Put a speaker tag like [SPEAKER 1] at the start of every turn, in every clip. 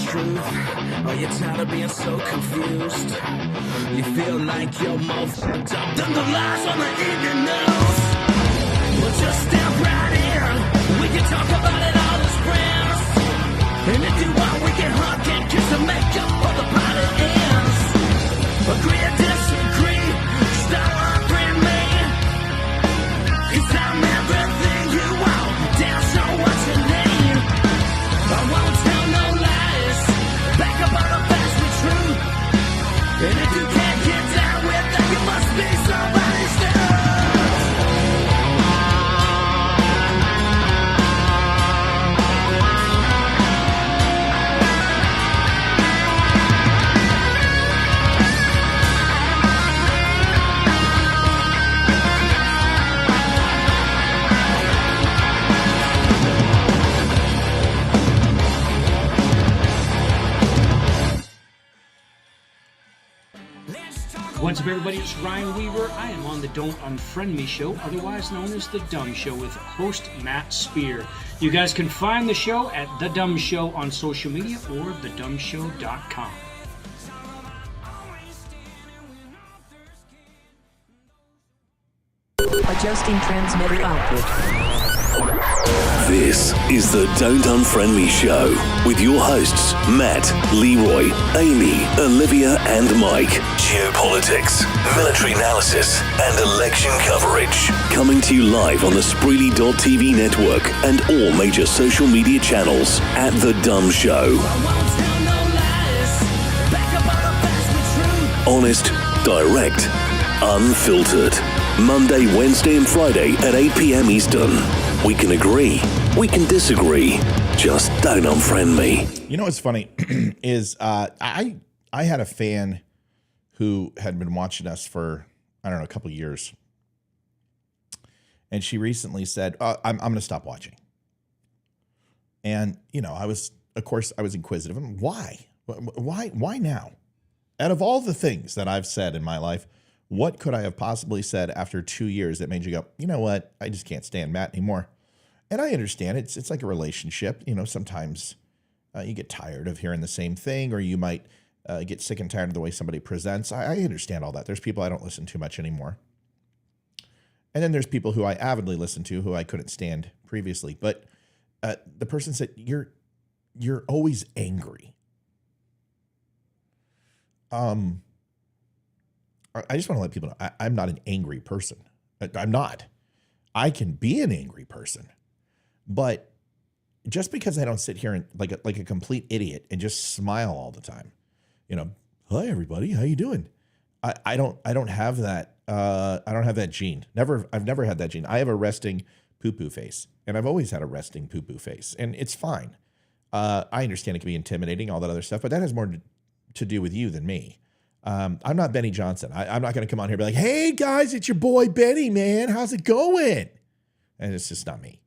[SPEAKER 1] truth? Are you tired of being so confused? You feel like you're more fucked up than the lies on the evening news? Well, just step right in. We can talk about it all as friends. And if you want, we can hug and kiss and make up for the party ends. Agree or disagree, stop offering me. 'Cause I'm everything you want, damn sure what you need. I won't tell no lies, back up on the facts with truth. And if you can't get down with that, you must be somebody's dude.
[SPEAKER 2] What's up, everybody? It's Ryan Weaver. I am on the Don't Unfriend Me show, otherwise known as The DUM Show, with host Matt Spear. You guys can find the show at The DUM Show on social media or thedumshow.com.
[SPEAKER 3] Adjusting transmitter output.
[SPEAKER 4] This is the Don't Unfriend Me show with your hosts Matt, Leroy, Amy, Olivia and Mike. Geopolitics, military analysis and election coverage. Coming to you live on the Spreely.tv network and all major social media channels at The DUM Show. Honest, direct, unfiltered. Monday, Wednesday and Friday at 8 p.m. Eastern. We can agree, we can disagree. Just don't unfriend me.
[SPEAKER 5] You know what's funny is I had a fan who had been watching us for, I don't know, a couple of years. And she recently said, I'm going to stop watching. And, you know, I was inquisitive. Why? Why now? Out of all the things that I've said in my life, what could I have possibly said after 2 years that made you go, you know what? I just can't stand Matt anymore. And I understand it's like a relationship. You know, sometimes you get tired of hearing the same thing, or you might get sick and tired of the way somebody presents. I understand all that. There's people I don't listen to much anymore. And then there's people who I avidly listen to who I couldn't stand previously. But the person said, you're always angry. I just want to let people know I'm not an angry person. I'm not. I can be an angry person, but just because I don't sit here and like a complete idiot and just smile all the time, you know, hi everybody, how you doing? I don't have that. I don't have that gene. I've never had that gene. I have a resting poo-poo face, and I've always had a resting poo-poo face, and it's fine. I understand it can be intimidating, all that other stuff, but that has more to do with you than me. I'm not Benny Johnson. I'm not going to come on here and be like, hey guys, it's your boy Benny, man. How's it going? And it's just not me.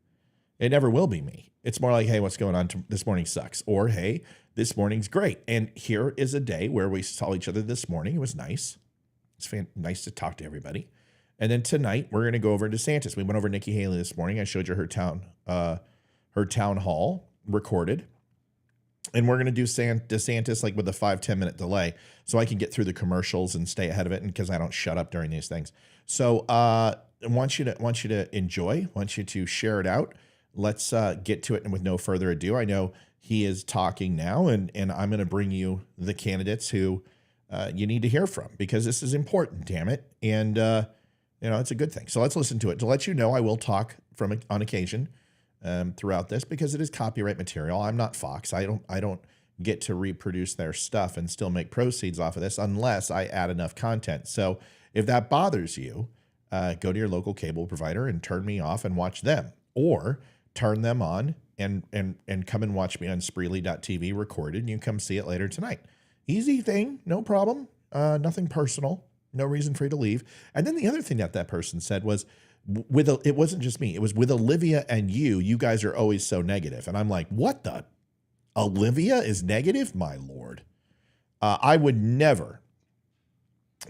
[SPEAKER 5] It never will be me. It's more like, hey, what's going on? This morning sucks. Or, hey, this morning's great. And here is a day where we saw each other this morning. It was nice. It's nice to talk to everybody. And then tonight we're going to go over to DeSantis. We went over Nikki Haley this morning. I showed you her town hall recorded. And we're going to do DeSantis like with a 5-10 minute delay so I can get through the commercials and stay ahead of it, and because I don't shut up during these things. So I want you to enjoy, want you to share it out. Let's get to it. And with no further ado, I know he is talking now, and I'm going to bring you the candidates who you need to hear from, because this is important, damn it. And, you know, it's a good thing. So let's listen to it. To let you know, I will talk on occasion throughout this, because it is copyright material. I'm not Fox. I don't get to reproduce their stuff and still make proceeds off of this unless I add enough content. So if that bothers you, go to your local cable provider and turn me off and watch them, or turn them on and come and watch me on Spreely.tv recorded, and you come see it later tonight. Easy thing, no problem. Nothing personal, no reason for you to leave. And then the other thing that person said was, it wasn't just me. It was with Olivia and you guys are always so negative. And I'm like, what the? Olivia is negative? My Lord. I would never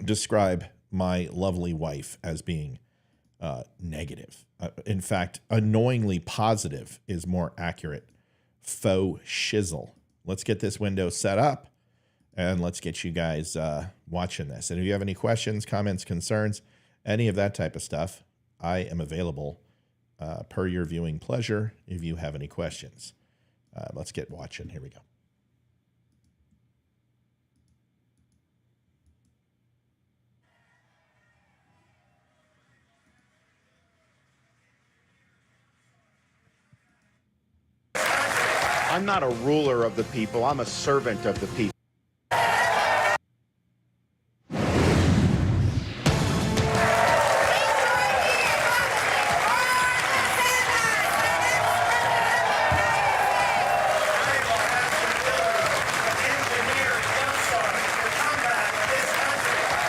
[SPEAKER 5] describe my lovely wife as being negative. In fact, annoyingly positive is more accurate. Faux shizzle let's get this window set up and let's get you guys watching this. And if you have any questions, comments, concerns, any of that type of stuff, I am available per your viewing pleasure if you have any questions. Let's get watching. Here we go.
[SPEAKER 6] I'm not a ruler of the people. I'm a servant of the people.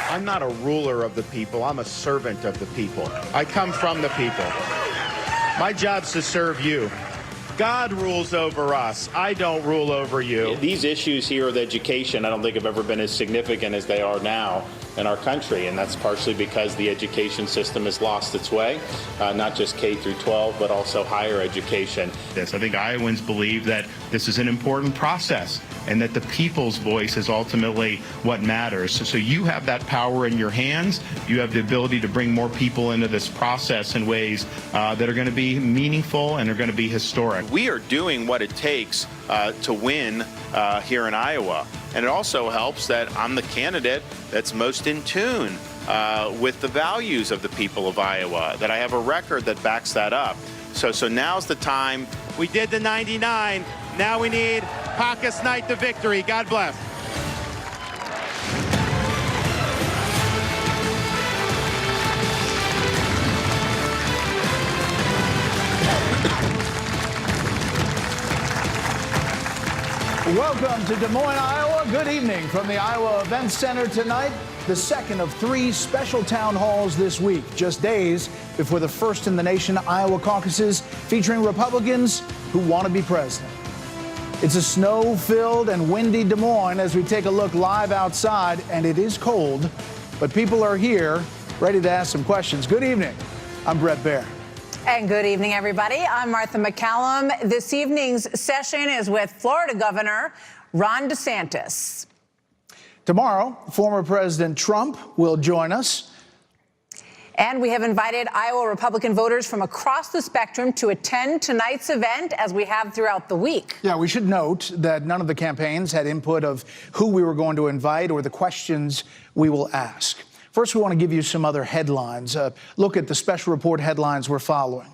[SPEAKER 6] I'm not a ruler of the people. I'm a servant of the people. I come from the people. My job's to serve you. God rules over us. I don't rule over you.
[SPEAKER 7] These issues here with education, I don't think have ever been as significant as they are now in our country, and that's partially because the education system has lost its way, not just K through 12, but also higher education.
[SPEAKER 6] I think Iowans believe that this is an important process and that the people's voice is ultimately what matters. So you have that power in your hands. You have the ability to bring more people into this process in ways that are going to be meaningful and are going to be historic.
[SPEAKER 7] We are doing what it takes to win here in Iowa. And it also helps that I'm the candidate that's most in tune with the values of the people of Iowa, that I have a record that backs that up. So now's the time.
[SPEAKER 6] We did the 99. Now we need Caucus Night to victory. God bless.
[SPEAKER 8] Welcome to Des Moines, Iowa. Good evening from the Iowa Events Center tonight. The second of 3 special town halls this week, just days before the first in the nation Iowa caucuses featuring Republicans who want to be president. It's a snow-filled and windy Des Moines as we take a look live outside, and it is cold, but people are here ready to ask some questions. Good evening. I'm Brett Baer.
[SPEAKER 9] And good evening, everybody. I'm Martha McCallum. This evening's session is with Florida Governor Ron DeSantis.
[SPEAKER 8] Tomorrow, former President Trump will join us.
[SPEAKER 9] And we have invited Iowa Republican voters from across the spectrum to attend tonight's event, as we have throughout the week.
[SPEAKER 8] Yeah, we should note that none of the campaigns had input of who we were going to invite or the questions we will ask. First, we want to give you some other headlines. Look at the special report headlines we're following.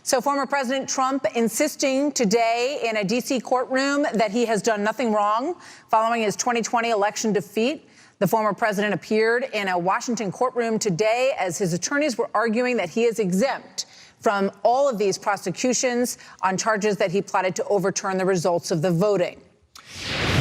[SPEAKER 9] So former President Trump insisting today in a D.C. courtroom that he has done nothing wrong following his 2020 election defeat. The former president appeared in a Washington courtroom today as his attorneys were arguing that he is exempt from all of these prosecutions on charges that he plotted to overturn the results of the voting.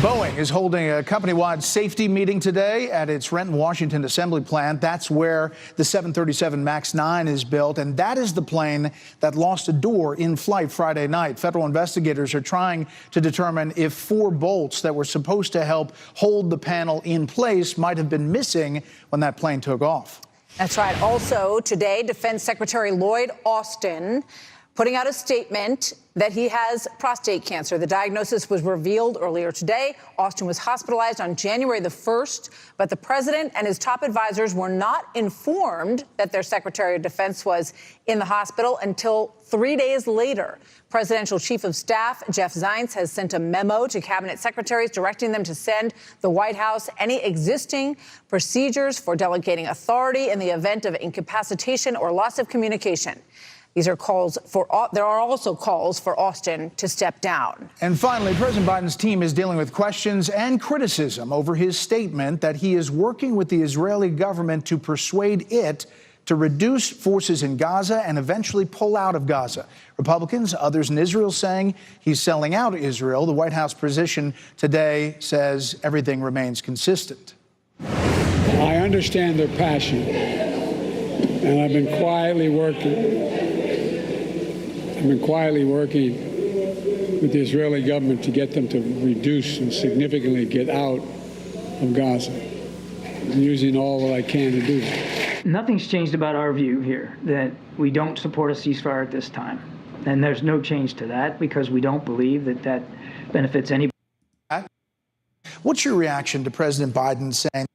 [SPEAKER 8] Boeing is holding a company-wide safety meeting today at its Renton, Washington assembly plant. That's where the 737 MAX 9 is built, and that is the plane that lost a door in flight Friday night. Federal investigators are trying to determine if 4 bolts that were supposed to help hold the panel in place might have been missing when that plane took off.
[SPEAKER 9] That's right. Also today, Defense Secretary Lloyd Austin putting out a statement that he has prostate cancer. The diagnosis was revealed earlier today. Austin was hospitalized on January the 1st, but the president and his top advisors were not informed that their Secretary of Defense was in the hospital until 3 days later. Presidential Chief of Staff Jeff Zients has sent a memo to cabinet secretaries directing them to send the White House any existing procedures for delegating authority in the event of incapacitation or loss of communication. There are also calls for Austin to step down.
[SPEAKER 8] And finally, President Biden's team is dealing with questions and criticism over his statement that he is working with the Israeli government to persuade it to reduce forces in Gaza and eventually pull out of Gaza. Republicans, others in Israel saying he's selling out Israel. The White House position today says everything remains consistent.
[SPEAKER 10] I understand their passion, and I've been quietly working with the Israeli government to get them to reduce and significantly get out of Gaza. I'm using all that I can to do that.
[SPEAKER 11] Nothing's changed about our view here, that we don't support a ceasefire at this time. And there's no change to that because we don't believe that that benefits anybody.
[SPEAKER 8] What's your reaction to President Biden saying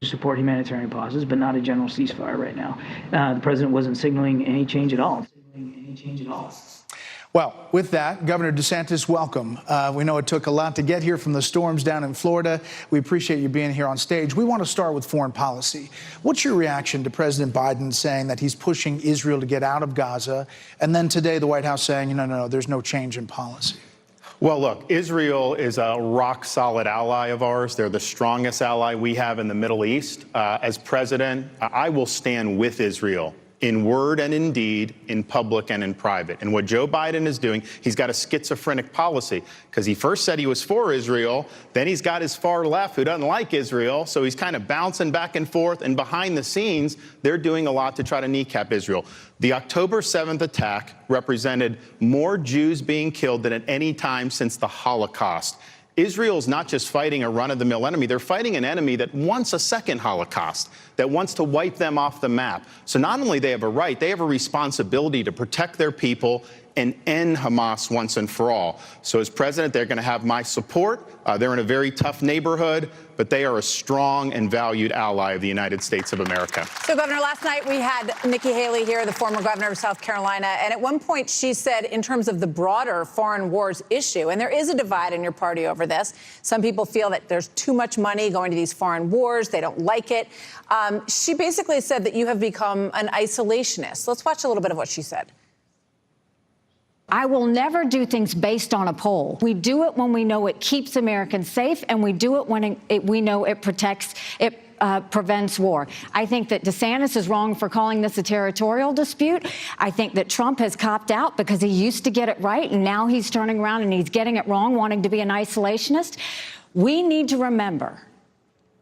[SPEAKER 11] support humanitarian pauses, but not a general ceasefire right now? The president wasn't signaling any change at all.
[SPEAKER 8] Well, with that, Governor DeSantis, welcome. We know it took a lot to get here from the storms down in Florida. We appreciate you being here on stage. We want to start with foreign policy. What's your reaction to President Biden saying that he's pushing Israel to get out of Gaza, and then today the White House saying, no, there's no change in policy?
[SPEAKER 6] Well, look, Israel is a rock-solid ally of ours. They're the strongest ally we have in the Middle East. As president, I will stand with Israel in word and in deed, in public and in private. And what Joe Biden is doing, he's got a schizophrenic policy, because he first said he was for Israel, then he's got his far left who doesn't like Israel, so he's kind of bouncing back and forth, and behind the scenes, they're doing a lot to try to kneecap Israel. The October 7th attack represented more Jews being killed than at any time since the Holocaust. Israel's not just fighting a run-of-the-mill enemy, they're fighting an enemy that wants a second Holocaust, that wants to wipe them off the map. So not only they have a right, they have a responsibility to protect their people and end Hamas once and for all. So as president, they're going to have my support. They're in a very tough neighborhood, but they are a strong and valued ally of the United States of America.
[SPEAKER 9] So, Governor, last night we had Nikki Haley here, the former governor of South Carolina, and at one point she said, in terms of the broader foreign wars issue, and there is a divide in your party over this. Some people feel that there's too much money going to these foreign wars. They don't like it. She basically said that you have become an isolationist. Let's watch a little bit of what she said.
[SPEAKER 12] I will never do things based on a poll. We do it when we know it keeps Americans safe, and we do it when we know it prevents war. I think that DeSantis is wrong for calling this a territorial dispute. I think that Trump has copped out because he used to get it right, and now he's turning around and he's getting it wrong, wanting to be an isolationist. We need to remember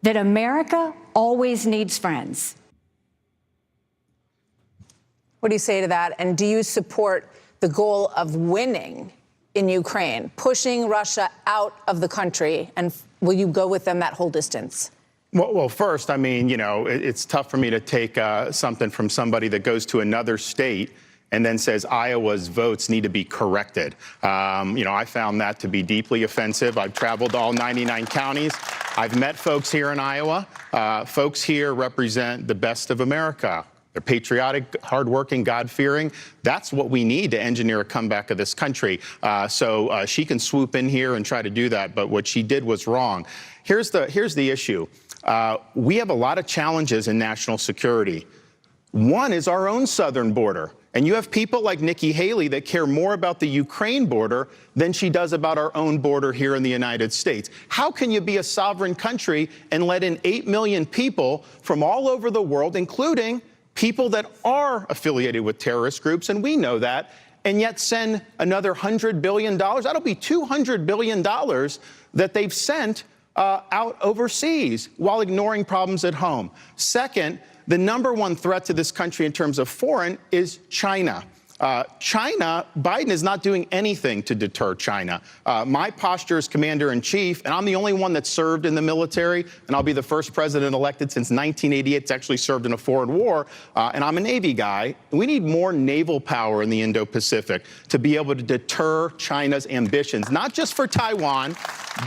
[SPEAKER 12] that America always needs friends.
[SPEAKER 9] What do you say to that? And do you support the goal of winning in Ukraine, pushing Russia out of the country, and will you go with them that whole distance?
[SPEAKER 6] Well, first, I mean, it's tough for me to take something from somebody that goes to another state and then says Iowa's votes need to be corrected. I found that to be deeply offensive. I've traveled to all 99 counties. I've met folks here in Iowa. Folks here represent the best of America. They're patriotic, hardworking, God-fearing. That's what we need to engineer a comeback of this country. So she can swoop in here and try to do that, but what she did was wrong. Here's the issue. We have a lot of challenges in national security. One is our own southern border. And you have people like Nikki Haley that care more about the Ukraine border than she does about our own border here in the United States. How can you be a sovereign country and let in 8 million people from all over the world, including people that are affiliated with terrorist groups, and we know that, and yet send another $100 billion? That'll be $200 billion that they've sent out overseas while ignoring problems at home. Second, the number one threat to this country in terms of foreign is China. Biden is not doing anything to deter China. My posture as commander-in-chief, and I'm the only one that served in the military, and I'll be the first president elected since 1988 to actually served in a foreign war, and I'm a Navy guy. We need more naval power in the Indo-Pacific to be able to deter China's ambitions, not just for Taiwan,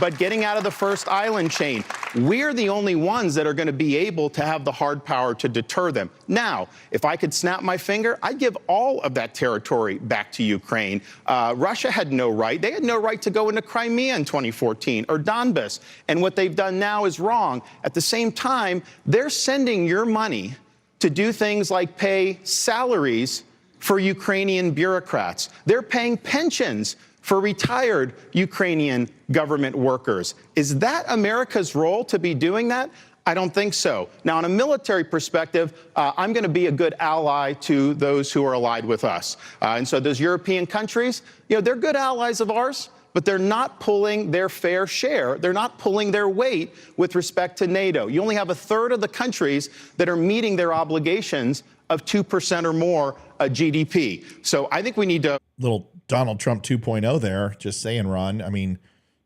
[SPEAKER 6] but getting out of the first island chain. We're the only ones that are going to be able to have the hard power to deter them. Now, if I could snap my finger, I'd give all of that territory back to Ukraine. Russia had no right. They had no right to go into Crimea in 2014 or Donbass. And what they've done now is wrong. At the same time, they're sending your money to do things like pay salaries for Ukrainian bureaucrats. They're paying pensions for retired Ukrainian government workers. Is that America's role to be doing that? I don't think so. Now, on a military perspective, I'm going to be a good ally to those who are allied with us. And so those European countries, they're good allies of ours, but they're not pulling their fair share. They're not pulling their weight with respect to NATO. You only have a third of the countries that are meeting their obligations of 2% or more GDP. So I think we need to...
[SPEAKER 5] Little Donald Trump 2.0 there, just saying, Ron. I mean,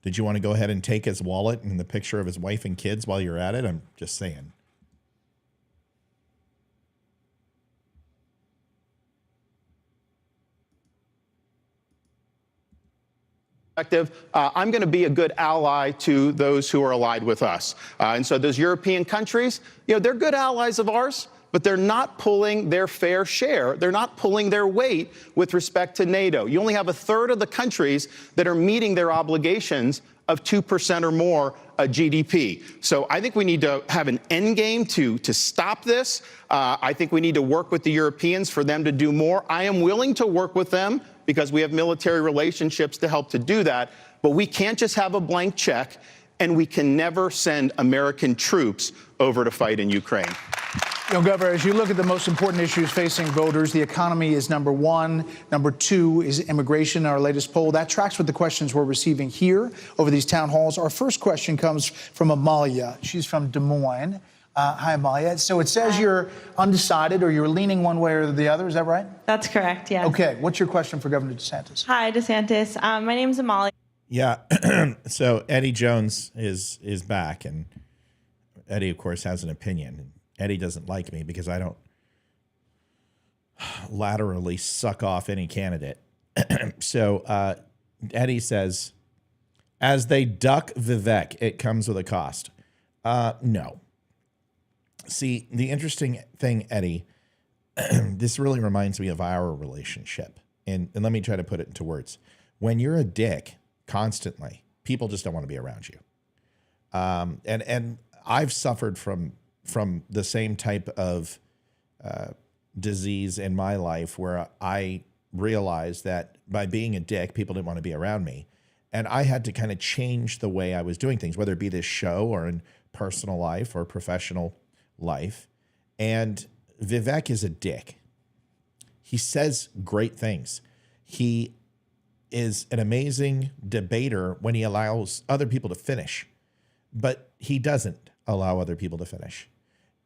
[SPEAKER 5] did you want to go ahead and take his wallet and the picture of his wife and kids while you're at it? I'm just saying.
[SPEAKER 6] I'm going to be a good ally to those who are allied with us. And so those European countries, they're good allies of ours, but they're not pulling their fair share. They're not pulling their weight with respect to NATO. You only have a third of the countries that are meeting their obligations of 2% or more GDP. So I think we need to have an end game to stop this. I think we need to work with the Europeans for them to do more. I am willing to work with them because we have military relationships to help to do that. But we can't just have a blank check, and we can never send American troops over to fight in Ukraine.
[SPEAKER 8] Governor, as you look at the most important issues facing voters, the economy is number one. Number two is immigration, our latest poll. That tracks with the questions we're receiving here over these town halls. Our first question comes from Amalia. She's from Des Moines. Hi, Amalia. So it says you're undecided or you're leaning one way or the other. Is that right?
[SPEAKER 13] That's correct, yeah.
[SPEAKER 8] Okay. What's your question for Governor DeSantis?
[SPEAKER 13] Hi, DeSantis. My name's Amalia.
[SPEAKER 5] Yeah. So Eddie Jones is back, and Eddie, of course, has an opinion. Eddie doesn't like me because I don't laterally suck off any candidate. So Eddie says, as they duck Vivek, it comes with a cost. No. See, the interesting thing, Eddie, this really reminds me of our relationship. And let me try to put it into words. When you're a dick constantly, people just don't want to be around you. And I've suffered from the same type of disease in my life where I realized that by being a dick, people didn't want to be around me. And I had to kind of change the way I was doing things, whether it be this show or in personal life or professional life. And Vivek is a dick. He says great things. He is an amazing debater when he allows other people to finish, but he doesn't allow other people to finish.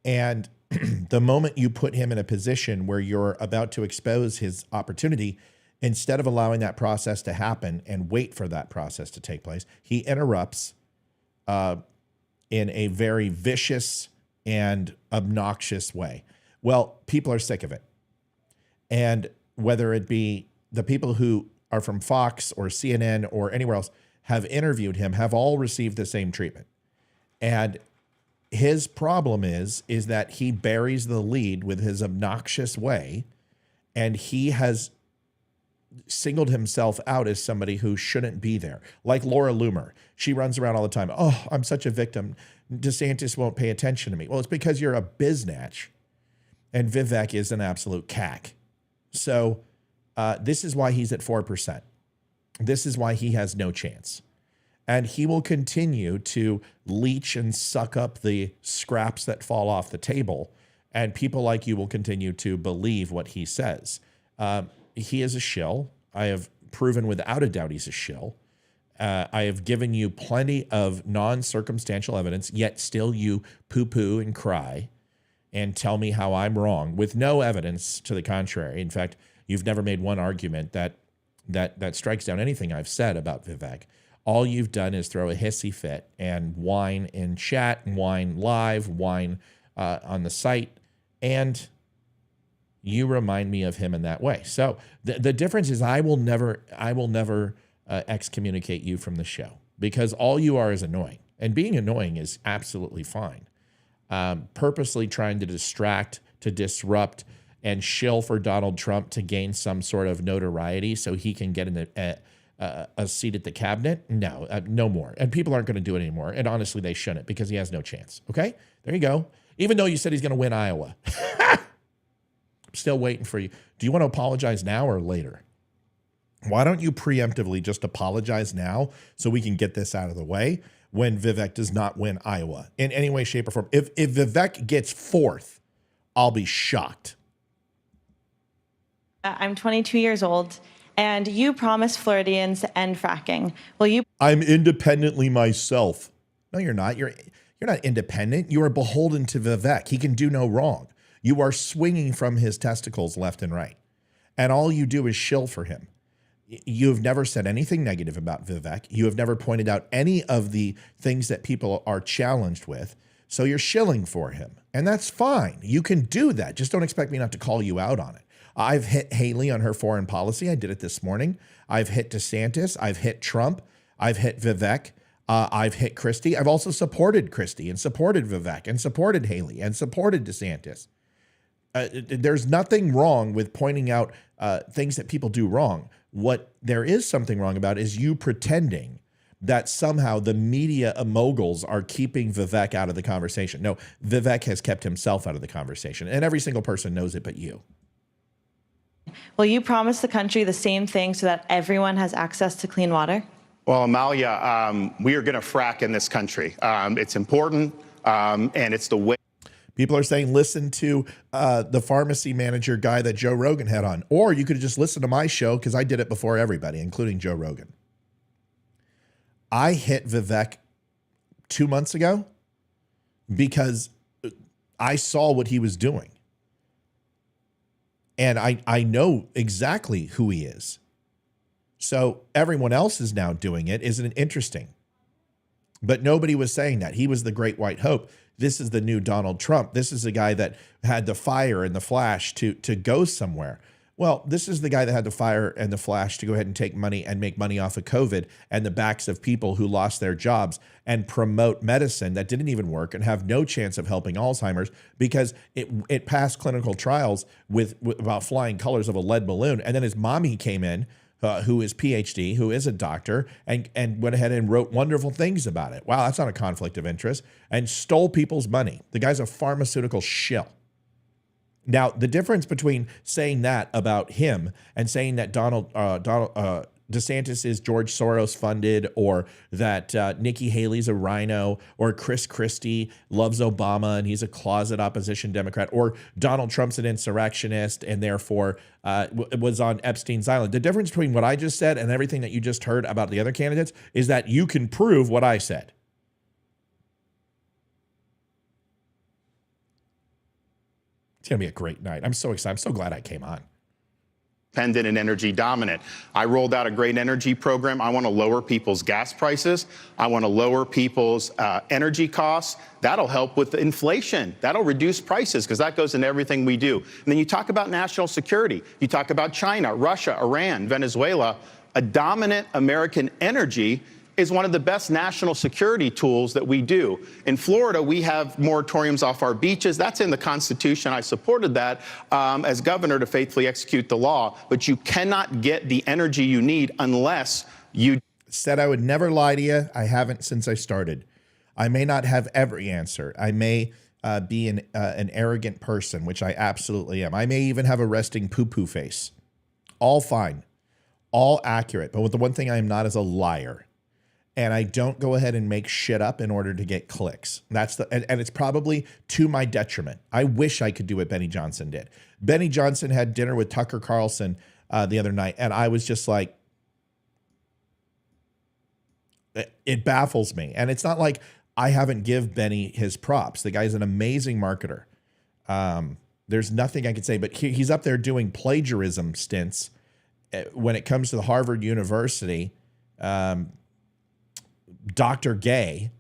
[SPEAKER 5] And the moment you put him in a position where you're about to expose his opportunity, instead of allowing that process to happen and wait for that process to take place, he interrupts in a very vicious and obnoxious way. Well, people are sick of it. And whether it be the people who are from Fox or CNN or anywhere else have interviewed him have all received the same treatment. And his problem is that he buries the lead with his obnoxious way, and he has singled himself out as somebody who shouldn't be there. Like Laura Loomer. She runs around all the time. Oh, I'm such a victim. DeSantis won't pay attention to me. Well, it's because you're a biznatch, and Vivek is an absolute cack. So this is why he's at 4%. This is why he has no chance. And he will continue to leech and suck up the scraps that fall off the table. And people like you will continue to believe what he says. He is a shill. I have proven without a doubt he's a shill. I have given you plenty of non-circumstantial evidence, yet still you poo-poo and cry and tell me how I'm wrong with no evidence to the contrary. In fact, you've never made one argument that strikes down anything I've said about Vivek. All you've done is throw a hissy fit and whine in chat, whine live, whine on the site, and you remind me of him in that way. So the difference is I will never excommunicate you from the show because all you are is annoying. And being annoying is absolutely fine. Purposely trying to distract, to disrupt, and shill for Donald Trump to gain some sort of notoriety so he can get in a seat at the cabinet? No, no more. And people aren't going to do it anymore. And honestly, they shouldn't because he has no chance. Okay? There you go. Even though you said he's going to win Iowa. I'm still waiting for you. Do you want to apologize now or later? Why don't you preemptively just apologize now so we can get this out of the way when Vivek does not win Iowa in any way, shape, or form? If Vivek gets fourth, I'll be shocked.
[SPEAKER 13] I'm 22 years old, and you promised Floridians to end fracking. Will you?
[SPEAKER 5] I'm independently myself. No, you're not. You're not independent. You are beholden to Vivek. He can do no wrong. You are swinging from his testicles left and right. And all you do is shill for him. You've never said anything negative about Vivek. You have never pointed out any of the things that people are challenged with. So you're shilling for him. And that's fine. You can do that. Just don't expect me not to call you out on it. I've hit Haley on her foreign policy. I did it this morning. I've hit DeSantis. I've hit Trump. I've hit Vivek. I've hit Christie. I've also supported Christie and supported Vivek and supported Haley and supported DeSantis. There's nothing wrong with pointing out things that people do wrong. What there is something wrong about is you pretending that somehow the media moguls are keeping Vivek out of the conversation. No, Vivek has kept himself out of the conversation, and every single person knows it but you.
[SPEAKER 13] Will you promise the country the same thing so that everyone has access to clean water?
[SPEAKER 6] Well, Amalia, we are going to frack in this country. It's important, and it's the way.
[SPEAKER 5] People are saying, listen to the pharmacy manager guy that Joe Rogan had on. Or you could have just listened to my show because I did it before everybody, including Joe Rogan. I hit Vivek 2 months ago because I saw what he was doing. And I know exactly who he is. So everyone else is now doing it. Isn't it interesting? But nobody was saying that. He was the great white hope. This is the new Donald Trump. This is the guy that had the fire and the flash to go somewhere. Well, this is the guy that had the fire and the flash to go ahead and take money and make money off of COVID and the backs of people who lost their jobs and promote medicine that didn't even work and have no chance of helping Alzheimer's because it passed clinical trials with about flying colors of a lead balloon. And then his mommy came in, who is PhD, who is a doctor, and went ahead and wrote wonderful things about it. Wow, that's not a conflict of interest. And stole people's money. The guy's a pharmaceutical shill. Now, the difference between saying that about him and saying that DeSantis is George Soros funded, or that Nikki Haley's a rhino, or Chris Christie loves Obama and he's a closet opposition Democrat, or Donald Trump's an insurrectionist and therefore was on Epstein's Island. The difference between what I just said and everything that you just heard about the other candidates is that you can prove what I said. It's going to be a great night. I'm so excited. I'm so glad I came on.
[SPEAKER 6] Independent and energy dominant. I rolled out a great energy program. I want to lower people's gas prices. I want to lower people's energy costs. That'll help with inflation. That'll reduce prices because that goes into everything we do. And then you talk about national security. You talk about China, Russia, Iran, Venezuela. A dominant American energy is one of the best national security tools that we do. In Florida, we have moratoriums off our beaches. That's in the Constitution. I supported that as governor to faithfully execute the law. But you cannot get the energy you need unless you...
[SPEAKER 5] Said I would never lie to you. I haven't since I started. I may not have every answer. I may be an arrogant person, which I absolutely am. I may even have a resting poo-poo face. All fine. All accurate. But the one thing I am not is a liar. And I don't go ahead and make shit up in order to get clicks. And it's probably to my detriment. I wish I could do what Benny Johnson did. Benny Johnson had dinner with Tucker Carlson the other night, and I was just like, it baffles me. And it's not like I haven't give Benny his props. The guy's an amazing marketer. There's nothing I could say, but he's up there doing plagiarism stints when it comes to the Harvard University. Dr. Gay.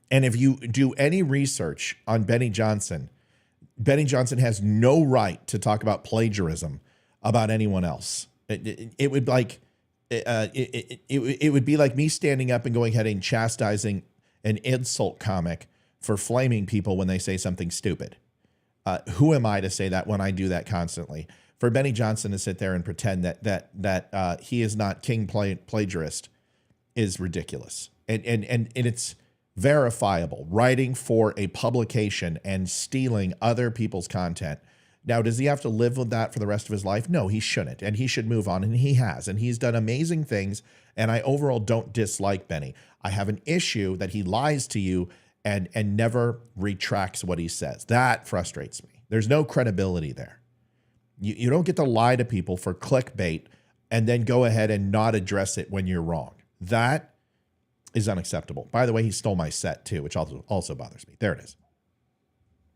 [SPEAKER 5] And if you do any research on Benny Johnson has no right to talk about plagiarism about anyone else. It would like it would be like me standing up and going ahead and chastising an insult comic for flaming people when they say something stupid. Who am I to say that when I do that constantly? For Benny Johnson to sit there and pretend that he is not king plagiarist is ridiculous. And it's verifiable. Writing for a publication and stealing other people's content. Now, does he have to live with that for the rest of his life? No, he shouldn't. And he should move on. And he has. And he's done amazing things. And I overall don't dislike Benny. I have an issue that he lies to you and never retracts what he says. That frustrates me. There's no credibility there. You don't get to lie to people for clickbait and then go ahead and not address it when you're wrong. That is unacceptable. By the way, he stole my set too, which also bothers me. There it is.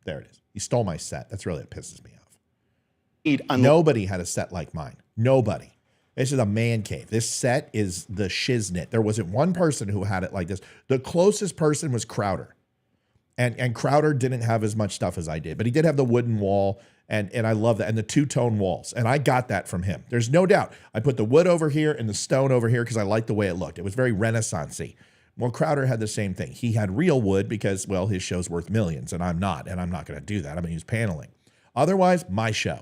[SPEAKER 5] There it is. He stole my set. That's really what pisses me off. Nobody had a set like mine. Nobody. This is a man cave. This set is the shiznit. There wasn't one person who had it like this. The closest person was Crowder. And Crowder didn't have as much stuff as I did, but he did have the wooden wall, and I love that, and the two-tone walls, and I got that from him. There's no doubt. I put the wood over here and the stone over here because I liked the way it looked. It was very Renaissance-y. Well, Crowder had the same thing. He had real wood because, well, his show's worth millions, and I'm not going to do that. I'm going to use paneling. Otherwise, my show,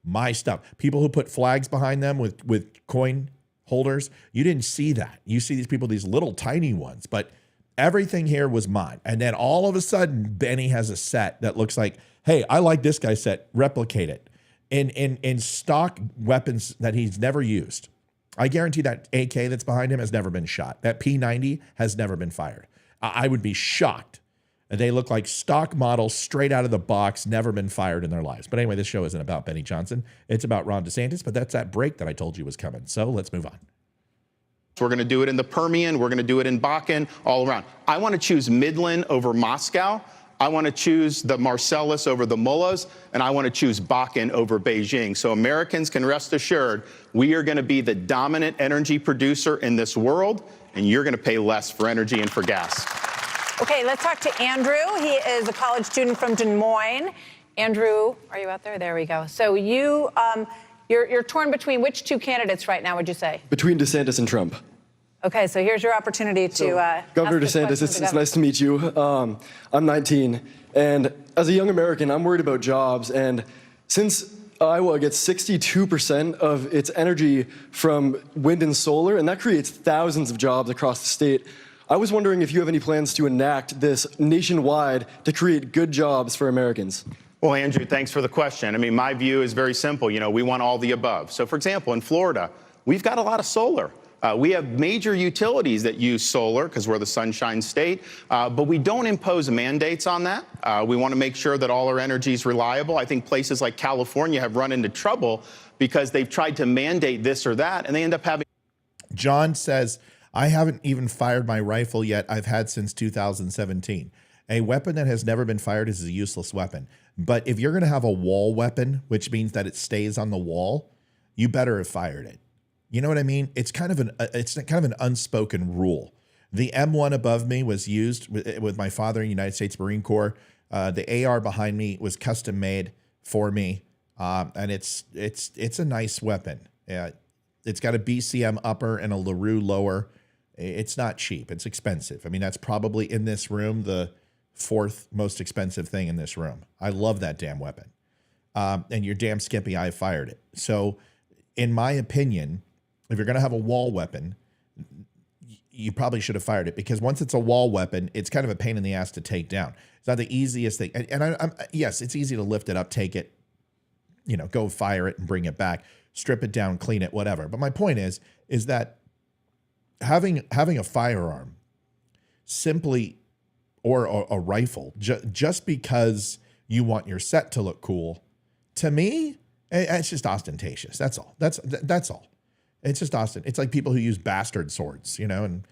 [SPEAKER 5] my stuff. People who put flags behind them with coin holders, you didn't see that. You see these people, these little tiny ones, but everything here was mine. And then all of a sudden, Benny has a set that looks like, hey, I like this guy's set, replicate it. In stock weapons that he's never used. I guarantee that AK that's behind him has never been shot. That P90 has never been fired. I would be shocked. They look like stock models straight out of the box, never been fired in their lives. But anyway, this show isn't about Benny Johnson. It's about Ron DeSantis, but that's that break that I told you was coming. So let's move on.
[SPEAKER 6] We're going to do it in the Permian. We're going to do it in Bakken, all around. I want to choose Midland over Moscow. I want to choose the Marcellus over the mullahs, and I want to choose Bakken over Beijing. So Americans can rest assured we are going to be the dominant energy producer in this world, and you're going to pay less for energy and for gas.
[SPEAKER 9] Okay, let's talk to Andrew. He is a college student from Des Moines. Andrew, are you out there? There we go. So you're torn between which two candidates right now, would you say?
[SPEAKER 14] Between DeSantis and Trump.
[SPEAKER 9] Okay, so here's your opportunity to
[SPEAKER 14] Governor DeSantis, it's nice to meet you. I'm 19, and as a young American, I'm worried about jobs. And since Iowa gets 62% of its energy from wind and solar, and that creates thousands of jobs across the state, I was wondering if you have any plans to enact this nationwide to create good jobs for Americans.
[SPEAKER 6] Well, Andrew, thanks for the question. I mean, my view is very simple. You know, we want all the above. So, for example, in Florida, we've got a lot of solar. We have major utilities that use solar because we're the Sunshine State, but we don't impose mandates on that. We want to make sure that all our energy is reliable. I think places like California have run into trouble because they've tried to mandate this or that, and they end up having.
[SPEAKER 5] John says, I haven't even fired my rifle yet. I've had since 2017. A weapon that has never been fired is a useless weapon. But if you're going to have a wall weapon, which means that it stays on the wall, you better have fired it. You know what I mean? It's kind of an unspoken rule. The M1 above me was used with my father in the United States Marine Corps. The AR behind me was custom made for me, and it's a nice weapon. It's got a BCM upper and a LaRue lower. It's not cheap. It's expensive. I mean, that's probably in this room the fourth most expensive thing in this room. I love that damn weapon, and you're damn skippy. I fired it. So, in my opinion, if you're going to have a wall weapon, you probably should have fired it, because once it's a wall weapon, it's kind of a pain in the ass to take down. It's not the easiest thing. And yes, it's easy to lift it up, take it, go fire it and bring it back, strip it down, clean it, whatever. But my point is that having a firearm simply, or a rifle, just because you want your set to look cool, to me, it's just ostentatious. That's all. That's all. It's just It's like people who use bastard swords, and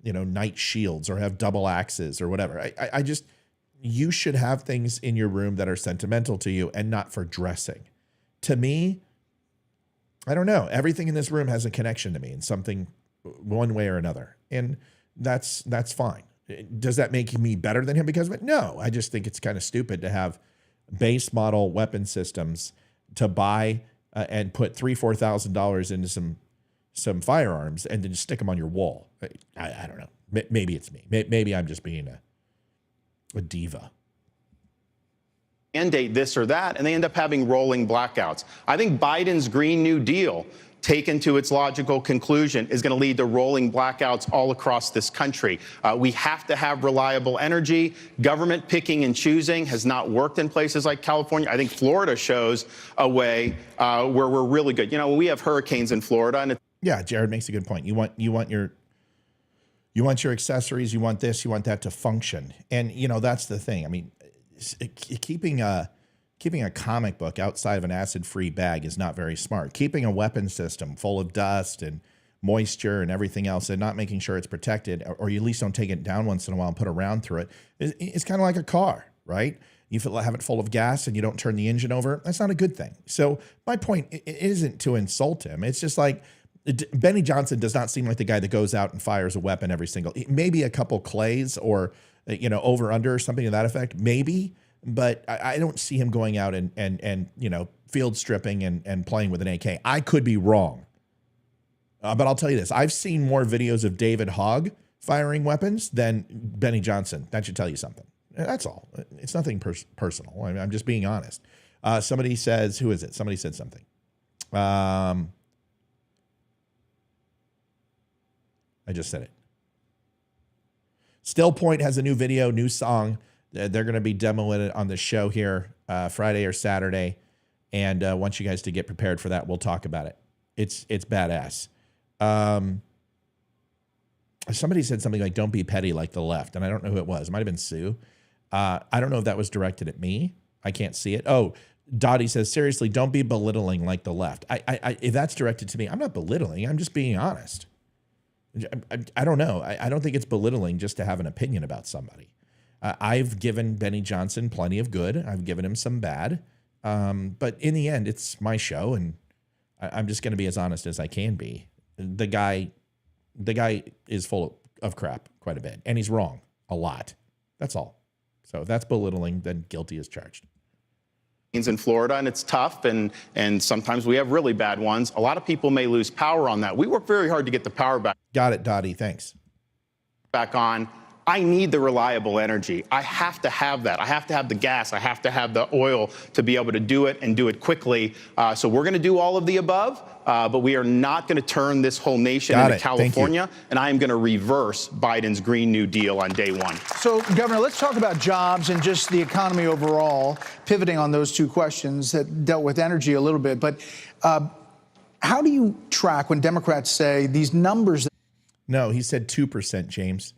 [SPEAKER 5] knight shields, or have double axes or whatever. You should have things in your room that are sentimental to you and not for dressing. To me, I don't know. Everything in this room has a connection to me in something, one way or another, and that's fine. Does that make me better than him because of it? No, I just think it's kind of stupid to have base model weapon systems to buy and put $3,000-$4,000 into some firearms and then just stick them on your wall. I don't know. Maybe it's me. Maybe I'm just being a diva.
[SPEAKER 6] Mandate this or that, and they end up having rolling blackouts. I think Biden's Green New Deal, taken to its logical conclusion, is going to lead to rolling blackouts all across this country. We have to have reliable energy. Government picking and choosing has not worked in places like California. I think Florida shows a way where we're really good. We have hurricanes in Florida, and
[SPEAKER 5] yeah, Jared makes a good point. You want your accessories, you want this, you want that to function, and that's the thing. I mean, keeping a comic book outside of an acid-free bag is not very smart. Keeping a weapon system full of dust and moisture and everything else and not making sure it's protected, or you at least don't take it down once in a while and put a round through it, it's kind of like a car, right? You have it full of gas and you don't turn the engine over. That's not a good thing. So my point isn't to insult him. It's just like Benny Johnson does not seem like the guy that goes out and fires a weapon maybe a couple clays or over under or something to that effect, maybe. But I don't see him going out and field stripping and playing with an AK. I could be wrong. But I'll tell you this. I've seen more videos of David Hogg firing weapons than Benny Johnson. That should tell you something. That's all. It's nothing personal. I mean, I'm just being honest. Somebody says, who is it? Somebody said something. I just said it. Still Point has a new video, new song. They're going to be demoing it on the show here Friday or Saturday. And I want you guys to get prepared for that. We'll talk about it. It's badass. Somebody said something like, don't be petty like the left. And I don't know who it was. It might have been Sue. I don't know if that was directed at me. I can't see it. Oh, Dottie says, seriously, don't be belittling like the left. If that's directed to me, I'm not belittling. I'm just being honest. I don't know. I don't think it's belittling just to have an opinion about somebody. I've given Benny Johnson plenty of good. I've given him some bad. But in the end, it's my show, and I'm just going to be as honest as I can be. The guy is full of crap quite a bit, and he's wrong a lot. That's all. So if that's belittling, then guilty as charged.
[SPEAKER 6] In Florida, and it's tough, and sometimes we have really bad ones. A lot of people may lose power on that. We work very hard to get the power back.
[SPEAKER 5] Got it, Dottie. Thanks.
[SPEAKER 6] Back on. I need the reliable energy. I have to have that. I have to have the gas. I have to have the oil to be able to do it and do it quickly. So we're going to do all of the above, but we are not going to turn this whole nation into California. And I am going to reverse Biden's Green New Deal on day one.
[SPEAKER 8] So, Governor, let's talk about jobs and just the economy overall, pivoting on those two questions that dealt with energy a little bit. But how do you track when Democrats say these numbers?
[SPEAKER 5] No, he said 2%, James.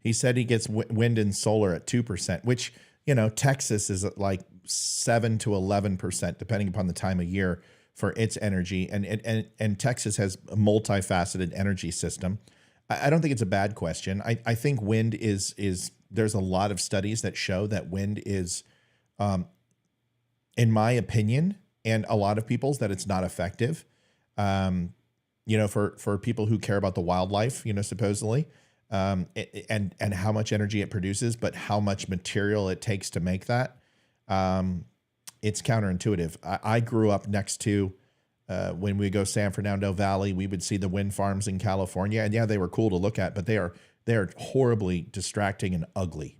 [SPEAKER 5] He said he gets wind and solar at 2%, which, Texas is at like 7 to 11%, depending upon the time of year for its energy. And Texas has a multifaceted energy system. I don't think it's a bad question. I think wind is there's a lot of studies that show that wind is, in my opinion, and a lot of people's, that it's not effective. For people who care about the wildlife, supposedly. And how much energy it produces, but how much material it takes to make that. It's counterintuitive. I grew up next to, when we go San Fernando Valley, we would see the wind farms in California, and yeah, they were cool to look at, but they are horribly distracting and ugly.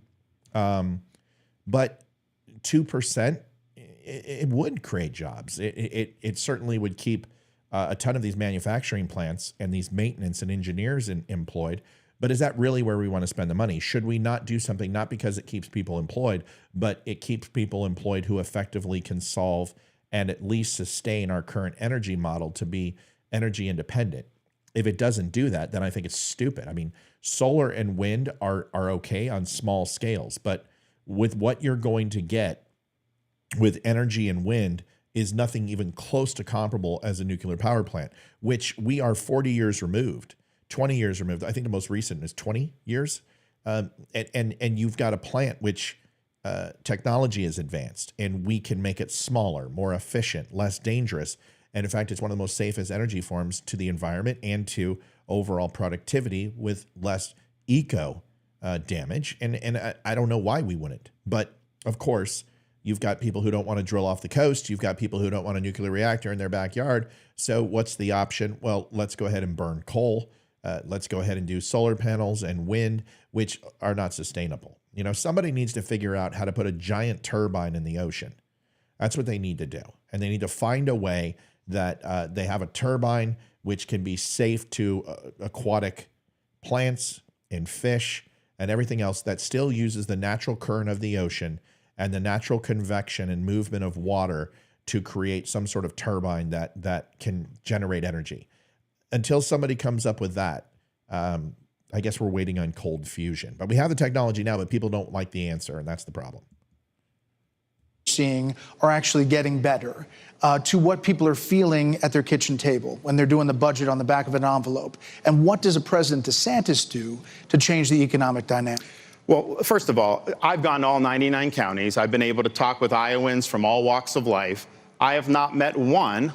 [SPEAKER 5] But 2%, it would create jobs. It certainly would keep a ton of these manufacturing plants and these maintenance and engineers employed. But is that really where we want to spend the money? Should we not do something, not because it keeps people employed, but it keeps people employed who effectively can solve and at least sustain our current energy model to be energy independent? If it doesn't do that, then I think it's stupid. I mean, solar and wind are okay on small scales, but with what you're going to get with energy and wind is nothing even close to comparable as a nuclear power plant, which we are 40 years removed. 20 years removed. I think the most recent is 20 years. And you've got a plant which technology is advanced, and we can make it smaller, more efficient, less dangerous. And in fact, it's one of the most safest energy forms to the environment and to overall productivity with less eco damage. And I don't know why we wouldn't. But of course, you've got people who don't want to drill off the coast. You've got people who don't want a nuclear reactor in their backyard. So what's the option? Well, let's go ahead and burn coal. Let's go ahead and do solar panels and wind, which are not sustainable. Somebody needs to figure out how to put a giant turbine in the ocean. That's what they need to do. And they need to find a way that they have a turbine which can be safe to aquatic plants and fish and everything else that still uses the natural current of the ocean and the natural convection and movement of water to create some sort of turbine that can generate energy. Until somebody comes up with that, I guess we're waiting on cold fusion. But we have the technology now, but people don't like the answer, and that's the problem.
[SPEAKER 8] Seeing are actually getting better to what people are feeling at their kitchen table when they're doing the budget on the back of an envelope. And what does a President DeSantis do to change the economic dynamic?
[SPEAKER 6] Well, first of all, I've gone to all 99 counties. I've been able to talk with Iowans from all walks of life. I have not met one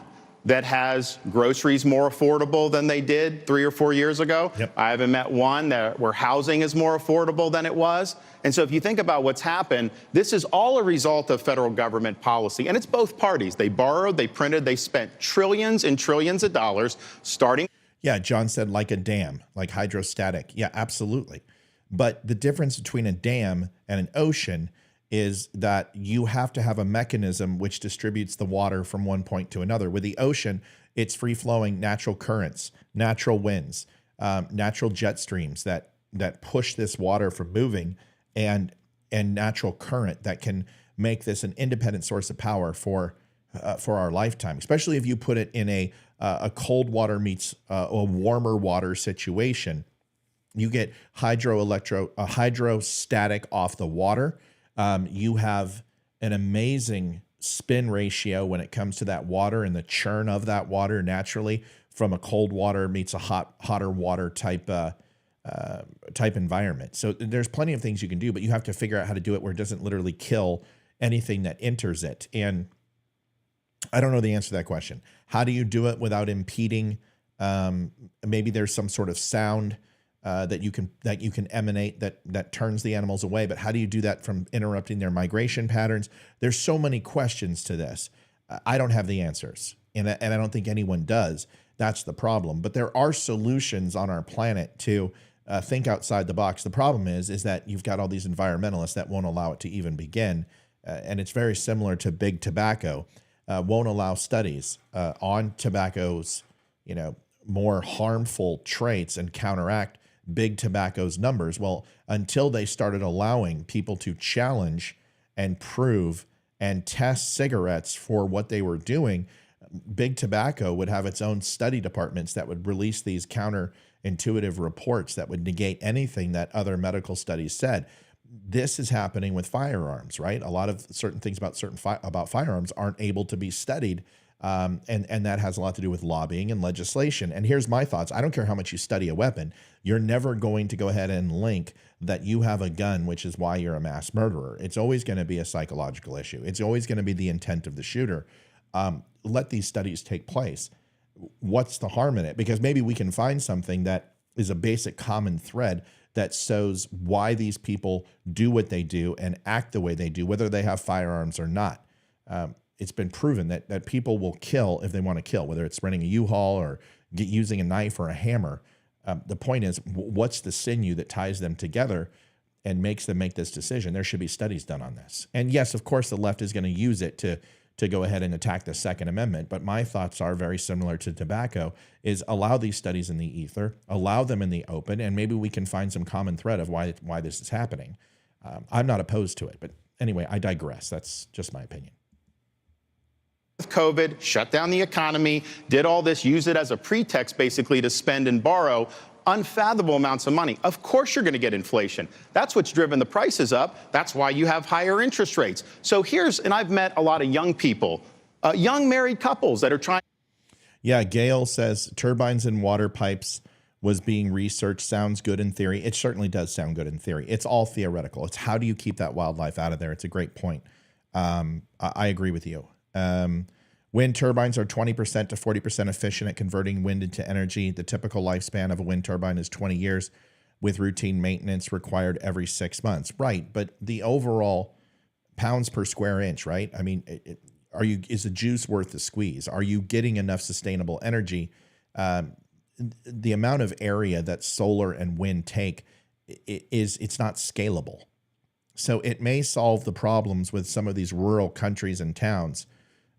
[SPEAKER 6] that has groceries more affordable than they did 3 or 4 years ago.
[SPEAKER 5] Yep.
[SPEAKER 6] I haven't met one where housing is more affordable than it was. And so if you think about what's happened, this is all a result of federal government policy. And it's both parties. They borrowed, they printed, they spent trillions and trillions of dollars starting.
[SPEAKER 5] Yeah, John said like a dam, like hydrostatic. Yeah, absolutely. But the difference between a dam and an ocean is that you have to have a mechanism which distributes the water from one point to another. With the ocean, it's free-flowing natural currents, natural winds, natural jet streams that push this water from moving, and natural current that can make this an independent source of power for our lifetime, especially if you put it in a cold water meets a warmer water situation. You get hydrostatic off the water. You have an amazing spin ratio when it comes to that water and the churn of that water naturally from a cold water meets a hotter water type environment. So there's plenty of things you can do, but you have to figure out how to do it where it doesn't literally kill anything that enters it. And I don't know the answer to that question. How do you do it without impeding? Maybe there's some sort of sound that you can emanate that turns the animals away. But how do you do that from interrupting their migration patterns? There's so many questions to this. I don't have the answers, and I don't think anyone does. That's the problem. But there are solutions on our planet to think outside the box. The problem is that you've got all these environmentalists that won't allow it to even begin, and it's very similar to big tobacco. Won't allow studies on tobacco's more harmful traits and counteract big tobacco's numbers. Well, until they started allowing people to challenge and prove and test cigarettes for what they were doing, big tobacco would have its own study departments that would release these counterintuitive reports that would negate anything that other medical studies said. This is happening with firearms, right? A lot of certain things about about firearms aren't able to be studied. And that has a lot to do with lobbying and legislation. And here's my thoughts. I don't care how much you study a weapon. You're never going to go ahead and link that you have a gun, which is why you're a mass murderer. It's always going to be a psychological issue. It's always going to be the intent of the shooter. Let these studies take place. What's the harm in it? Because maybe we can find something that is a basic common thread that shows why these people do what they do and act the way they do, whether they have firearms or not. It's been proven that people will kill if they want to kill, whether it's renting a U-Haul or using a knife or a hammer. The point is, what's the sinew that ties them together and makes them make this decision? There should be studies done on this. And yes, of course, the left is going to use it to go ahead and attack the Second Amendment. But my thoughts are very similar to tobacco, is allow these studies in the ether, allow them in the open, and maybe we can find some common thread of why this is happening. I'm not opposed to it. But anyway, I digress. That's just my opinion.
[SPEAKER 6] With COVID, shut down the economy, did all this, use it as a pretext basically to spend and borrow unfathomable amounts of money. Of course you're going to get inflation. That's what's driven the prices up. That's why you have higher interest rates. So and I've met a lot of young people, young married couples that are trying.
[SPEAKER 5] Yeah, Gail says turbines and water pipes was being researched. Sounds good in theory. It certainly does sound good in theory. It's all theoretical. It's how do you keep that wildlife out of there? It's a great point. I agree with you. Wind turbines are 20% to 40% efficient at converting wind into energy. The typical lifespan of a wind turbine is 20 years with routine maintenance required every 6 months. Right, but the overall pounds per square inch, right? I mean, is the juice worth the squeeze? Are you getting enough sustainable energy? The amount of area that solar and wind take it's not scalable. So it may solve the problems with some of these rural countries and towns,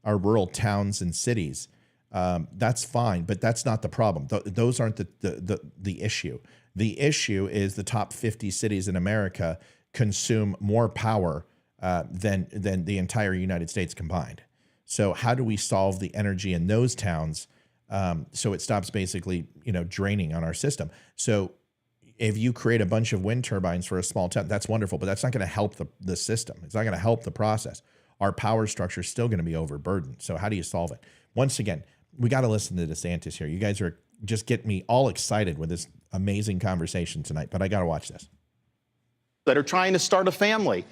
[SPEAKER 5] our rural towns and cities. That's fine, but that's not the problem. Those aren't the issue. The issue is the top 50 cities in America consume more power than the entire United States combined. So how do we solve the energy in those towns so it stops basically draining on our system? So if you create a bunch of wind turbines for a small town, that's wonderful, but that's not going to help the system. It's not going to help the process. Our power structure is still going to be overburdened. So how do you solve it? Once again, we got to listen to DeSantis here. You guys are just getting me all excited with this amazing conversation tonight, but I got to watch this.
[SPEAKER 6] That are trying to start a family,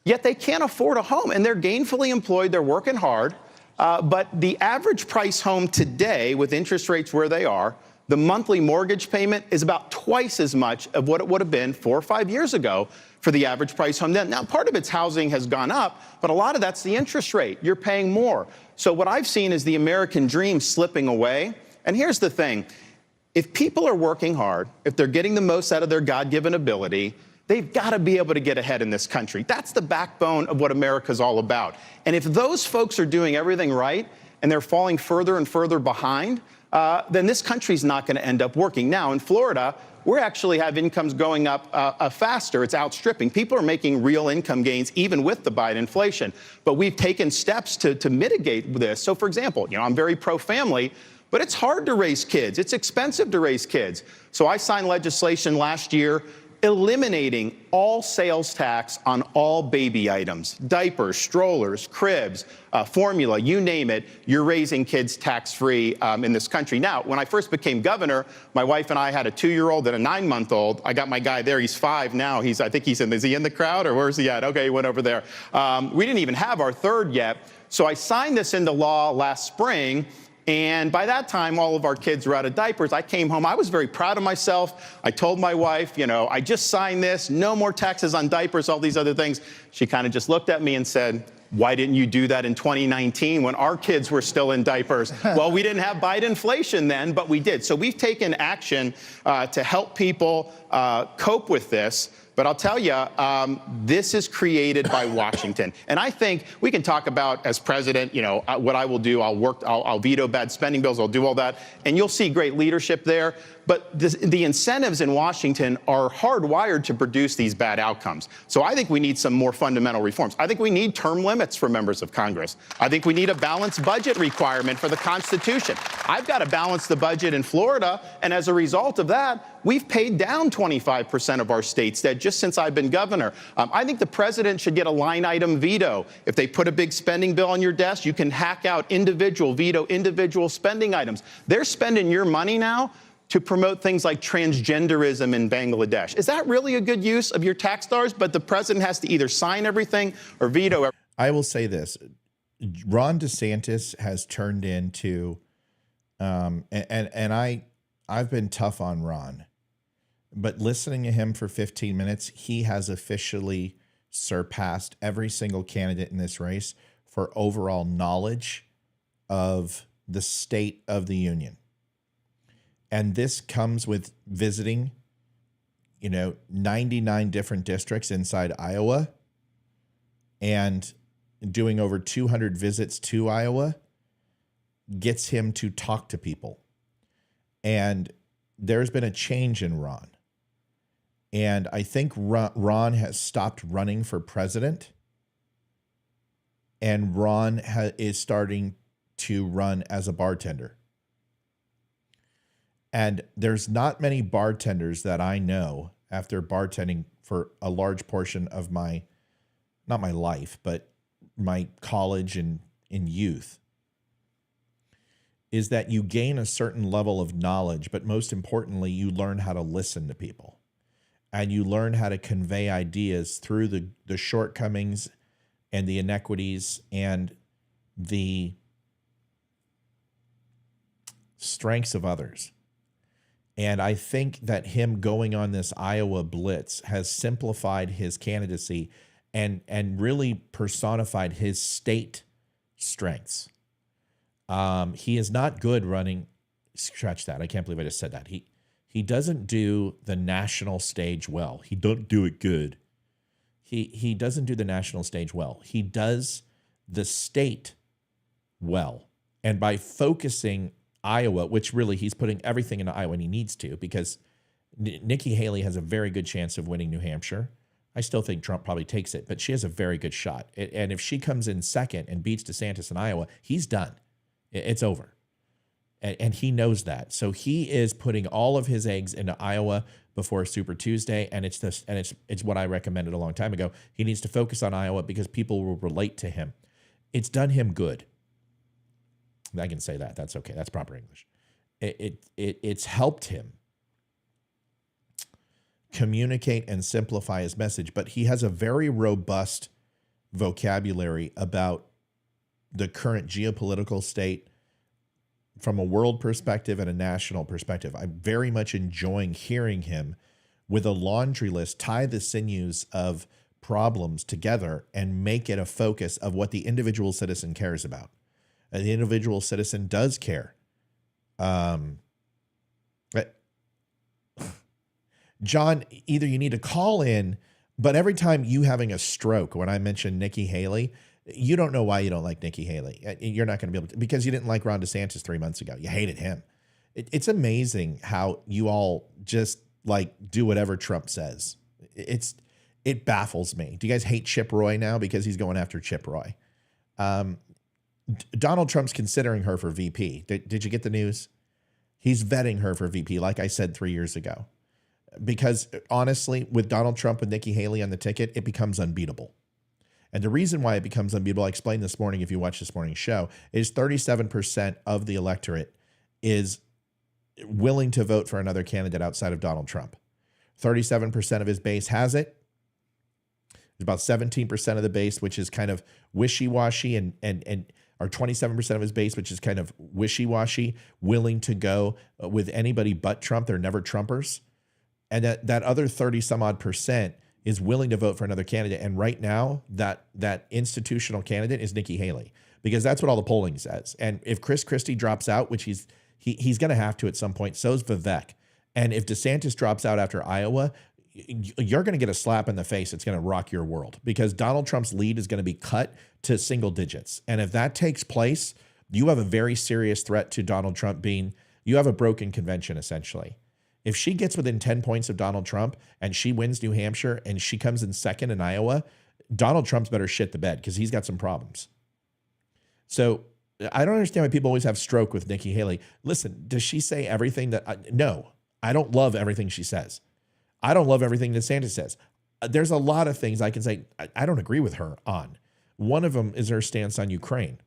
[SPEAKER 6] yet they can't afford a home, and they're gainfully employed. They're working hard. But the average price home today, with interest rates where they are, the monthly mortgage payment is about twice as much of what it would have been 4 or 5 years ago for the average price home then. Now, part of its housing has gone up, but a lot of that's the interest rate. You're paying more. So what I've seen is the American dream slipping away. And here's the thing. If people are working hard, if they're getting the most out of their God-given ability, they've got to be able to get ahead in this country. That's the backbone of what America's all about. And if those folks are doing everything right and they're falling further and further behind, then this country's not going to end up working. Now, in Florida, we actually have incomes going up faster. It's outstripping. People are making real income gains even with the Biden inflation. But we've taken steps to mitigate this. So, for example, I'm very pro-family, but it's hard to raise kids. It's expensive to raise kids. So I signed legislation last year eliminating all sales tax on all baby items, diapers, strollers, cribs, formula, you name it. You're raising kids tax-free in this country. Now, when I first became governor, my wife and I had a 2-year-old and a 9-month-old. I got my guy there. He's 5 now. I think he's is he in the crowd or where's he at? Okay, he went over there. We didn't even have our 3rd yet. So I signed this into law last spring. And by that time, all of our kids were out of diapers. I came home. I was very proud of myself. I told my wife, I just signed this. No more taxes on diapers, all these other things. She kind of just looked at me and said, why didn't you do that in 2019 when our kids were still in diapers? Well, we didn't have Biden inflation then, but we did. So we've taken action to help people cope with this. But I'll tell you, this is created by Washington. And I think we can talk about, as president, what I will do. I'll veto bad spending bills. I'll do all that. And you'll see great leadership there. But the incentives in Washington are hardwired to produce these bad outcomes. So I think we need some more fundamental reforms. I think we need term limits for members of Congress. I think we need a balanced budget requirement for the Constitution. I've got to balance the budget in Florida. And as a result of that, we've paid down 25% of our state's debt just since I've been governor. I think the president should get a line item veto. If they put a big spending bill on your desk, you can hack out veto individual spending items. They're spending your money now to promote things like transgenderism in Bangladesh. Is that really a good use of your tax dollars? But the president has to either sign everything or veto everything.
[SPEAKER 5] I will say this. Ron DeSantis has turned into, I've been tough on Ron, but listening to him for 15 minutes, he has officially surpassed every single candidate in this race for overall knowledge of the state of the union. And this comes with visiting, 99 different districts inside Iowa and doing over 200 visits to Iowa gets him to talk to people. And there's been a change in Ron. And I think Ron has stopped running for president. And Ron is starting to run as a bartender. And there's not many bartenders that I know after bartending for a large portion of not my life, but my college and in youth, is that you gain a certain level of knowledge, but most importantly, you learn how to listen to people. And you learn how to convey ideas through the shortcomings and the inequities and the strengths of others. And I think that him going on this Iowa blitz has simplified his candidacy and really personified his state strengths. He is not good running. Scratch that. I can't believe I just said that. He doesn't do the national stage well. He don't do it good. He doesn't do the national stage well. He does the state well. And by focusing Iowa, which really he's putting everything into Iowa, and he needs to, because Nikki Haley has a very good chance of winning New Hampshire. I still think Trump probably takes it, but she has a very good shot. And if she comes in second and beats DeSantis in Iowa, he's done. It's over. And he knows that. So he is putting all of his eggs into Iowa before Super Tuesday, and it's what I recommended a long time ago. He needs to focus on Iowa because people will relate to him. It's done him good. I can say that. That's okay. That's proper English. It's helped him communicate and simplify his message, but he has a very robust vocabulary about the current geopolitical state from a world perspective and a national perspective. I'm very much enjoying hearing him with a laundry list tie the sinews of problems together and make it a focus of what the individual citizen cares about. And the individual citizen does care. John, either you need to call in, but every time you having a stroke, when I mention Nikki Haley, you don't know why you don't like Nikki Haley. You're not going to be able to, because you didn't like Ron DeSantis 3 months ago. You hated him. It's amazing how you all just like do whatever Trump says. It baffles me. Do you guys hate Chip Roy now because he's going after Chip Roy? Donald Trump's considering her for VP. Did you get the news? He's vetting her for VP, like I said 3 years ago. Because honestly, with Donald Trump and Nikki Haley on the ticket, it becomes unbeatable. And the reason why it becomes unbeatable, I explained this morning if you watch this morning's show, is 37% of the electorate is willing to vote for another candidate outside of Donald Trump. 37% of his base has it. There's about 17% of the base, which is kind of wishy-washy, or 27% of his base, which is kind of wishy-washy, willing to go with anybody but Trump. They're never Trumpers. And that other 30 some odd percent is willing to vote for another candidate. And right now, that institutional candidate is Nikki Haley, because that's what all the polling says. And if Chris Christie drops out, which he's going to have to at some point, so's Vivek. And if DeSantis drops out after Iowa, you're going to get a slap in the face. It's going to rock your world, because Donald Trump's lead is going to be cut to single digits. And if that takes place, you have a very serious threat to Donald Trump you have a broken convention, essentially. If she gets within 10 points of Donald Trump and she wins New Hampshire and she comes in second in Iowa, Donald Trump's better shit the bed, because he's got some problems. So I don't understand why people always have stroke with Nikki Haley. Listen, does she say everything no, I don't love everything she says. I don't love everything DeSantis says. There's a lot of things I can say I don't agree with her on. One of them is her stance on Ukraine.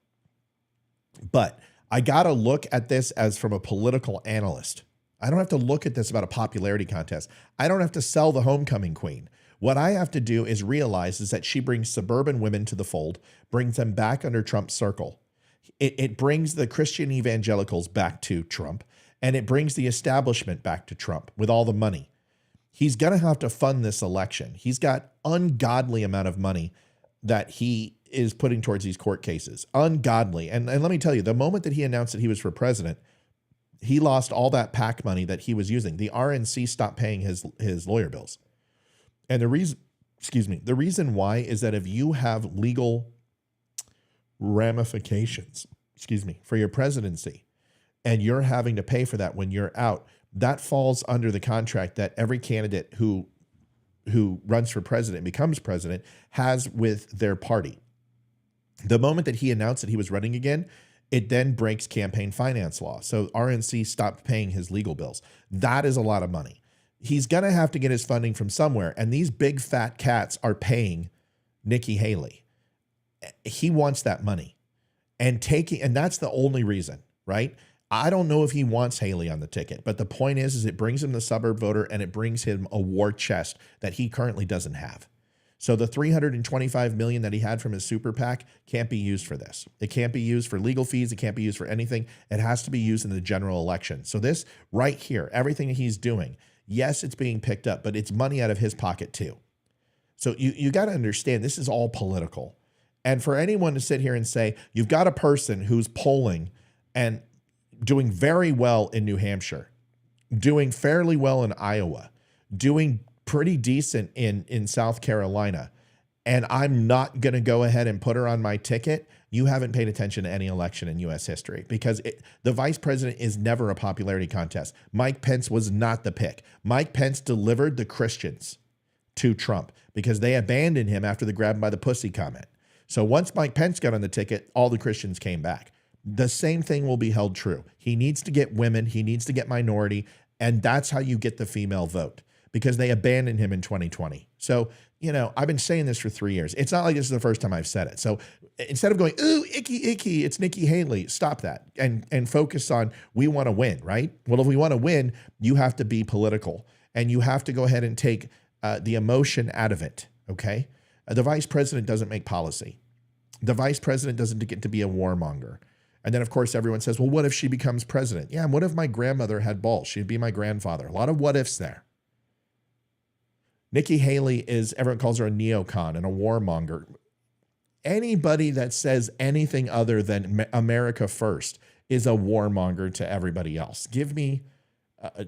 [SPEAKER 5] But I got to look at this as from a political analyst. I don't have to look at this about a popularity contest. I don't have to sell the homecoming queen. What I have to do is realize is that she brings suburban women to the fold, brings them back under Trump's circle. It brings the Christian evangelicals back to Trump, and it brings the establishment back to Trump with all the money. He's going to have to fund this election. He's got ungodly amount of money that he is putting towards these court cases. Ungodly. And let me tell you, the moment that he announced that he was for president, he lost all that PAC money that he was using. The RNC stopped paying his lawyer bills. And the reason why is that if you have legal ramifications, for your presidency, and you're having to pay for that when you're out, that falls under the contract that every candidate who runs for president and becomes president has with their party. The moment that he announced that he was running again, it then breaks campaign finance law. So RNC stopped paying his legal bills. That is a lot of money. He's going to have to get his funding from somewhere. And these big fat cats are paying Nikki Haley. He wants that money and that's the only reason, right? I don't know if he wants Haley on the ticket, but the point is it brings him the suburb voter, and it brings him a war chest that he currently doesn't have. So the $325 million that he had from his super PAC can't be used for this. It can't be used for legal fees. It can't be used for anything. It has to be used in the general election. So this right here, everything that he's doing, yes, it's being picked up, but it's money out of his pocket too. So you got to understand, this is all political. And for anyone to sit here and say, you've got a person who's polling and doing very well in New Hampshire, doing fairly well in Iowa, doing pretty decent in South Carolina, and I'm not going to go ahead and put her on my ticket, you haven't paid attention to any election in U.S. history, because the vice president is never a popularity contest. Mike Pence was not the pick. Mike Pence delivered the Christians to Trump because they abandoned him after the grab him by the pussy comment. So once Mike Pence got on the ticket, all the Christians came back. The same thing will be held true. He needs to get women. He needs to get minority. And that's how you get the female vote, because they abandoned him in 2020. So, I've been saying this for 3 years. It's not like this is the first time I've said it. So instead of going, ooh, icky, it's Nikki Haley, stop that and focus on, we want to win, right? Well, if we want to win, you have to be political, and you have to go ahead and take the emotion out of it, okay? The vice president doesn't make policy. The vice president doesn't get to be a warmonger. And then, of course, everyone says, well, what if she becomes president? Yeah, and what if my grandmother had balls? She'd be my grandfather. A lot of what ifs there. Nikki Haley is, everyone calls her a neocon and a warmonger. Anybody that says anything other than America first is a warmonger to everybody else. Give me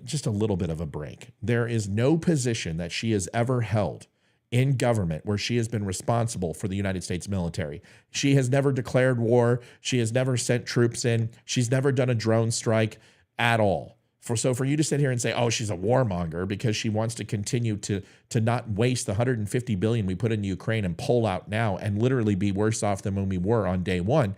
[SPEAKER 5] just a little bit of a break. There is no position that she has ever held in government where she has been responsible for the United States military. She has never declared war. She has never sent troops in. She's never done a drone strike at all. So for you to sit here and say, oh, she's a warmonger because she wants to continue to not waste the $150 billion we put in Ukraine and pull out now and literally be worse off than when we were on day one,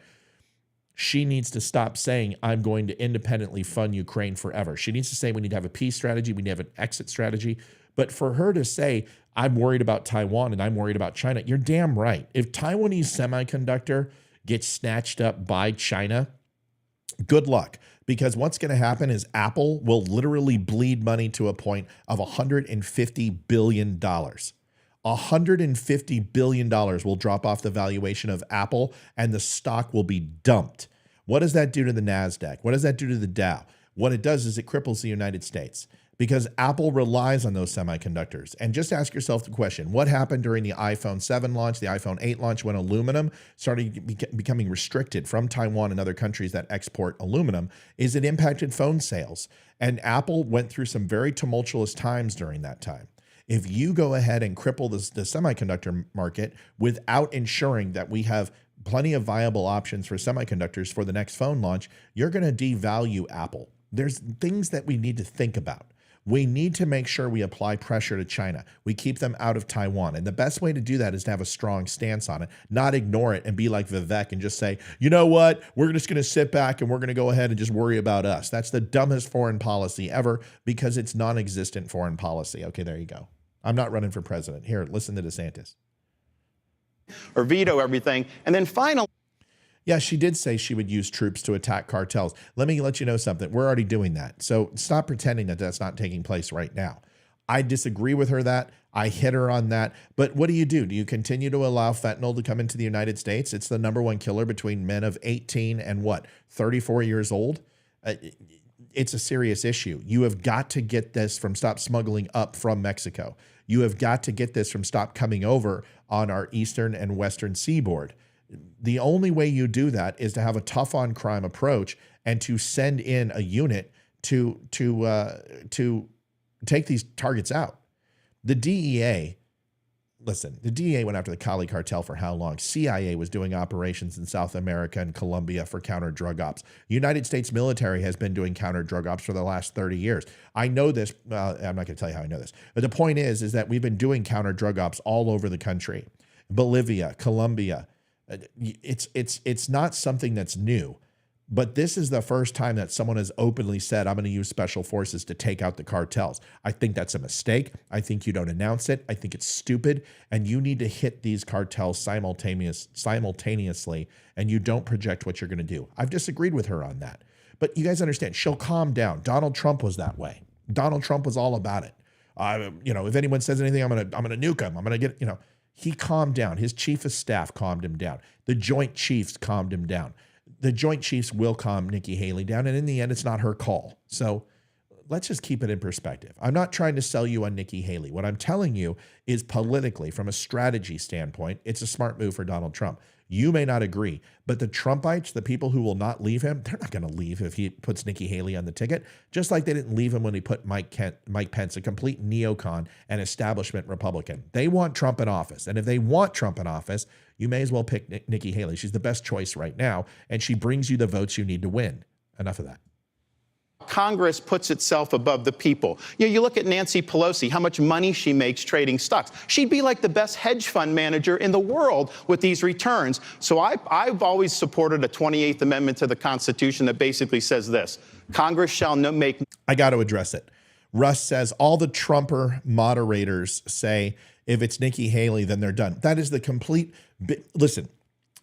[SPEAKER 5] she needs to stop saying, I'm going to independently fund Ukraine forever. She needs to say we need to have a peace strategy, we need to have an exit strategy. But for her to say, I'm worried about Taiwan and I'm worried about China, you're damn right. If Taiwanese semiconductor gets snatched up by China, good luck. Because what's going to happen is Apple will literally bleed money to a point of $150 billion. $150 billion will drop off the valuation of Apple and the stock will be dumped. What does that do to the NASDAQ? What does that do to the Dow? What it does is it cripples the United States because Apple relies on those semiconductors. And just ask yourself the question, what happened during the iPhone 7 launch, the iPhone 8 launch, when aluminum started becoming restricted from Taiwan and other countries that export aluminum, is it impacted phone sales. And Apple went through some very tumultuous times during that time. If you go ahead and cripple the semiconductor market without ensuring that we have plenty of viable options for semiconductors for the next phone launch, you're going to devalue Apple. There's things that we need to think about. We need to make sure we apply pressure to China. We keep them out of Taiwan. And the best way to do that is to have a strong stance on it, not ignore it and be like Vivek and just say, you know what, we're just going to sit back and we're going to go ahead and just worry about us. That's the dumbest foreign policy ever because it's non-existent foreign policy. Okay, there you go. I'm not running for president. Here, listen to DeSantis.
[SPEAKER 15] Or veto everything. And then finally,
[SPEAKER 5] yeah, she did say she would use troops to attack cartels. Let me let you know something. We're already doing that. So stop pretending that that's not taking place right now. I disagree with her that. I hit her on that. But what do? Do you continue to allow fentanyl to come into the United States? It's the #1 killer between men of 18 and 34 years old. It's a serious issue. You have got to get this from stop smuggling up from Mexico. You have got to get this from stop coming over on our eastern and western seaboard. The only way you do that is to have a tough on crime approach and to send in a unit to take these targets out. The DEA, listen, the DEA went after the Cali cartel for how long? CIA was doing operations in South America and Colombia for counter drug ops. United States military has been doing counter drug ops for the last 30 years. I know this. I'm not going to tell you how I know this. But the point is that we've been doing counter drug ops all over the country. Bolivia, Colombia. It's not something that's new, but this is the first time that someone has openly said, I'm going to use special forces to take out the cartels. I think that's a mistake. I think you don't announce it. I think it's stupid. And you need to hit these cartels simultaneously, and you don't project what you're going to do. I've disagreed with her on that. But you guys understand, she'll calm down. Donald Trump was that way. Donald Trump was all about it. If anyone says anything, I'm going to nuke him. I'm going to get, He calmed down. His chief of staff calmed him down. The Joint Chiefs calmed him down. The Joint Chiefs will calm Nikki Haley down, and in the end, it's not her call. So let's just keep it in perspective. I'm not trying to sell you on Nikki Haley. What I'm telling you is politically, from a strategy standpoint, it's a smart move for Donald Trump. You may not agree, but the Trumpites, the people who will not leave him, they're not going to leave if he puts Nikki Haley on the ticket, just like they didn't leave him when he put Mike Pence, a complete neocon and establishment Republican. They want Trump in office. And if they want Trump in office, you may as well pick Nikki Haley. She's the best choice right now, and she brings you the votes you need to win. Enough of that.
[SPEAKER 15] Congress puts itself above the people. You look at Nancy Pelosi, how much money she makes trading stocks. She'd be like the best hedge fund manager in the world with these returns. So I've always supported a 28th Amendment to the Constitution that basically says this: Congress shall make...
[SPEAKER 5] I got to address it. Russ says all the Trumper moderators say if it's Nikki Haley, then they're done. That is the complete... Listen,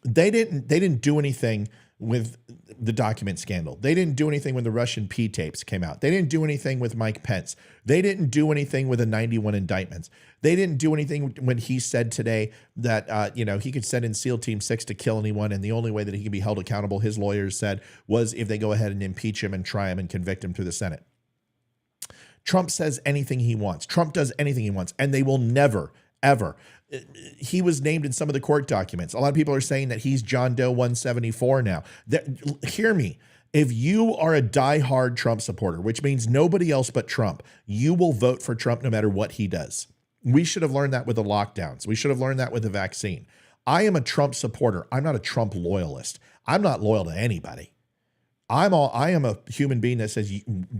[SPEAKER 5] they didn't do anything with the document scandal. They didn't do anything when the Russian P tapes came out. They didn't do anything with Mike Pence. They didn't do anything with the 91 indictments. They didn't do anything when he said today that, he could send in SEAL Team 6 to kill anyone. And the only way that he can be held accountable, his lawyers said, was if they go ahead and impeach him and try him and convict him through the Senate. Trump says anything he wants. Trump does anything he wants. And they will never, ever. He was named in some of the court documents. A lot of people are saying that he's John Doe 174 now. Hear me. If you are a diehard Trump supporter, which means nobody else but Trump, you will vote for Trump no matter what he does. We should have learned that with the lockdowns. We should have learned that with the vaccine. I am a Trump supporter. I'm not a Trump loyalist. I'm not loyal to anybody. I am a human being that says,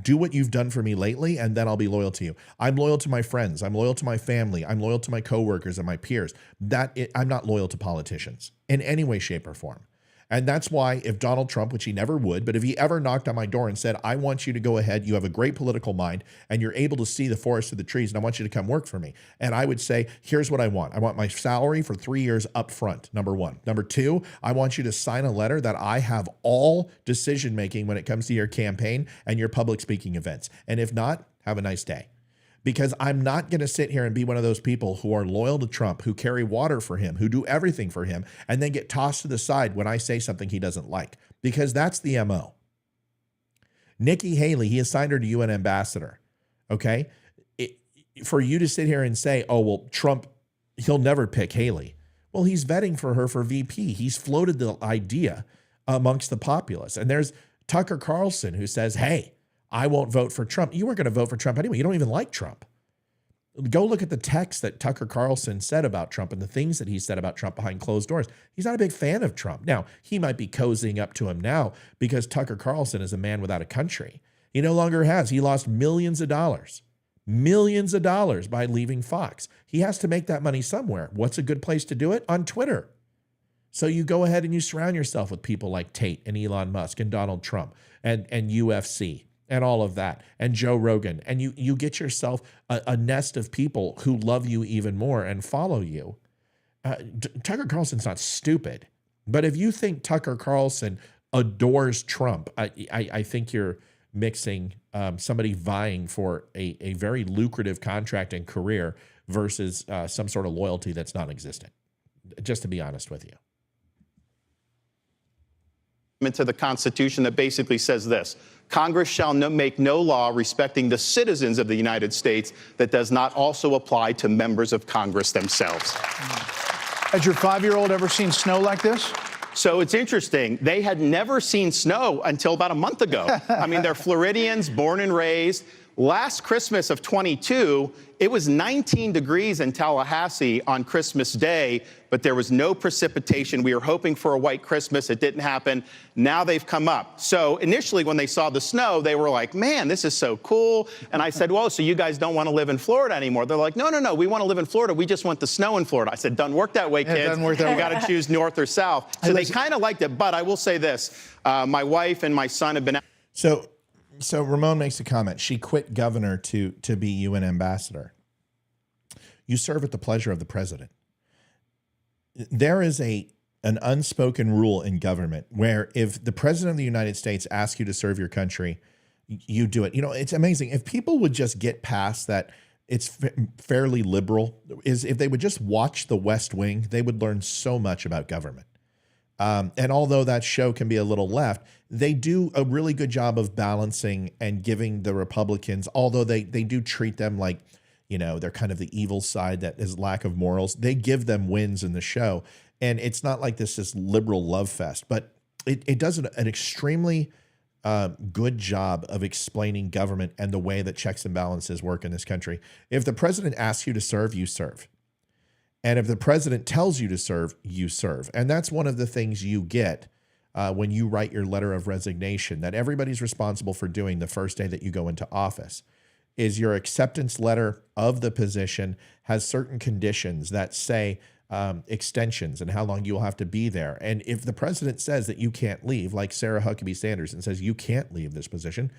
[SPEAKER 5] do what you've done for me lately, and then I'll be loyal to you. I'm loyal to my friends. I'm loyal to my family. I'm loyal to my coworkers and my peers. I'm not loyal to politicians in any way, shape, or form. And that's why if Donald Trump, which he never would, but if he ever knocked on my door and said, I want you to go ahead, you have a great political mind, and you're able to see the forest through the trees, and I want you to come work for me. And I would say, here's what I want. I want my salary for 3 years up front, number one. Number two, I want you to sign a letter that I have all decision-making when it comes to your campaign and your public speaking events. And if not, have a nice day. Because I'm not going to sit here and be one of those people who are loyal to Trump, who carry water for him, who do everything for him, and then get tossed to the side when I say something he doesn't like. Because that's the MO. Nikki Haley, he assigned her to UN ambassador. Okay? For you to sit here and say, oh, well, Trump, he'll never pick Haley. Well, he's vetting for her for VP. He's floated the idea amongst the populace. And there's Tucker Carlson who says, hey, I won't vote for Trump. You weren't going to vote for Trump anyway. You don't even like Trump. Go look at the text that Tucker Carlson said about Trump and the things that he said about Trump behind closed doors. He's not a big fan of Trump. Now, he might be cozying up to him now because Tucker Carlson is a man without a country. He no longer has. He lost millions of dollars by leaving Fox. He has to make that money somewhere. What's a good place to do it? On Twitter. So you go ahead and you surround yourself with people like Tate and Elon Musk and Donald Trump and UFC. And all of that, and Joe Rogan, and you get yourself a nest of people who love you even more and follow you. Tucker Carlson's not stupid, but if you think Tucker Carlson adores Trump, I think you're mixing somebody vying for a very lucrative contract and career versus some sort of loyalty that's non-existent, just to be honest with you.
[SPEAKER 15] To the Constitution that basically says this: Congress shall make no law respecting the citizens of the United States that does not also apply to members of Congress themselves.
[SPEAKER 8] Has your 5-year-old ever seen snow like this?
[SPEAKER 15] So it's interesting. They had never seen snow until about a month ago. I mean, they're Floridians, born and raised. Last Christmas of 22, it was 19 degrees in Tallahassee on Christmas Day, but there was no precipitation. We were hoping for a white Christmas. It didn't happen. Now they've come up. So initially when they saw the snow, they were like, man, this is so cool. And I said, well, so you guys don't want to live in Florida anymore? They're like, no, we want to live in Florida. We just want the snow in Florida. I said, doesn't work that way, kids.
[SPEAKER 8] It doesn't work that way.
[SPEAKER 15] You got to choose north or south. So they kind of liked it. But I will say this, my wife and my son have been out.
[SPEAKER 5] So Ramon makes a comment. She quit governor to be UN ambassador. You serve at the pleasure of the president. There is an unspoken rule in government where if the president of the United States asks you to serve your country, you do it. You know, it's amazing. If people would just get past that, it's fairly liberal, is if they would just watch The West Wing, they would learn so much about government. And although that show can be a little left, they do a really good job of balancing and giving the Republicans, although they do treat them like, you know, they're kind of the evil side that is lack of morals. They give them wins in the show. And it's not like this is liberal love fest, but it does an extremely good job of explaining government and the way that checks and balances work in this country. If the president asks you to serve, you serve. And if the president tells you to serve, you serve. And that's one of the things you get when you write your letter of resignation, that everybody's responsible for doing the first day that you go into office, is your acceptance letter of the position has certain conditions that say extensions and how long you'll have to be there. And if the president says that you can't leave, like Sarah Huckabee Sanders, and says you can't leave this position,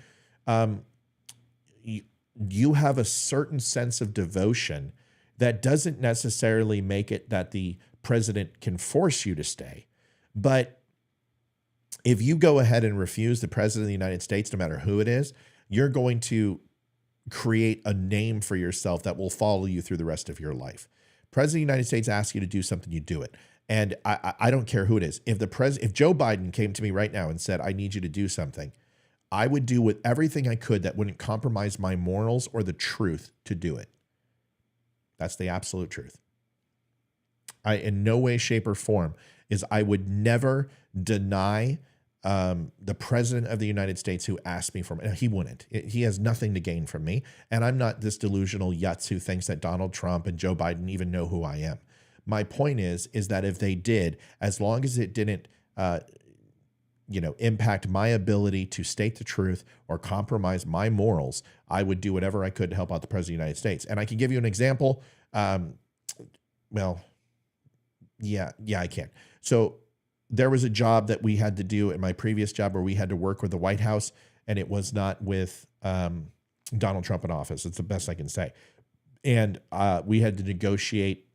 [SPEAKER 5] you have a certain sense of devotion that doesn't necessarily make it that the president can force you to stay, but if you go ahead and refuse the president of the United States, no matter who it is, you're going to create a name for yourself that will follow you through the rest of your life. President of the United States asks you to do something, you do it. And I don't care who it is. If Joe Biden came to me right now and said, I need you to do something, I would do with everything I could that wouldn't compromise my morals or the truth to do it. That's the absolute truth. In no way, shape, or form I would never deny the president of the United States who asked me for it. He wouldn't. He has nothing to gain from me. And I'm not this delusional yutz who thinks that Donald Trump and Joe Biden even know who I am. My point is that if they did, as long as it didn't, impact my ability to state the truth or compromise my morals, I would do whatever I could to help out the president of the United States. And I can give you an example. Yeah, I can. So there was a job that we had to do in my previous job where we had to work with the White House, and it was not with Donald Trump in office. It's the best I can say. And we had to negotiate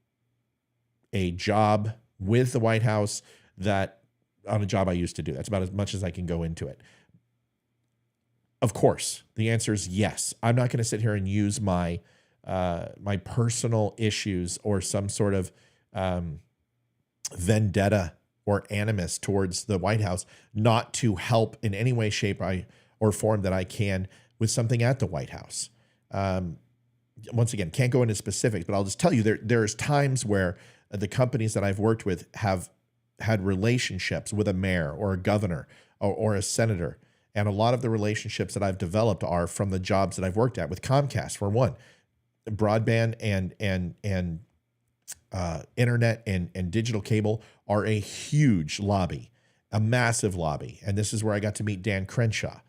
[SPEAKER 5] a job with the White House on a job I used to do. That's about as much as I can go into it. Of course, the answer is yes. I'm not going to sit here and use my personal issues or some sort of vendetta or animus towards the White House not to help in any way, shape, or form that I can with something at the White House. Once again, can't go into specifics, but I'll just tell you there's times where the companies that I've worked with have had relationships with a mayor or a governor or a senator. And a lot of the relationships that I've developed are from the jobs that I've worked at with Comcast, for one. Broadband and internet and digital cable are a huge lobby, a massive lobby. And this is where I got to meet Dan Crenshaw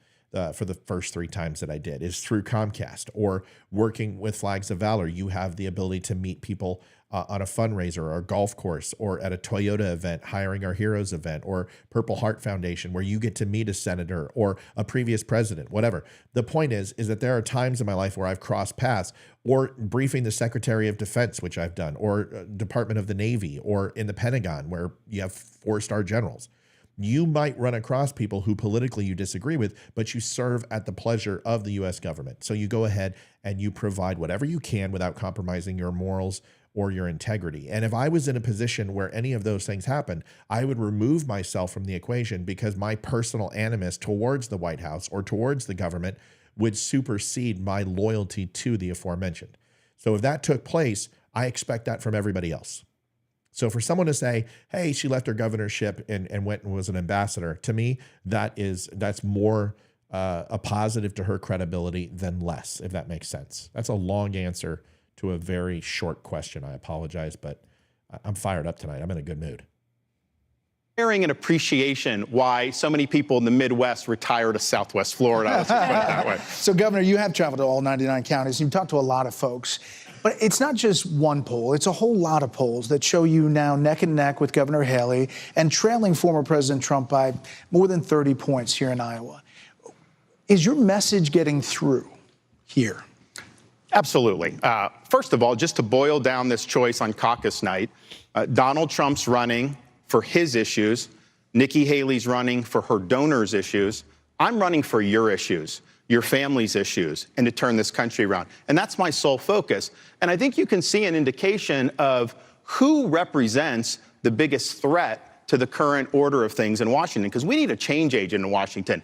[SPEAKER 5] for the first 3 times that I did, is through Comcast. Or working with Flags of Valor, you have the ability to meet people on a fundraiser or a golf course or at a Toyota event, Hiring Our Heroes event, or Purple Heart Foundation, where you get to meet a senator or a previous president, whatever. The point is that there are times in my life where I've crossed paths, or briefing the Secretary of Defense, which I've done, or Department of the Navy, or in the Pentagon, where you have 4-star generals. You might run across people who politically you disagree with, but you serve at the pleasure of the U.S. government. So you go ahead and you provide whatever you can without compromising your morals or your integrity. And if I was in a position where any of those things happened, I would remove myself from the equation because my personal animus towards the White House or towards the government would supersede my loyalty to the aforementioned. So if that took place, I expect that from everybody else. So for someone to say, hey, she left her governorship and went and was an ambassador, to me, that's more a positive to her credibility than less, if that makes sense. That's a long answer to a very short question. I apologize, but I'm fired up tonight. I'm in a good mood.
[SPEAKER 15] Sharing an appreciation why so many people in the Midwest retire to Southwest Florida. Let's just put it that way.
[SPEAKER 8] So, Governor, you have traveled to all 99 counties. You've talked to a lot of folks. But it's not just one poll. It's a whole lot of polls that show you now neck and neck with Governor Haley and trailing former President Trump by more than 30 points here in Iowa. Is your message getting through here?
[SPEAKER 15] Absolutely. First of all, just to boil down this choice on caucus night, Donald Trump's running for his issues. Nikki Haley's running for her donors' issues. I'm running for your issues, your family's issues, and to turn this country around. And that's my sole focus. And I think you can see an indication of who represents the biggest threat to the current order of things in Washington, because we need a change agent in Washington.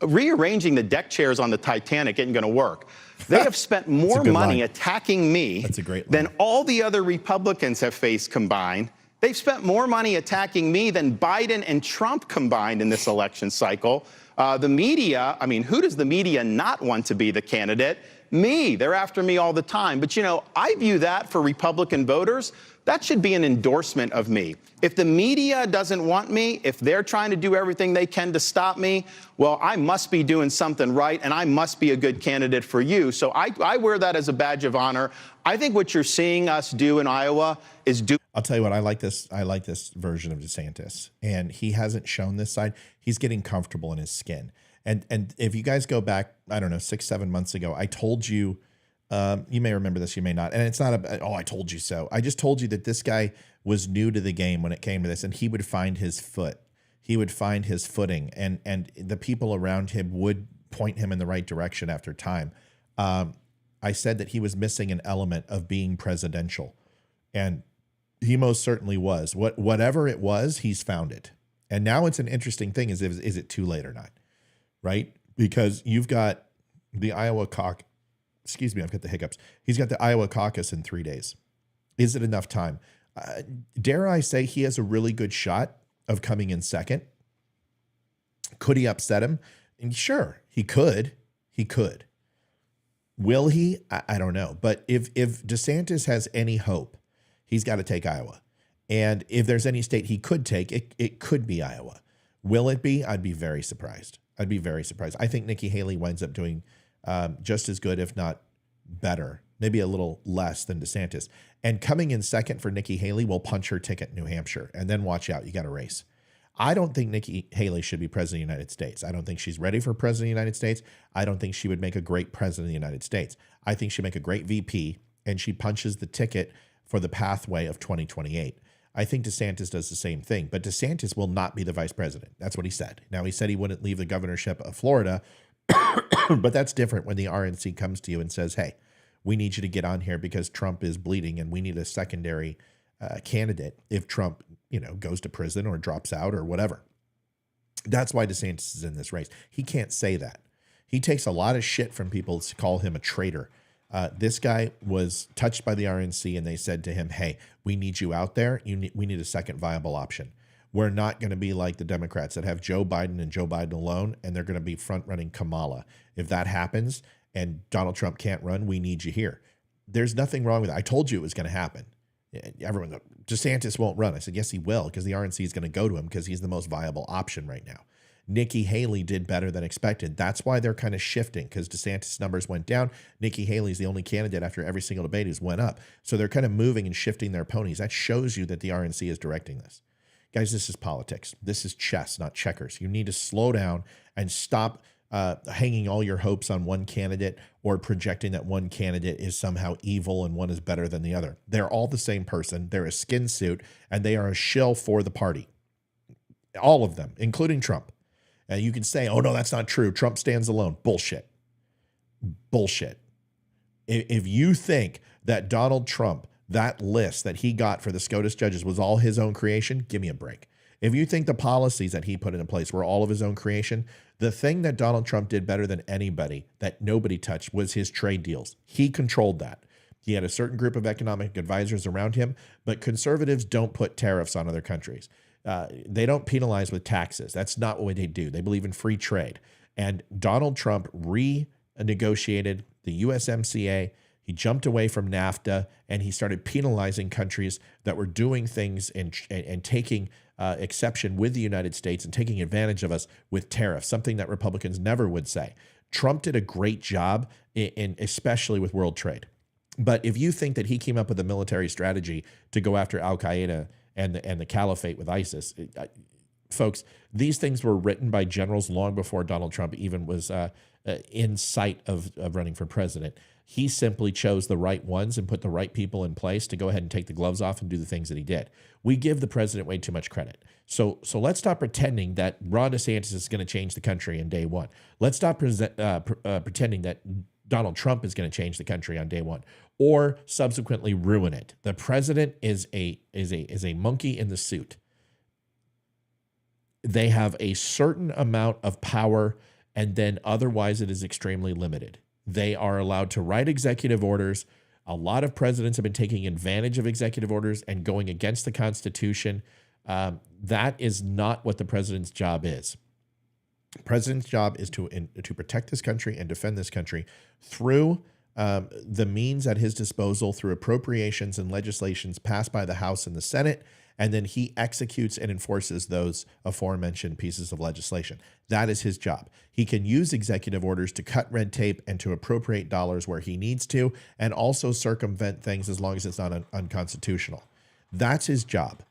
[SPEAKER 15] Rearranging the deck chairs on the Titanic isn't going to work. They have spent more money attacking me than all the other Republicans have faced combined. They've spent more money attacking me than Biden and Trump combined in this election cycle. The media, I mean, who does the media not want to be the candidate? Me. They're after me all the time. But, you know, I view that for Republican voters, that should be an endorsement of me. If the media doesn't want me, if they're trying to do everything they can to stop me, well, I must be doing something right, and I must be a good candidate for you. So I wear that as a badge of honor. I think what you're seeing us do in Iowa is do.
[SPEAKER 5] I'll tell you what, I like this version of DeSantis, and he hasn't shown this side. He's getting comfortable in his skin. And if you guys go back, I don't know, 6-7 months ago, I told you, you may remember this, you may not. And it's not I told you so. I just told you that this guy was new to the game when it came to this, and he would find his foot. he would find his footing, and the people around him would point him in the right direction after time. I said that he was missing an element of being presidential, and he most certainly was. Whatever it was, he's found it. And now it's an interesting thing: is it too late or not? Right? Because you've got the Iowa caucus. Excuse me, I've got the hiccups. He's got the Iowa caucus in 3 days. Is it enough time? Dare I say he has a really good shot of coming in second? Could he upset him? And sure, he could. He could. Will he? I don't know. But if DeSantis has any hope, he's got to take Iowa. And if there's any state he could take, it could be Iowa. Will it be? I'd be very surprised. I'd be very surprised. I think Nikki Haley winds up doing just as good, if not better, maybe a little less than DeSantis. And coming in second for Nikki Haley will punch her ticket in New Hampshire. And then watch out, you got a race. I don't think Nikki Haley should be president of the United States. I don't think she's ready for president of the United States. I don't think she would make a great president of the United States. I think she'd make a great VP, and she punches the ticket for the pathway of 2028. I think DeSantis does the same thing, but DeSantis will not be the vice president. That's what he said. Now, he said he wouldn't leave the governorship of Florida, but that's different when the RNC comes to you and says, hey, we need you to get on here because Trump is bleeding and we need a secondary candidate if Trump, goes to prison or drops out or whatever. That's why DeSantis is in this race. He can't say that. He takes a lot of shit from people to call him a traitor. This guy was touched by the RNC and they said to him, hey, we need you out there. We need a second viable option. We're not going to be like the Democrats that have Joe Biden and Joe Biden alone, and they're going to be front-running Kamala. If that happens and Donald Trump can't run, we need you here. There's nothing wrong with it. I told you it was going to happen. Everyone, DeSantis won't run. I said, yes, he will, because the RNC is going to go to him because he's the most viable option right now. Nikki Haley did better than expected. That's why they're kind of shifting, because DeSantis' numbers went down. Nikki Haley's the only candidate after every single debate who's went up. So they're kind of moving and shifting their ponies. That shows you that the RNC is directing this. Guys, this is politics. This is chess, not checkers. You need to slow down and stop hanging all your hopes on one candidate or projecting that one candidate is somehow evil and one is better than the other. They're all the same person. They're a skin suit, and they are a shill for the party. All of them, including Trump. And you can say, oh, no, that's not true. Trump stands alone. Bullshit. Bullshit. If you think that Donald Trump, that list that he got for the SCOTUS judges was all his own creation, give me a break. If you think the policies that he put into place were all of his own creation, the thing that Donald Trump did better than anybody that nobody touched was his trade deals. He controlled that. He had a certain group of economic advisors around him, but conservatives don't put tariffs on other countries. They don't penalize with taxes. That's not what they do. They believe in free trade. And Donald Trump renegotiated the USMCA. He jumped away from NAFTA, and he started penalizing countries that were doing things and taking exception with the United States and taking advantage of us with tariffs, something that Republicans never would say. Trump did a great job, especially with world trade. But if you think that he came up with a military strategy to go after Al-Qaeda and the caliphate with ISIS, folks, these things were written by generals long before Donald Trump even was in sight of running for president. He simply chose the right ones and put the right people in place to go ahead and take the gloves off and do the things that he did. We give the president way too much credit. So let's stop pretending that Ron DeSantis is going to change the country on day one. Let's stop pretending that Donald Trump is going to change the country on day one or subsequently ruin it. The president is a monkey in the suit. They have a certain amount of power, and then otherwise it is extremely limited. They are allowed to write executive orders. A lot of presidents have been taking advantage of executive orders and going against the Constitution. That is not what the president's job is. The president's job is to protect this country and defend this country through the means at his disposal, through appropriations and legislations passed by the House and the Senate, and then he executes and enforces those aforementioned pieces of legislation. That is his job. He can use executive orders to cut red tape and to appropriate dollars where he needs to, and also circumvent things as long as it's not unconstitutional. That's his job.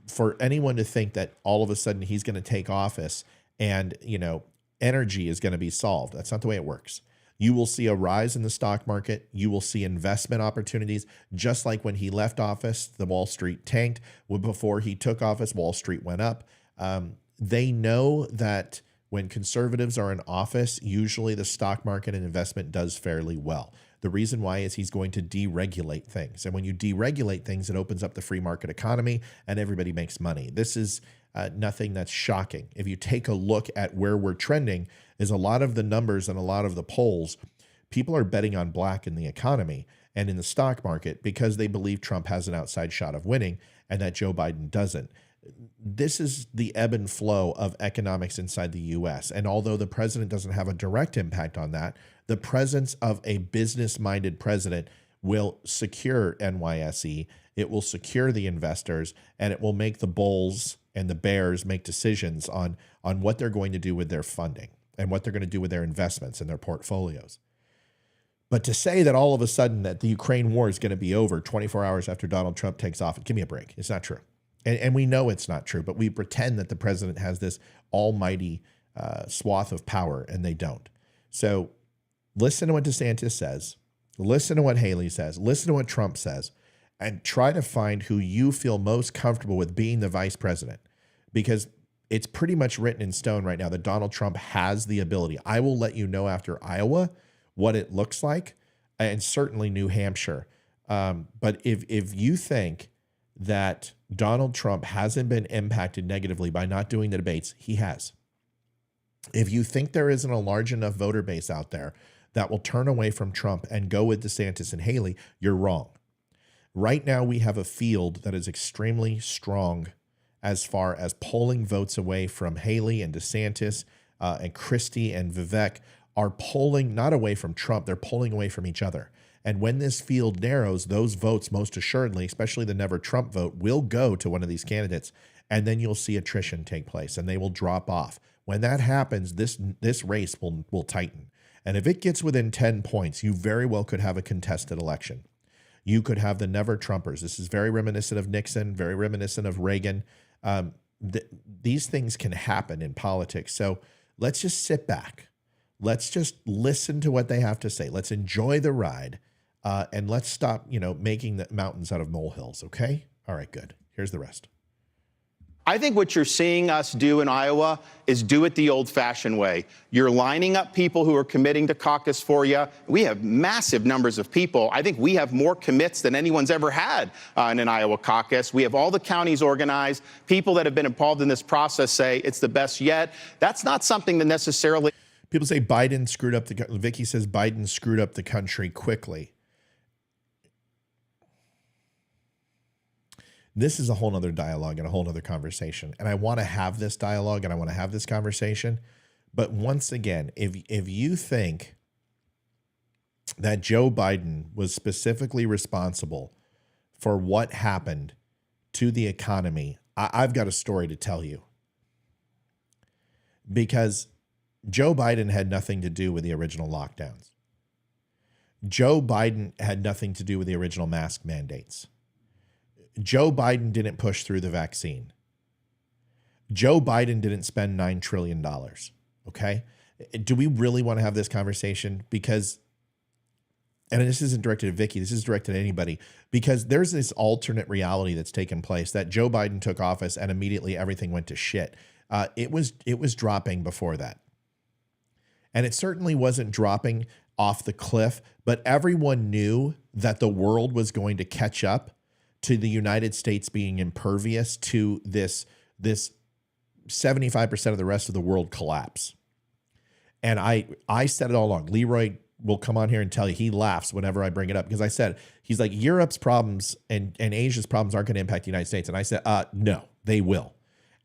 [SPEAKER 5] For anyone to think that all of a sudden he's going to take office and, energy is going to be solved, that's not the way it works. You will see a rise in the stock market. You will see investment opportunities, just like when he left office, the Wall Street tanked. Before he took office, Wall Street went up. They know that when conservatives are in office, usually the stock market and investment does fairly well. The reason why is he's going to deregulate things. And when you deregulate things, it opens up the free market economy and everybody makes money. This is nothing that's shocking. If you take a look at where we're trending, is a lot of the numbers and a lot of the polls, people are betting on black in the economy and in the stock market because they believe Trump has an outside shot of winning and that Joe Biden doesn't. This is the ebb and flow of economics inside the U.S. And although the president doesn't have a direct impact on that, the presence of a business-minded president will secure NYSE, it will secure the investors, and it will make the bulls and the bears make decisions on what they're going to do with their funding and what they're going to do with their investments and their portfolios. But to say that all of a sudden that the Ukraine war is going to be over 24 hours after Donald Trump takes off, give me a break. It's not true. And we know it's not true, but we pretend that the president has this almighty swath of power, and they don't. So listen to what DeSantis says, listen to what Haley says, listen to what Trump says, and try to find who you feel most comfortable with being the vice president, because it's pretty much written in stone right now that Donald Trump has the ability. I will let you know after Iowa what it looks like, and certainly New Hampshire. But if you think that Donald Trump hasn't been impacted negatively by not doing the debates, he has. If you think there isn't a large enough voter base out there that will turn away from Trump and go with DeSantis and Haley, you're wrong. Right now, we have a field that is extremely strong as far as polling votes away from Haley and DeSantis, and Christie and Vivek are polling not away from Trump, they're polling away from each other. And when this field narrows, those votes most assuredly, especially the never Trump vote, will go to one of these candidates. And then you'll see attrition take place and they will drop off. When that happens, this race will tighten. And if it gets within 10 points, you very well could have a contested election. You could have the never Trumpers. This is very reminiscent of Nixon, very reminiscent of Reagan. These things can happen in politics. So let's just sit back. Let's just listen to what they have to say. Let's enjoy the ride. And let's stop, making the mountains out of molehills, okay? All right, good. Here's the rest.
[SPEAKER 15] I think what you're seeing us do in Iowa is do it the old-fashioned way. You're lining up people who are committing to caucus for you. We have massive numbers of people. I think we have more commits than anyone's ever had in an Iowa caucus. We have all the counties organized. People that have been involved in this process say it's the best yet. That's not something that necessarily...
[SPEAKER 5] People say Biden screwed up Vicky says Biden screwed up the country quickly. This is a whole nother dialogue and a whole nother conversation. And I want to have this dialogue and I want to have this conversation. But once again, if you think that Joe Biden was specifically responsible for what happened to the economy, I've got a story to tell you. Because Joe Biden had nothing to do with the original lockdowns. Joe Biden had nothing to do with the original mask mandates. Joe Biden didn't push through the vaccine. Joe Biden didn't spend $9 trillion. Okay. Do we really want to have this conversation? Because, and this isn't directed at Vicky, this is directed at anybody, because there's this alternate reality that's taken place that Joe Biden took office and immediately everything went to shit. It was dropping before that. And it certainly wasn't dropping off the cliff, but everyone knew that the world was going to catch up to the United States being impervious to this 75% of the rest of the world collapse. And I said it all along. Leroy will come on here and tell you, he laughs whenever I bring it up because I said, he's like, Europe's problems and Asia's problems aren't going to impact the United States. And I said, no, they will.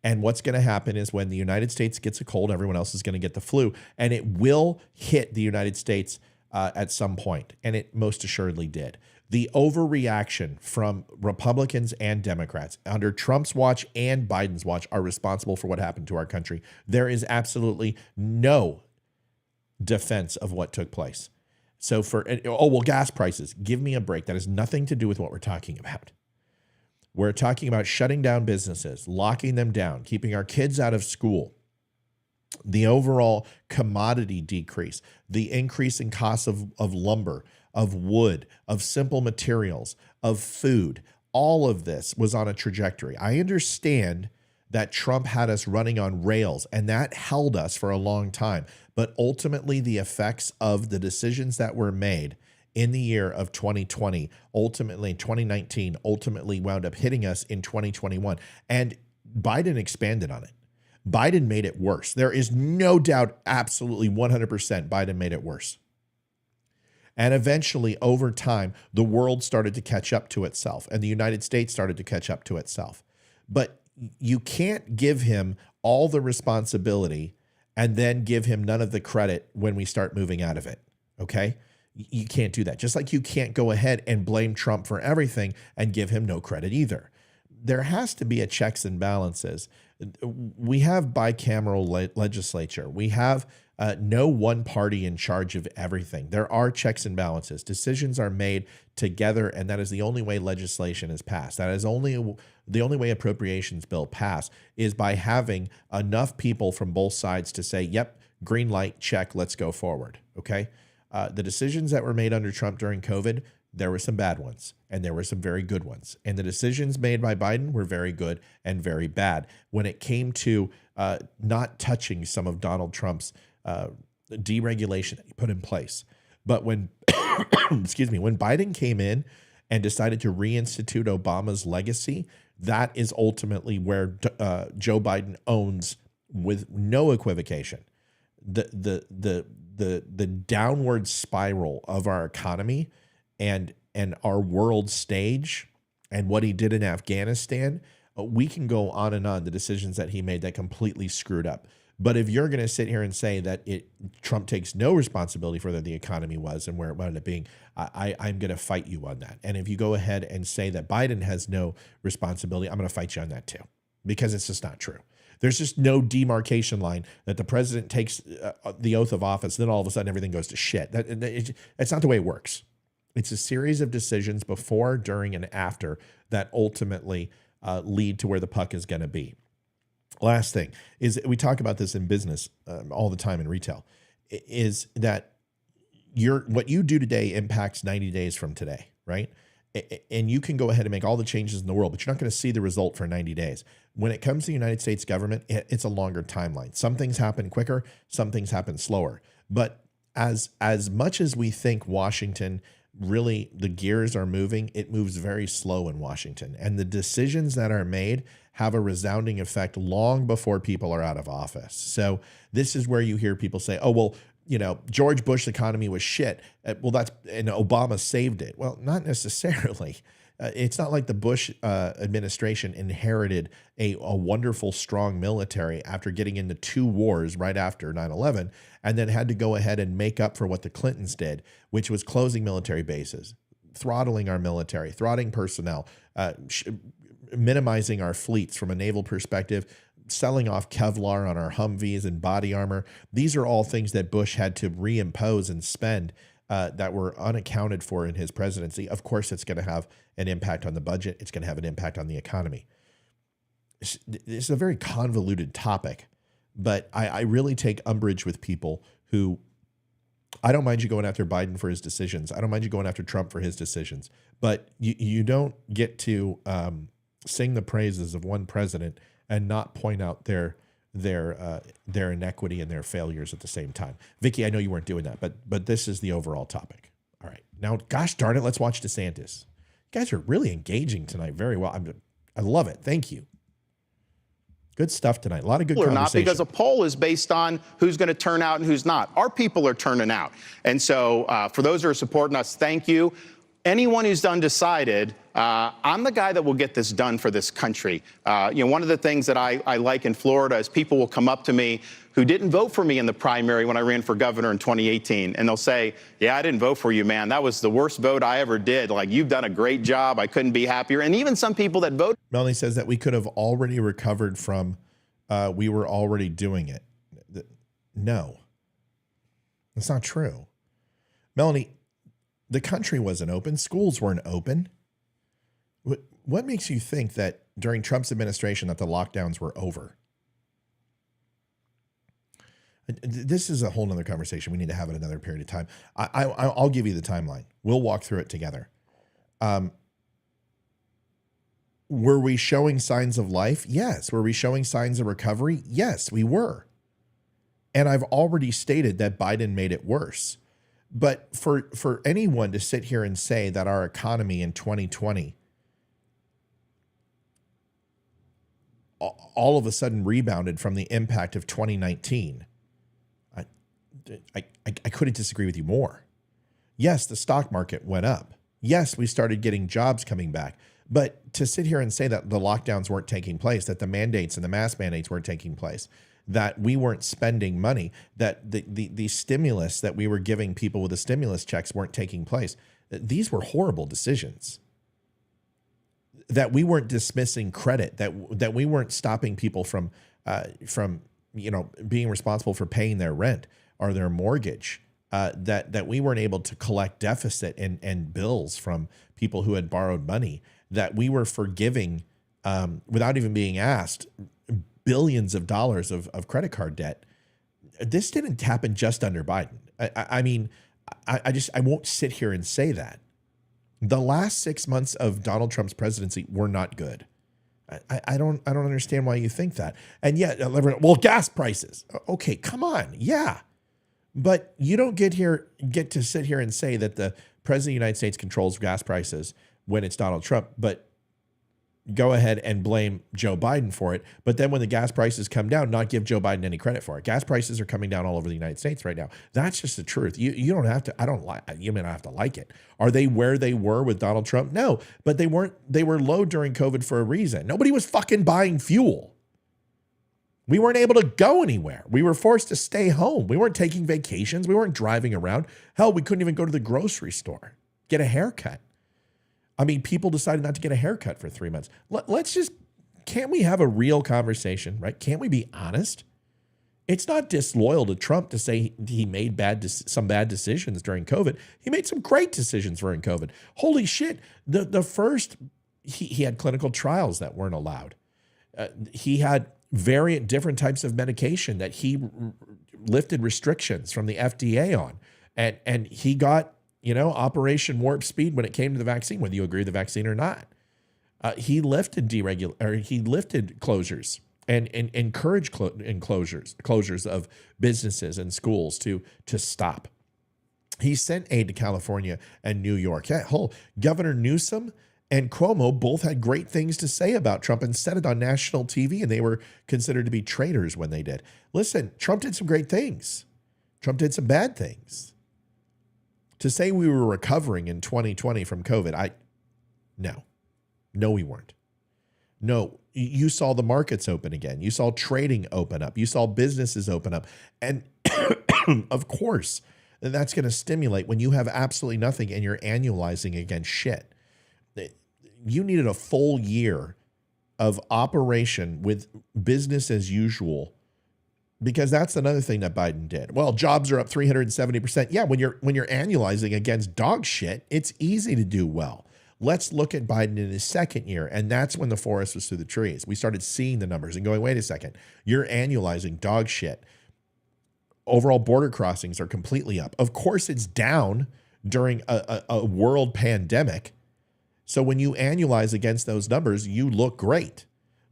[SPEAKER 5] And what's going to happen is when the United States gets a cold, everyone else is going to get the flu, and it will hit the United States at some point. And it most assuredly did. The overreaction from Republicans and Democrats under Trump's watch and Biden's watch are responsible for what happened to our country. There is absolutely no defense of what took place. So gas prices, give me a break. That has nothing to do with what we're talking about. We're talking about shutting down businesses, locking them down, keeping our kids out of school, the overall commodity decrease, the increase in costs of lumber, of wood, of simple materials, of food. All of this was on a trajectory. I understand that Trump had us running on rails, and that held us for a long time. But ultimately, the effects of the decisions that were made in the year of 2020, ultimately 2019, ultimately wound up hitting us in 2021. And Biden expanded on it. Biden made it worse. There is no doubt, absolutely 100%, Biden made it worse. And eventually, over time, the world started to catch up to itself, and the United States started to catch up to itself. But you can't give him all the responsibility and then give him none of the credit when we start moving out of it, okay? You can't do that. Just like you can't go ahead and blame Trump for everything and give him no credit either. There has to be a checks and balances. We have bicameral legislature. We have no one party in charge of everything. There are checks and balances. Decisions are made together, and that is the only way legislation is passed. That is the only way appropriations bill pass is by having enough people from both sides to say, yep, green light, check, let's go forward, okay? The decisions that were made under Trump during COVID, there were some bad ones and there were some very good ones. And the decisions made by Biden were very good and very bad. When it came to not touching some of Donald Trump's deregulation that he put in place. But when, excuse me, when Biden came in and decided to reinstitute Obama's legacy, that is ultimately where Joe Biden owns, with no equivocation, the downward spiral of our economy and our world stage and what he did in Afghanistan. We can go on and on, the decisions that he made that completely screwed up. But if you're going to sit here and say that Trump takes no responsibility for where the economy was and where it wound up being, I'm going to fight you on that. And if you go ahead and say that Biden has no responsibility, I'm going to fight you on that too, because it's just not true. There's just no demarcation line that the president takes the oath of office, then all of a sudden everything goes to shit. That's not the way it works. It's a series of decisions before, during, and after that ultimately lead to where the puck is going to be. Last thing is, we talk about this in business all the time in retail, is that what you do today impacts 90 days from today, right? And you can go ahead and make all the changes in the world, but you're not going to see the result for 90 days. When it comes to the United States government, it's a longer timeline. Some things happen quicker, some things happen slower. But as much as we think Washington, really the gears are moving, it moves very slow in Washington. And the decisions that are made have a resounding effect long before people are out of office. So this is where you hear people say, oh, well, George Bush's economy was shit. And Obama saved it. Well, not necessarily. It's not like the Bush administration inherited a wonderful, strong military after getting into 2 wars right after 9/11, and then had to go ahead and make up for what the Clintons did, which was closing military bases, throttling our military, throttling personnel, minimizing our fleets from a naval perspective, selling off Kevlar on our Humvees and body armor. These are all things that Bush had to reimpose and spend that were unaccounted for in his presidency. Of course, it's going to have an impact on the budget. It's going to have an impact on the economy. It's a very convoluted topic, but I really take umbrage with people who, I don't mind you going after Biden for his decisions. I don't mind you going after Trump for his decisions, but you don't get to sing the praises of one president and not point out their inequity and their failures at the same time. Vicky, I know you weren't doing that, but this is the overall topic. All right. Now, gosh darn it, let's watch DeSantis. You guys are really engaging tonight very well. I love it. Thank you. Good stuff tonight. A lot of good conversation.
[SPEAKER 15] Not because a poll is based on who's going to turn out and who's not. Our people are turning out. And so for those who are supporting us, thank you. Anyone who's undecided, I'm the guy that will get this done for this country. One of the things that I like in Florida is people will come up to me who didn't vote for me in the primary when I ran for governor in 2018. And they'll say, yeah, I didn't vote for you, man. That was the worst vote I ever did. Like, you've done a great job. I couldn't be happier. And even some people that voted.
[SPEAKER 5] Melanie says that we could have already recovered from, we were already doing it. No, that's not true. Melanie, the country wasn't open. Schools weren't open. What makes you think that during Trump's administration that the lockdowns were over? This is a whole nother conversation. We need to have it another period of time. I'll give you the timeline. We'll walk through it together. Were we showing signs of life? Yes. Were we showing signs of recovery? Yes, we were. And I've already stated that Biden made it worse. But for anyone to sit here and say that our economy in 2020 all of a sudden rebounded from the impact of 2019, I couldn't disagree with you more. Yes, the stock market went up. Yes, we started getting jobs coming back. But to sit here and say that the lockdowns weren't taking place, that the mandates and the mask mandates weren't taking place, that we weren't spending money, that the stimulus that we were giving people with the stimulus checks weren't taking place, these were horrible decisions. That we weren't dismissing credit, that we weren't stopping people from being responsible for paying their rent or their mortgage, that we weren't able to collect deficit and bills from people who had borrowed money, that we were forgiving, without even being asked, billions of dollars of credit card debt. This didn't happen just under Biden. I won't sit here and say that. The last 6 months of Donald Trump's presidency were not good. I don't understand why you think that. And yet, well, gas prices. Okay, come on. Yeah. But you don't get to sit here and say that the president of the United States controls gas prices when it's Donald Trump, but go ahead and blame Joe Biden for it. But then when the gas prices come down, not give Joe Biden any credit for it. Gas prices are coming down all over the United States right now. That's just the truth. You don't have to, you may not have to like it. Are they where they were with Donald Trump? No, but they weren't. They were low during COVID for a reason. Nobody was fucking buying fuel. We weren't able to go anywhere. We were forced to stay home. We weren't taking vacations. We weren't driving around. Hell, we couldn't even go to the grocery store, get a haircut. I mean, people decided not to get a haircut for 3 months. Can't we have a real conversation, right? Can't we be honest? It's not disloyal to Trump to say he made some bad decisions during COVID. He made some great decisions during COVID. Holy shit. The first, he had clinical trials that weren't allowed. He had different types of medication that he lifted restrictions from the FDA on. And he got, Operation Warp Speed when it came to the vaccine, whether you agree with the vaccine or not. He lifted closures and encouraged closures of businesses and schools to stop. He sent aid to California and New York. Governor Newsom and Cuomo both had great things to say about Trump and said it on national TV, and they were considered to be traitors when they did. Listen, Trump did some great things. Trump did some bad things. To say we were recovering in 2020 from COVID, no, we weren't. No, you saw the markets open again. You saw trading open up. You saw businesses open up. And of course, that's going to stimulate when you have absolutely nothing and you're annualizing against shit. You needed a full year of operation with business as usual, because that's another thing that Biden did. Well, jobs are up 370%. Yeah, when you're annualizing against dog shit, it's easy to do well. Let's look at Biden in his second year, and that's when the forest was through the trees. We started seeing the numbers and going, wait a second, you're annualizing dog shit. Overall border crossings are completely up. Of course, it's down during a world pandemic. So when you annualize against those numbers, you look great.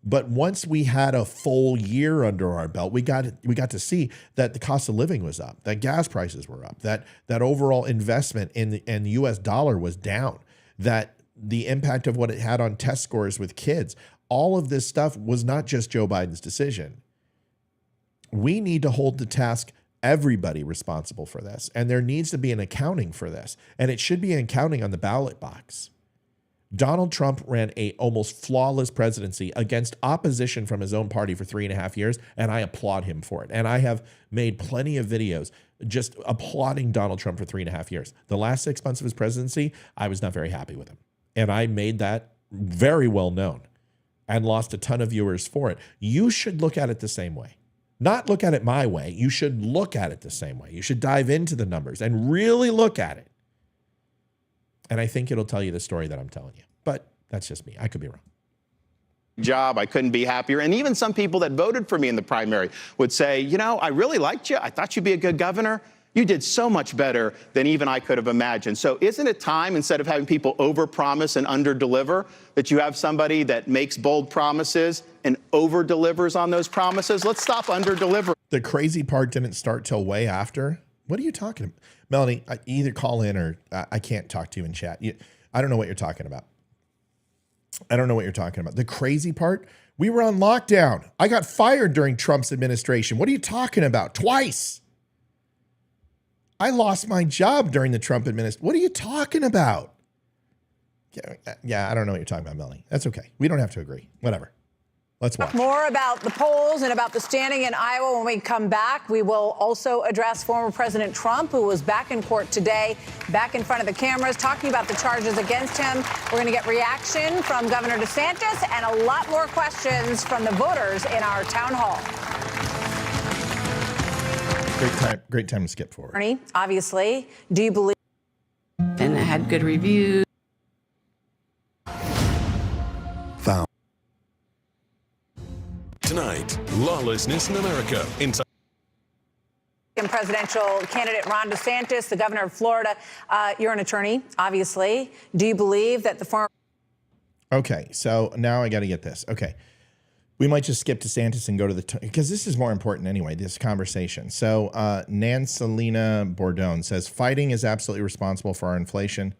[SPEAKER 5] But once we had a full year under our belt, we got to see that the cost of living was up, that gas prices were up, that overall investment in the U.S. dollar was down, that the impact of what it had on test scores with kids, all of this stuff was not just Joe Biden's decision. We need to hold to task everybody responsible for this, and there needs to be an accounting for this, and it should be an accounting on the ballot box. Donald Trump ran a almost flawless presidency against opposition from his own party for 3.5 years, and I applaud him for it. And I have made plenty of videos just applauding Donald Trump for 3.5 years. The last 6 months of his presidency, I was not very happy with him. And I made that very well known and lost a ton of viewers for it. You should look at it the same way. Not look at it my way. You should look at it the same way. You should dive into the numbers and really look at it. And I think it'll tell you the story that I'm telling you. But that's just me. I could be wrong.
[SPEAKER 15] Job. I couldn't be happier. And even some people that voted for me in the primary would say, I really liked you. I thought you'd be a good governor. You did so much better than even I could have imagined. So isn't it time, instead of having people overpromise and underdeliver, that you have somebody that makes bold promises and overdelivers on those promises? Let's stop underdelivering.
[SPEAKER 5] The crazy part didn't start till way after. What are you talking about? Melanie, either call in or I can't talk to you in chat. I don't know what you're talking about. I don't know what you're talking about. The crazy part, we were on lockdown. I got fired during Trump's administration. What are you talking about? Twice. I lost my job during the Trump administration. What are you talking about? Yeah, I don't know what you're talking about, Melanie. That's okay. We don't have to agree. Whatever. Let's watch.
[SPEAKER 9] More about the polls and about the standing in Iowa when we come back. We will also address former President Trump, who was back in court today, back in front of the cameras, talking about the charges against him. We're going to get reaction from Governor DeSantis and a lot more questions from the voters in our town hall.
[SPEAKER 5] Great time to skip forward.
[SPEAKER 9] Ernie, obviously, do you believe?
[SPEAKER 16] And it had good reviews.
[SPEAKER 4] Found. Tonight, lawlessness in America.
[SPEAKER 9] Presidential candidate Ron DeSantis, the governor of Florida. You're an attorney, obviously. Do you believe that the former...
[SPEAKER 5] Okay, so now I got to get this. Okay. We might just skip DeSantis and go to the, because this is more important anyway, this conversation. So Nancelina Bordone says, fighting is absolutely responsible for our inflation.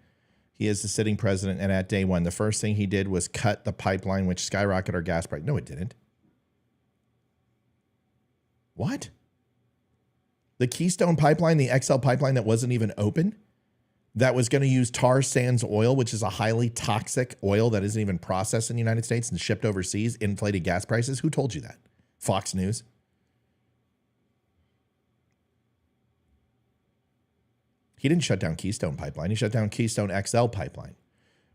[SPEAKER 5] He is the sitting president, and at day one, the first thing he did was cut the pipeline, which skyrocketed our gas price. No, it didn't. What? The Keystone pipeline, the XL pipeline that wasn't even open, that was going to use tar sands oil, which is a highly toxic oil that isn't even processed in the United States and shipped overseas, inflated gas prices. Who told you that? Fox News. He didn't shut down Keystone pipeline. He shut down Keystone XL pipeline,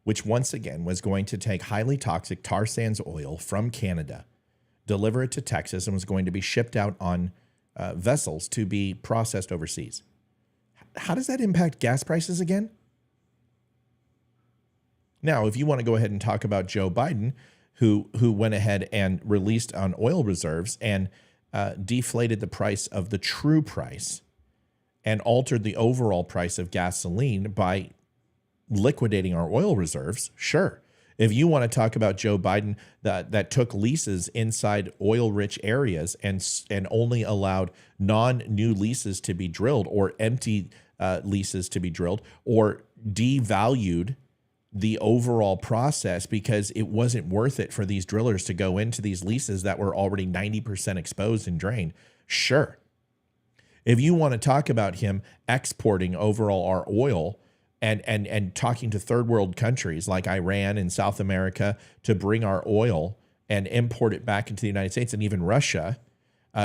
[SPEAKER 5] which once again was going to take highly toxic tar sands oil from Canada, deliver it to Texas, and was going to be shipped out on vessels to be processed overseas. How does that impact gas prices again? Now, if you want to go ahead and talk about Joe Biden, who went ahead and released on oil reserves and deflated the price of the true price and altered the overall price of gasoline by liquidating our oil reserves, sure. If you want to talk about Joe Biden that took leases inside oil-rich areas and only allowed non-new leases to be drilled or empty leases to be drilled, or devalued the overall process because it wasn't worth it for these drillers to go into these leases that were already 90% exposed and drained, sure. If you want to talk about him exporting overall our oil and talking to third world countries like Iran and South America to bring our oil and import it back into the United States, and even Russia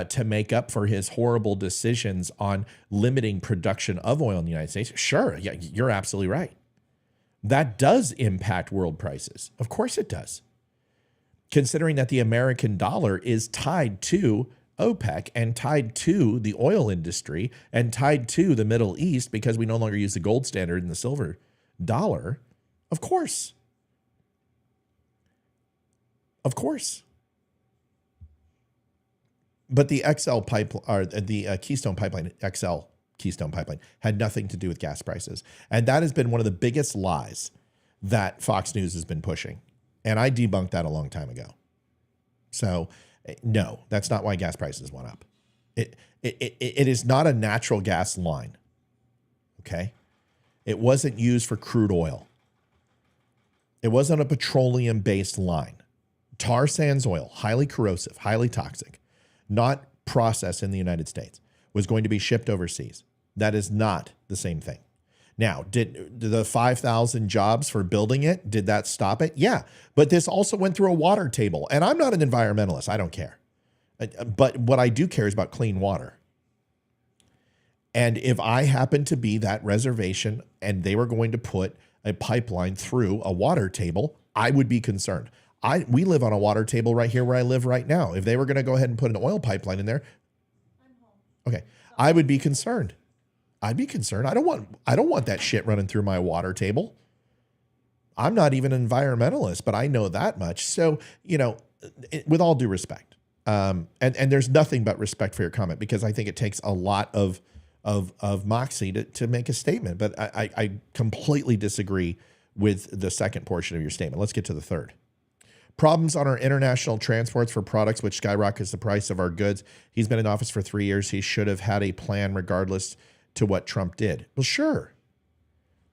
[SPEAKER 5] to make up for his horrible decisions on limiting production of oil in the United States, sure, yeah, you're absolutely right. That does impact world prices. Of course it does. Considering that the American dollar is tied to OPEC and tied to the oil industry and tied to the Middle East because we no longer use the gold standard and the silver dollar, of course. Of course. But the XL pipeline, or the Keystone pipeline, XL Keystone pipeline, had nothing to do with gas prices. And that has been one of the biggest lies that Fox News has been pushing. And I debunked that a long time ago. So no, that's not why gas prices went up. It is not a natural gas line, okay? It wasn't used for crude oil. It wasn't a petroleum-based line. Tar sands oil, highly corrosive, highly toxic, not processed in the United States, was going to be shipped overseas. That is not the same thing. Now, did the 5,000 jobs for building it, did that stop it? Yeah, but this also went through a water table. And I'm not an environmentalist. I don't care. But what I do care is about clean water. And if I happen to be that reservation and they were going to put a pipeline through a water table, I would be concerned. We live on a water table right here where I live right now. If they were going to go ahead and put an oil pipeline in there, okay, I would be concerned. I'd be concerned. I don't want that shit running through my water table. I'm not even an environmentalist, but I know that much. So, you know, with all due respect, and there's nothing but respect for your comment, because I think it takes a lot of of moxie to make a statement. But I completely disagree with the second portion of your statement. Let's get to the third. Problems on our international transports for products, which skyrockets the price of our goods. He's been in office for 3 years. He should have had a plan regardless to what Trump did. Well, sure.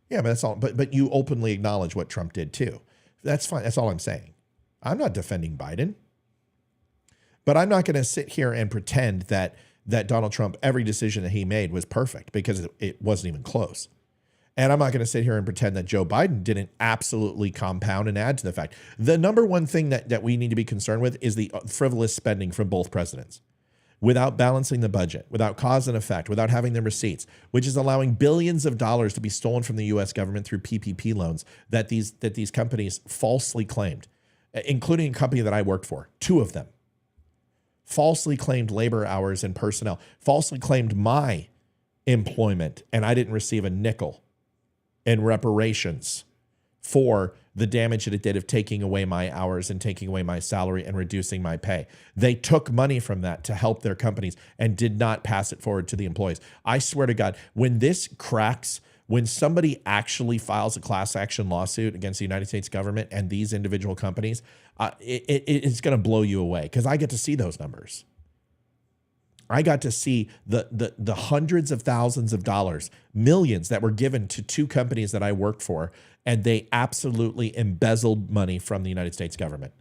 [SPEAKER 5] Yeah, but that's all. But you openly acknowledge what Trump did too. That's fine. That's all I'm saying. I'm not defending Biden. But I'm not going to sit here and pretend that Donald Trump, every decision that he made was perfect, because it wasn't even close. And I'm not going to sit here and pretend that Joe Biden didn't absolutely compound and add to the fact. The number one thing that we need to be concerned with is the frivolous spending from both presidents, without balancing the budget, without cause and effect, without having the receipts, which is allowing billions of dollars to be stolen from the U.S. government through PPP loans that these companies falsely claimed, including a company that I worked for, 2 of them. Falsely claimed labor hours and personnel, falsely claimed my employment, and I didn't receive a nickel in reparations for the damage that it did of taking away my hours and taking away my salary and reducing my pay. They took money from that to help their companies and did not pass it forward to the employees. I swear to God, when this cracks, when somebody actually files a class action lawsuit against the United States government and these individual companies, it's going to blow you away, because I get to see those numbers. I got to see the hundreds of thousands of dollars, millions that were given to 2 companies that I worked for, and they absolutely embezzled money from the United States government.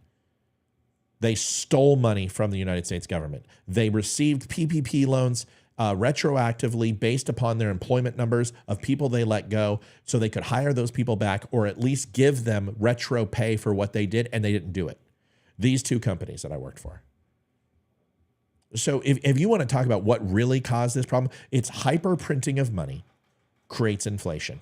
[SPEAKER 5] They stole money from the United States government. They received PPP loans retroactively based upon their employment numbers of people they let go, so they could hire those people back, or at least give them retro pay for what they did, and they didn't do it. These 2 companies that I worked for. So if you want to talk about what really caused this problem, it's hyper printing of money creates inflation.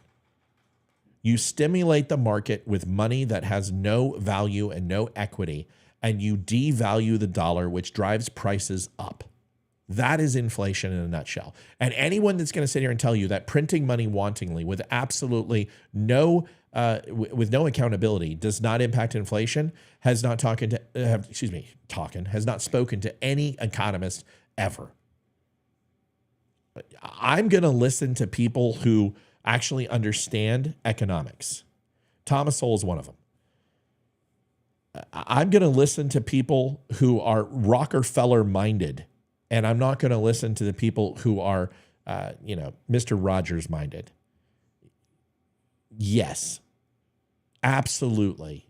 [SPEAKER 5] You stimulate the market with money that has no value and no equity, and you devalue the dollar, which drives prices up. That is inflation in a nutshell. And anyone that's going to sit here and tell you that printing money wantonly with absolutely no accountability does not impact inflation has not spoken to any economist ever. I'm going to listen to people who actually understand economics. Thomas Sowell is one of them. I'm going to listen to people who are Rockefeller minded, and I'm not going to listen to the people who are, Mr. Rogers minded. Yes, absolutely.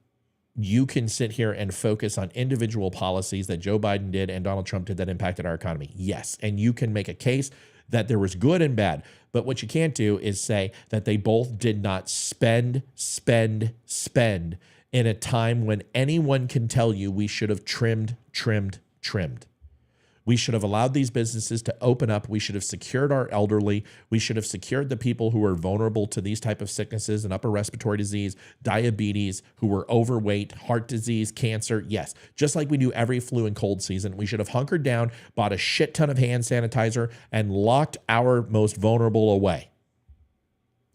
[SPEAKER 5] You can sit here and focus on individual policies that Joe Biden did and Donald Trump did that impacted our economy. Yes, and you can make a case that there was good and bad. But what you can't do is say that they both did not spend in a time when anyone can tell you we should have trimmed. We should have allowed these businesses to open up. We should have secured our elderly. We should have secured the people who are vulnerable to these type of sicknesses and upper respiratory disease, diabetes, who were overweight, heart disease, cancer. Yes, just like we do every flu and cold season, we should have hunkered down, bought a shit ton of hand sanitizer, and locked our most vulnerable away,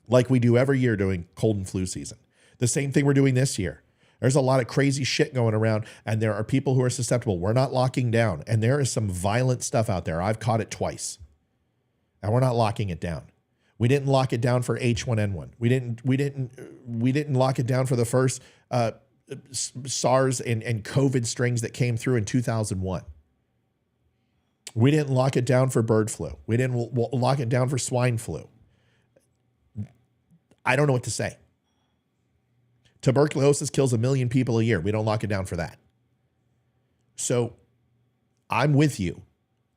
[SPEAKER 5] like we do every year during cold and flu season. The same thing we're doing this year. There's a lot of crazy shit going around, and there are people who are susceptible. We're not locking down, and there is some violent stuff out there. I've caught it twice, and we're not locking it down. We didn't lock it down for H1N1. We didn't lock it down for the first SARS and COVID strings that came through in 2001. We didn't lock it down for bird flu. We didn't lock it down for swine flu. I don't know what to say. Tuberculosis kills 1 million people a year. We don't lock it down for that. So I'm with you.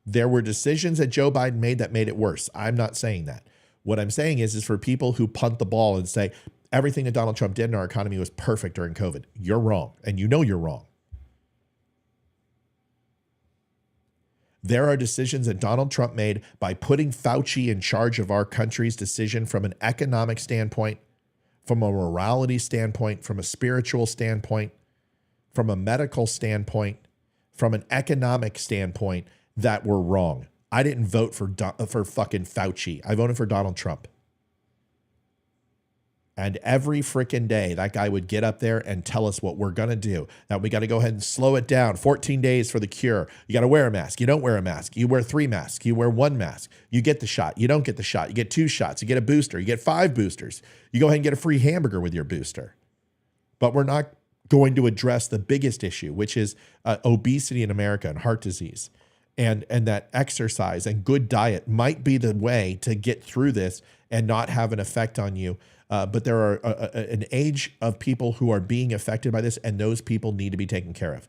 [SPEAKER 5] There were decisions that Joe Biden made that made it worse. I'm not saying that. What I'm saying is for people who punt the ball and say everything that Donald Trump did in our economy was perfect during COVID. You're wrong, and you know you're wrong. There are decisions that Donald Trump made by putting Fauci in charge of our country's decision from an economic standpoint, from a morality standpoint, from a spiritual standpoint, from a medical standpoint, from an economic standpoint, that were wrong. I didn't vote for fucking Fauci. I voted for Donald Trump. And every freaking day, that guy would get up there and tell us what we're going to do. Now, we got to go ahead and slow it down. 14 days for the cure. You got to wear a mask. You don't wear a mask. You wear 3 masks. You wear 1 mask. You get the shot. You don't get the shot. You get 2 shots. You get a booster. You get 5 boosters. You go ahead and get a free hamburger with your booster. But we're not going to address the biggest issue, which is obesity in America and heart disease. And that exercise and good diet might be the way to get through this and not have an effect on you. But there are an age of people who are being affected by this, and those people need to be taken care of.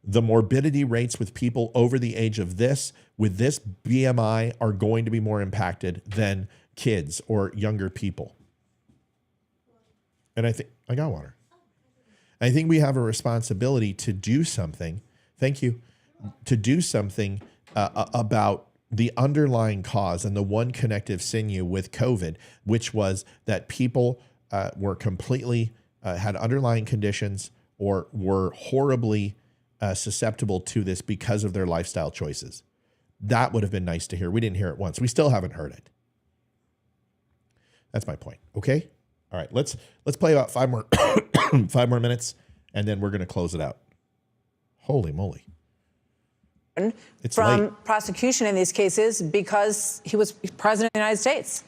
[SPEAKER 5] The morbidity rates with people over the age of this, with this BMI, are going to be more impacted than kids or younger people. And I think, I got water. I think we have a responsibility to do something. Thank you. To do something about the underlying cause and the one connective sinew with COVID, which was that people were completely, had underlying conditions or were horribly susceptible to this because of their lifestyle choices. That would have been nice to hear. We didn't hear it once. We still haven't heard it. That's my point. Okay. All right. Let's play about 5 more minutes, and then we're going to close it out. Holy moly. It's
[SPEAKER 9] from
[SPEAKER 5] late.
[SPEAKER 9] Prosecution in these cases because he was president of the United States.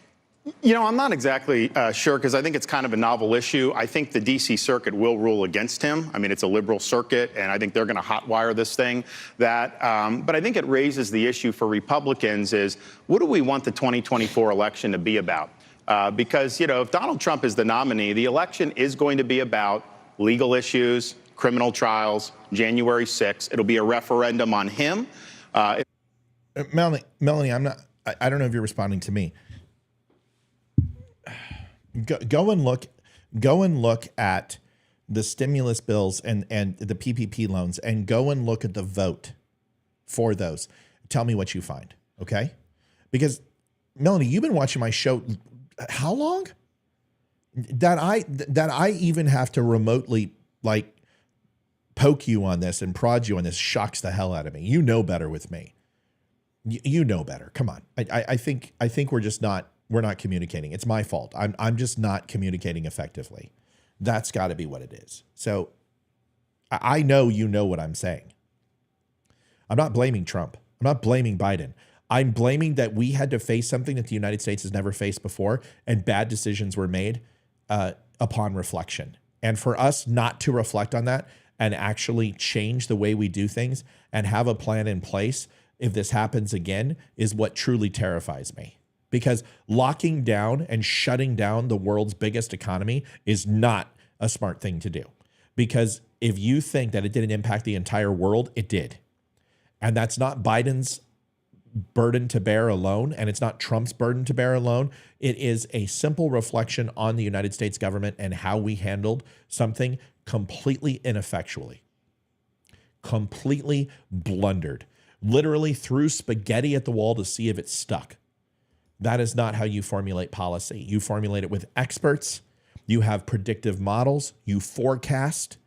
[SPEAKER 15] You know, I'm not exactly sure, because I think it's kind of a novel issue. I think the D.C. Circuit will rule against him. I mean, it's a liberal circuit, and I think they're going to hotwire this thing. But I think it raises the issue for Republicans is, what do we want the 2024 election to be about? Because, you know, if Donald Trump is the nominee, the election is going to be about legal issues, criminal trials, January 6th. It'll be a referendum on him.
[SPEAKER 5] Melanie, I don't know if you're responding to me. Go and look at the stimulus bills and the PPP loans, and go and look at the vote for those. Tell me what you find, okay? Because Melanie, you've been watching my show how long? That I even have to remotely like poke you on this and prod you on this shocks the hell out of me. You know better with me. You know better. Come on. I think we're not communicating. It's my fault. I'm just not communicating effectively. That's got to be what it is. So I know you know what I'm saying. I'm not blaming Trump. I'm not blaming Biden. I'm blaming that we had to face something that the United States has never faced before, and bad decisions were made upon reflection. And for us not to reflect on that and actually change the way we do things and have a plan in place if this happens again is what truly terrifies me. Because locking down and shutting down the world's biggest economy is not a smart thing to do. Because if you think that it didn't impact the entire world, it did. And that's not Biden's burden to bear alone, and it's not Trump's burden to bear alone. It is a simple reflection on the United States government and how we handled something completely ineffectually, completely blundered, literally threw spaghetti at the wall to see if it stuck. That is not how you formulate policy. You formulate it with experts. You have predictive models. You forecast.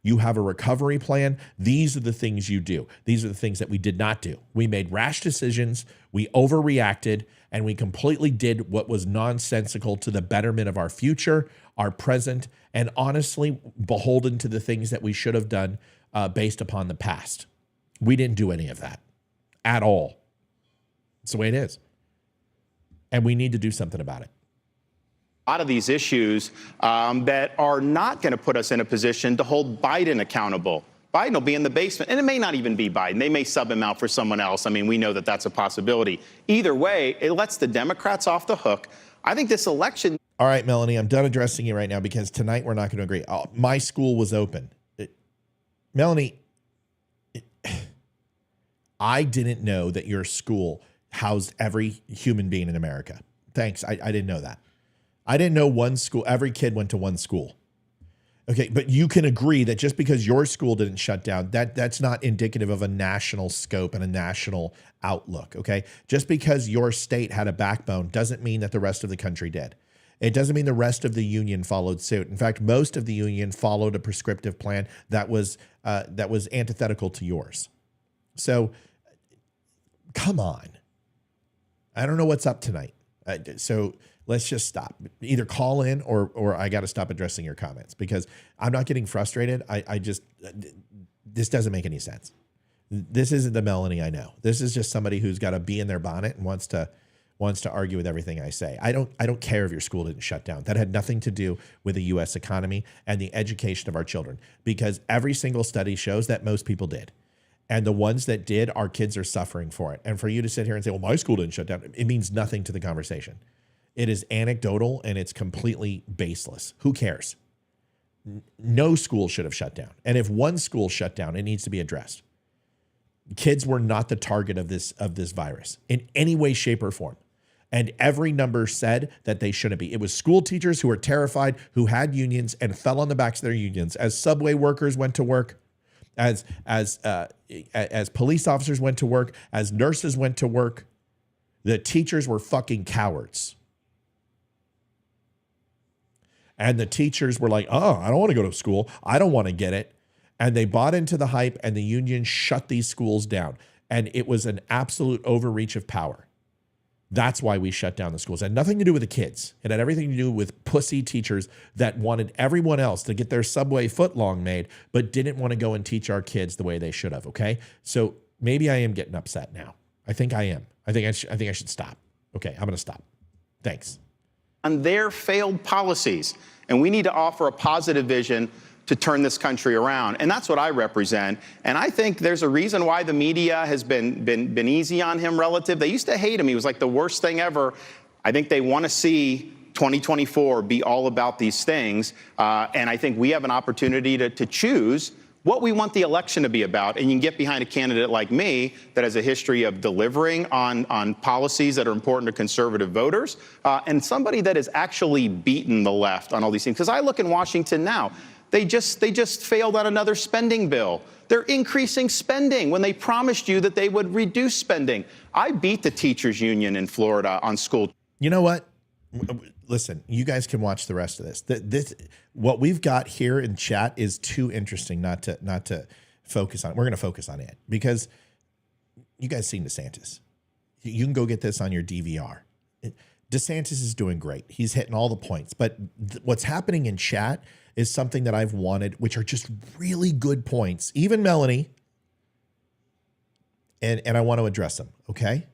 [SPEAKER 5] You have a recovery plan. These are the things you do. These are the things that we did not do. We made rash decisions. We overreacted, and we completely did what was nonsensical to the betterment of our future, our present, and honestly beholden to the things that we should have done based upon the past. We didn't do any of that at all. It's the way it is. And we need to do something about it.
[SPEAKER 15] A lot of these issues that are not going to put us in a position to hold Biden accountable. Biden will be in the basement, and it may not even be Biden. They may sub him out for someone else. I mean, we know that that's a possibility. Either way, it lets the Democrats off the hook. I think this election.
[SPEAKER 5] All right, Melanie, I'm done addressing you right now because tonight we're not going to agree. My school was open. Melanie, I didn't know that your school housed every human being in America. Thanks. I didn't know that. I didn't know one school, every kid went to one school. Okay, but you can agree that just because your school didn't shut down, that's not indicative of a national scope and a national outlook, okay? Just because your state had a backbone doesn't mean that the rest of the country did. It doesn't mean the rest of the union followed suit. In fact, most of the union followed a prescriptive plan that was antithetical to yours. So, come on. I don't know what's up tonight. So let's just stop. Either call in or I got to stop addressing your comments because I'm not getting frustrated. This doesn't make any sense. This isn't the Melanie I know. This is just somebody who's got a bee in their bonnet and wants to argue with everything I say. I don't care if your school didn't shut down. That had nothing to do with the U.S. economy and the education of our children, because every single study shows that most people did. And the ones that did, our kids are suffering for it. And for you to sit here and say, well, my school didn't shut down, it means nothing to the conversation. It is anecdotal and it's completely baseless. Who cares? No school should have shut down. And if one school shut down, it needs to be addressed. Kids were not the target of this virus in any way, shape, or form. And every number said that they shouldn't be. It was school teachers who were terrified, who had unions and fell on the backs of their unions. As subway workers went to work, as police officers went to work, as nurses went to work, the teachers were fucking cowards. And the teachers were like, oh, I don't want to go to school. I don't want to get it. And they bought into the hype, and the union shut these schools down. And it was an absolute overreach of power. That's why we shut down the schools. It had nothing to do with the kids. It had everything to do with pussy teachers that wanted everyone else to get their subway footlong made, but didn't want to go and teach our kids the way they should have, okay? So maybe I am getting upset now. I think I am. I think I should stop. Okay, I'm going to stop. Thanks.
[SPEAKER 15] On their failed policies, and we need to offer a positive vision to turn this country around. And that's what I represent. And I think there's a reason why the media has been easy on him relative. They used to hate him. He was like the worst thing ever. I think they want to see 2024 be all about these things. And I think we have an opportunity to choose what we want the election to be about. And you can get behind a candidate like me that has a history of delivering on policies that are important to conservative voters, and somebody that has actually beaten the left on all these things. Because I look in Washington now, they just failed on another spending bill. They're increasing spending when they promised you that they would reduce spending. I beat the teachers union in Florida on school.
[SPEAKER 5] You know what? Listen, you guys can watch the rest of this. What we've got here in chat is too interesting not to focus on. We're going to focus on it because you guys seen DeSantis. You can go get this on your DVR. DeSantis is doing great. He's hitting all the points. But what's happening in chat is something that I've wanted, which are just really good points. Even Melanie. And I want to address them, okay?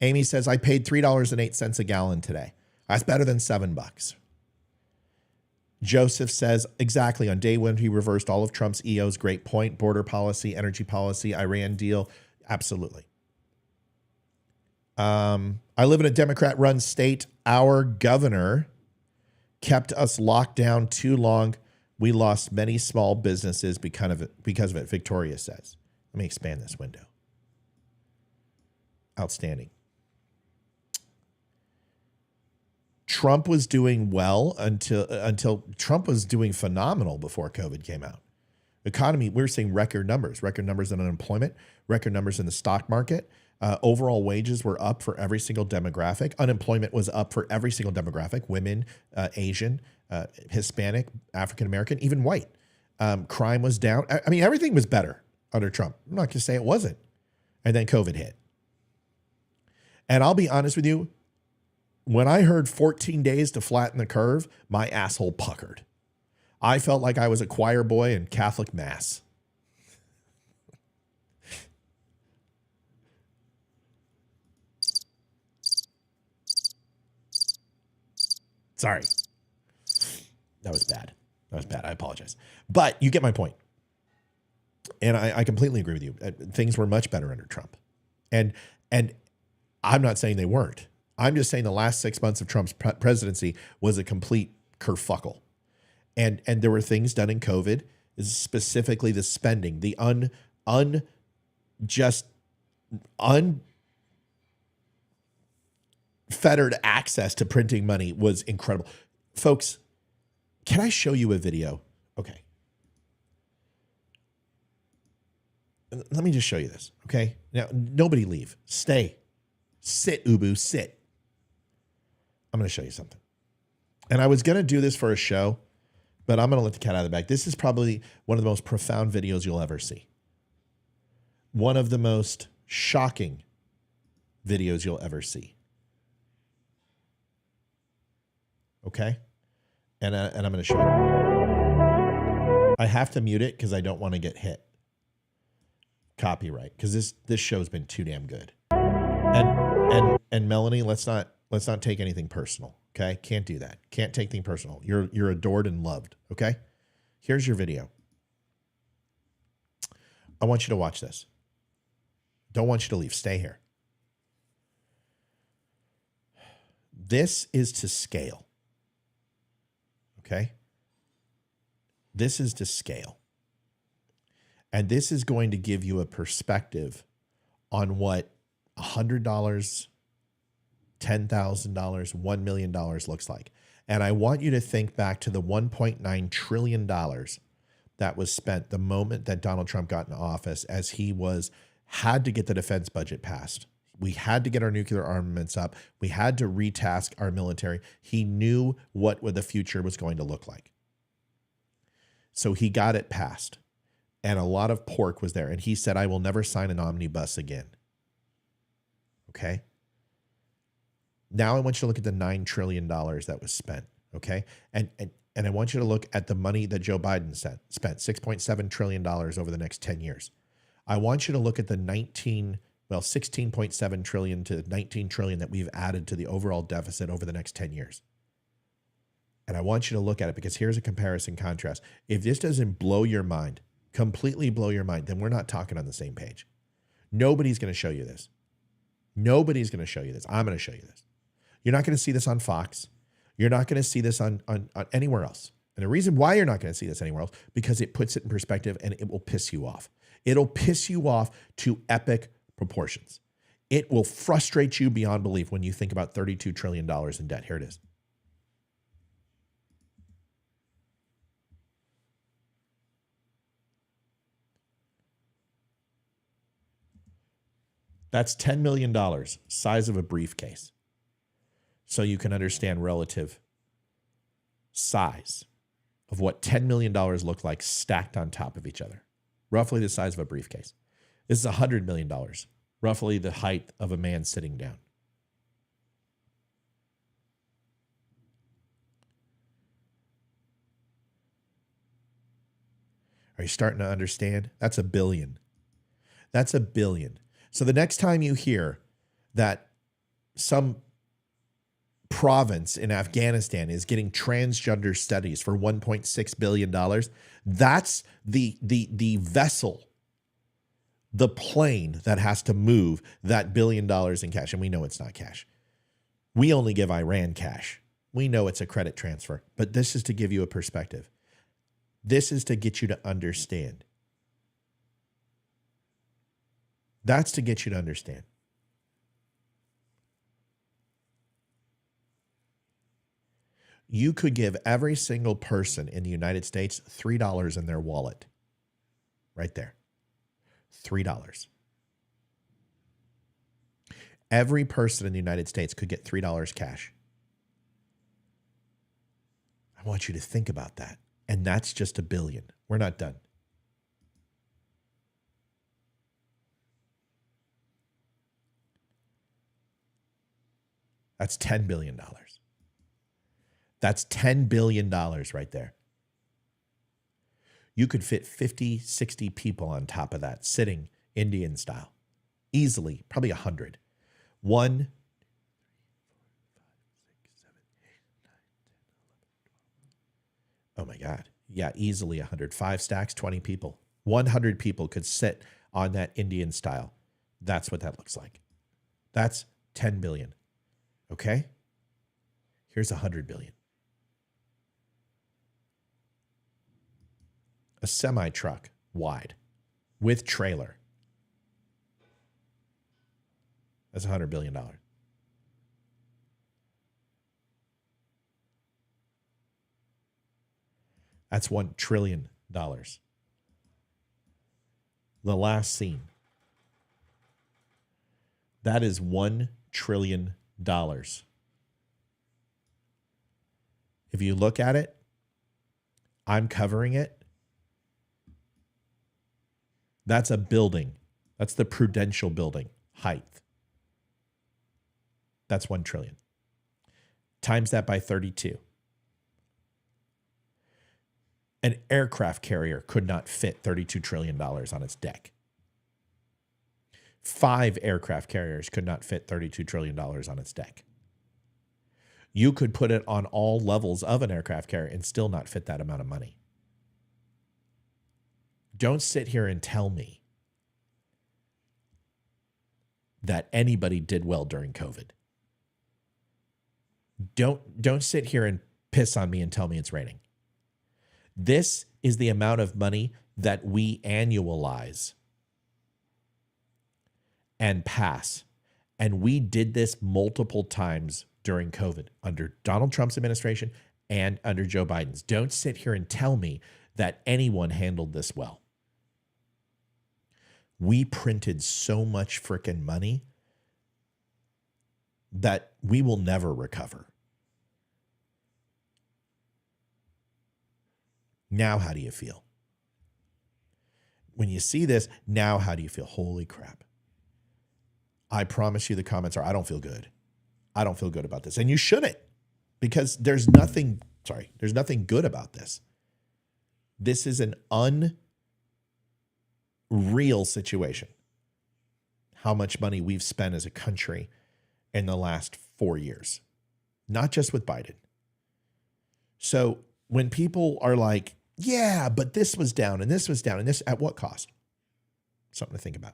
[SPEAKER 5] Amy says, I paid $3.08 a gallon today. That's better than $7. Joseph says, exactly, on day one, he reversed all of Trump's EO's great point, border policy, energy policy, Iran deal. Absolutely. I live in a Democrat-run state. Our governor kept us locked down too long. We lost many small businesses because of it, Victoria says. Let me expand this window. Outstanding. Trump was doing well until Trump was doing phenomenal before COVID came out. Economy, we're seeing record numbers in unemployment, record numbers in the stock market. Overall wages were up for every single demographic. Unemployment was up for every single demographic, women, Asian, Hispanic, African-American, even white. Crime was down. I mean, everything was better under Trump. I'm not going to say it wasn't. And then COVID hit. And I'll be honest with you, when I heard 14 days to flatten the curve, my asshole puckered. I felt like I was a choir boy in Catholic Mass. Sorry. That was bad. I apologize. But you get my point. And I completely agree with you. Things were much better under Trump. And I'm not saying they weren't. I'm just saying the last 6 months of Trump's presidency was a complete kerfuffle. And there were things done in COVID, specifically the spending, the unfettered access to printing money was incredible. Folks, can I show you a video? Okay. Let me just show you this, okay? Now, nobody leave. Stay. Sit, Ubu, sit. I'm going to show you something. And I was going to do this for a show, but I'm going to let the cat out of the bag. This is probably one of the most profound videos you'll ever see. One of the most shocking videos you'll ever see. okay? And I'm going to show you. I have to mute it because I don't want to get hit. Copyright, because this show's been too damn good. And Melanie, let's not take anything personal, okay? Can't do that. Can't take anything personal. You're adored and loved, okay? Here's your video. I want you to watch this. Don't want you to leave. Stay here. This is to scale. Okay? This is to scale. And this is going to give you a perspective on what $100, $10,000, $1 million looks like. And I want you to think back to the $1.9 trillion that was spent the moment that Donald Trump got in office, as he had to get the defense budget passed. We had to get our nuclear armaments up. We had to retask our military. He knew what the future was going to look like. So he got it passed. And a lot of pork was there. And he said, I will never sign an omnibus again. Okay? Now I want you to look at the $9 trillion that was spent. Okay? And I want you to look at the money that Joe Biden spent, $6.7 trillion over the next 10 years. I want you to look at the 16.7 trillion to 19 trillion that we've added to the overall deficit over the next 10 years. And I want you to look at it because here's a comparison contrast. If this doesn't blow your mind, completely blow your mind, then we're not talking on the same page. Nobody's going to show you this. Nobody's going to show you this. I'm going to show you this. You're not going to see this on Fox. You're not going to see this on anywhere else. And the reason why you're not going to see this anywhere else, because it puts it in perspective and it will piss you off. It'll piss you off to epic proportions. It will frustrate you beyond belief when you think about $32 trillion in debt. Here it is. That's $10 million, size of a briefcase. So you can understand relative size of what $10 million look like stacked on top of each other. Roughly the size of a briefcase. This is $100 million, roughly the height of a man sitting down. Are you starting to understand? That's $1 billion. That's $1 billion. So the next time you hear that some province in Afghanistan is getting transgender studies for $1.6 billion, that's the vessel, the plane that has to move that $1 billion in cash. And we know it's not cash. We only give Iran cash. We know it's a credit transfer, but this is to give you a perspective. This is to get you to understand. That's to get you to understand. You could give every single person in the United States $3 in their wallet. Right there. $3. Every person in the United States could get $3 cash. I want you to think about that. And that's just $1 billion. We're not done. That's $10 billion. That's $10 billion right there. You could fit 50, 60 people on top of that, sitting Indian style. Easily, probably 100. 1, 2, 3, 4, 5, 6, 7, 8, 9, 10, 11, 12. Oh my God. Yeah, easily 100. 5 stacks, 20 people. 100 people could sit on that Indian style. That's what that looks like. That's 10 billion. Okay? Here's 100 billion. A semi-truck wide with trailer. That's $100 billion. That's $1 trillion. The last scene. That is $1 trillion. If you look at it, I'm covering it. That's a building. That's the Prudential building height. That's $1 trillion. Times that by 32. An aircraft carrier could not fit $32 trillion on its deck. 5 aircraft carriers could not fit $32 trillion on its deck. You could put it on all levels of an aircraft carrier and still not fit that amount of money. Don't sit here and tell me that anybody did well during COVID. Don't sit here and piss on me and tell me it's raining. This is the amount of money that we annualize and pass. And we did this multiple times during COVID under Donald Trump's administration and under Joe Biden's. Don't sit here and tell me that anyone handled this well. We printed so much freaking money that we will never recover. Now, how do you feel? When you see this, now how do you feel? Holy crap. I promise you the comments are, I don't feel good. I don't feel good about this. And you shouldn't, because there's nothing good about this. This is an unreal situation. How much money we've spent as a country in the last 4 years, not just with Biden. So when people are like, yeah, but this was down and this was down and this, at what cost? Something to think about.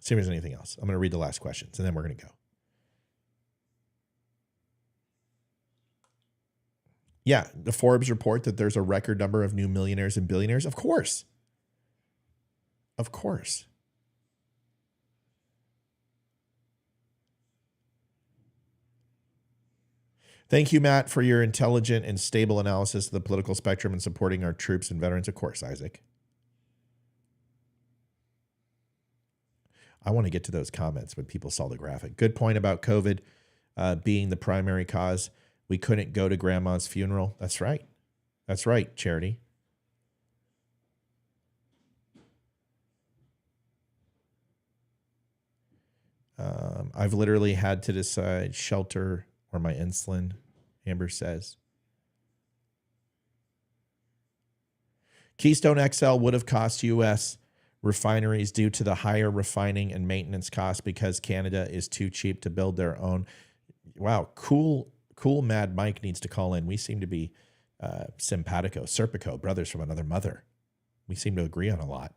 [SPEAKER 5] See if there's anything else. I'm going to read the last questions and then we're going to go. Yeah, the Forbes report that there's a record number of new millionaires and billionaires. Of course. Of course. Thank you, Matt, for your intelligent and stable analysis of the political spectrum and supporting our troops and veterans. Of course, Isaac. I want to get to those comments when people saw the graphic. Good point about COVID being the primary cause. We couldn't go to grandma's funeral. That's right. That's right, Charity. I've literally had to decide shelter or my insulin, Amber says. Keystone XL would have cost U.S. refineries due to the higher refining and maintenance costs because Canada is too cheap to build their own. Wow, cool Mad Mike needs to call in. We seem to be Serpico, brothers from another mother. We seem to agree on a lot.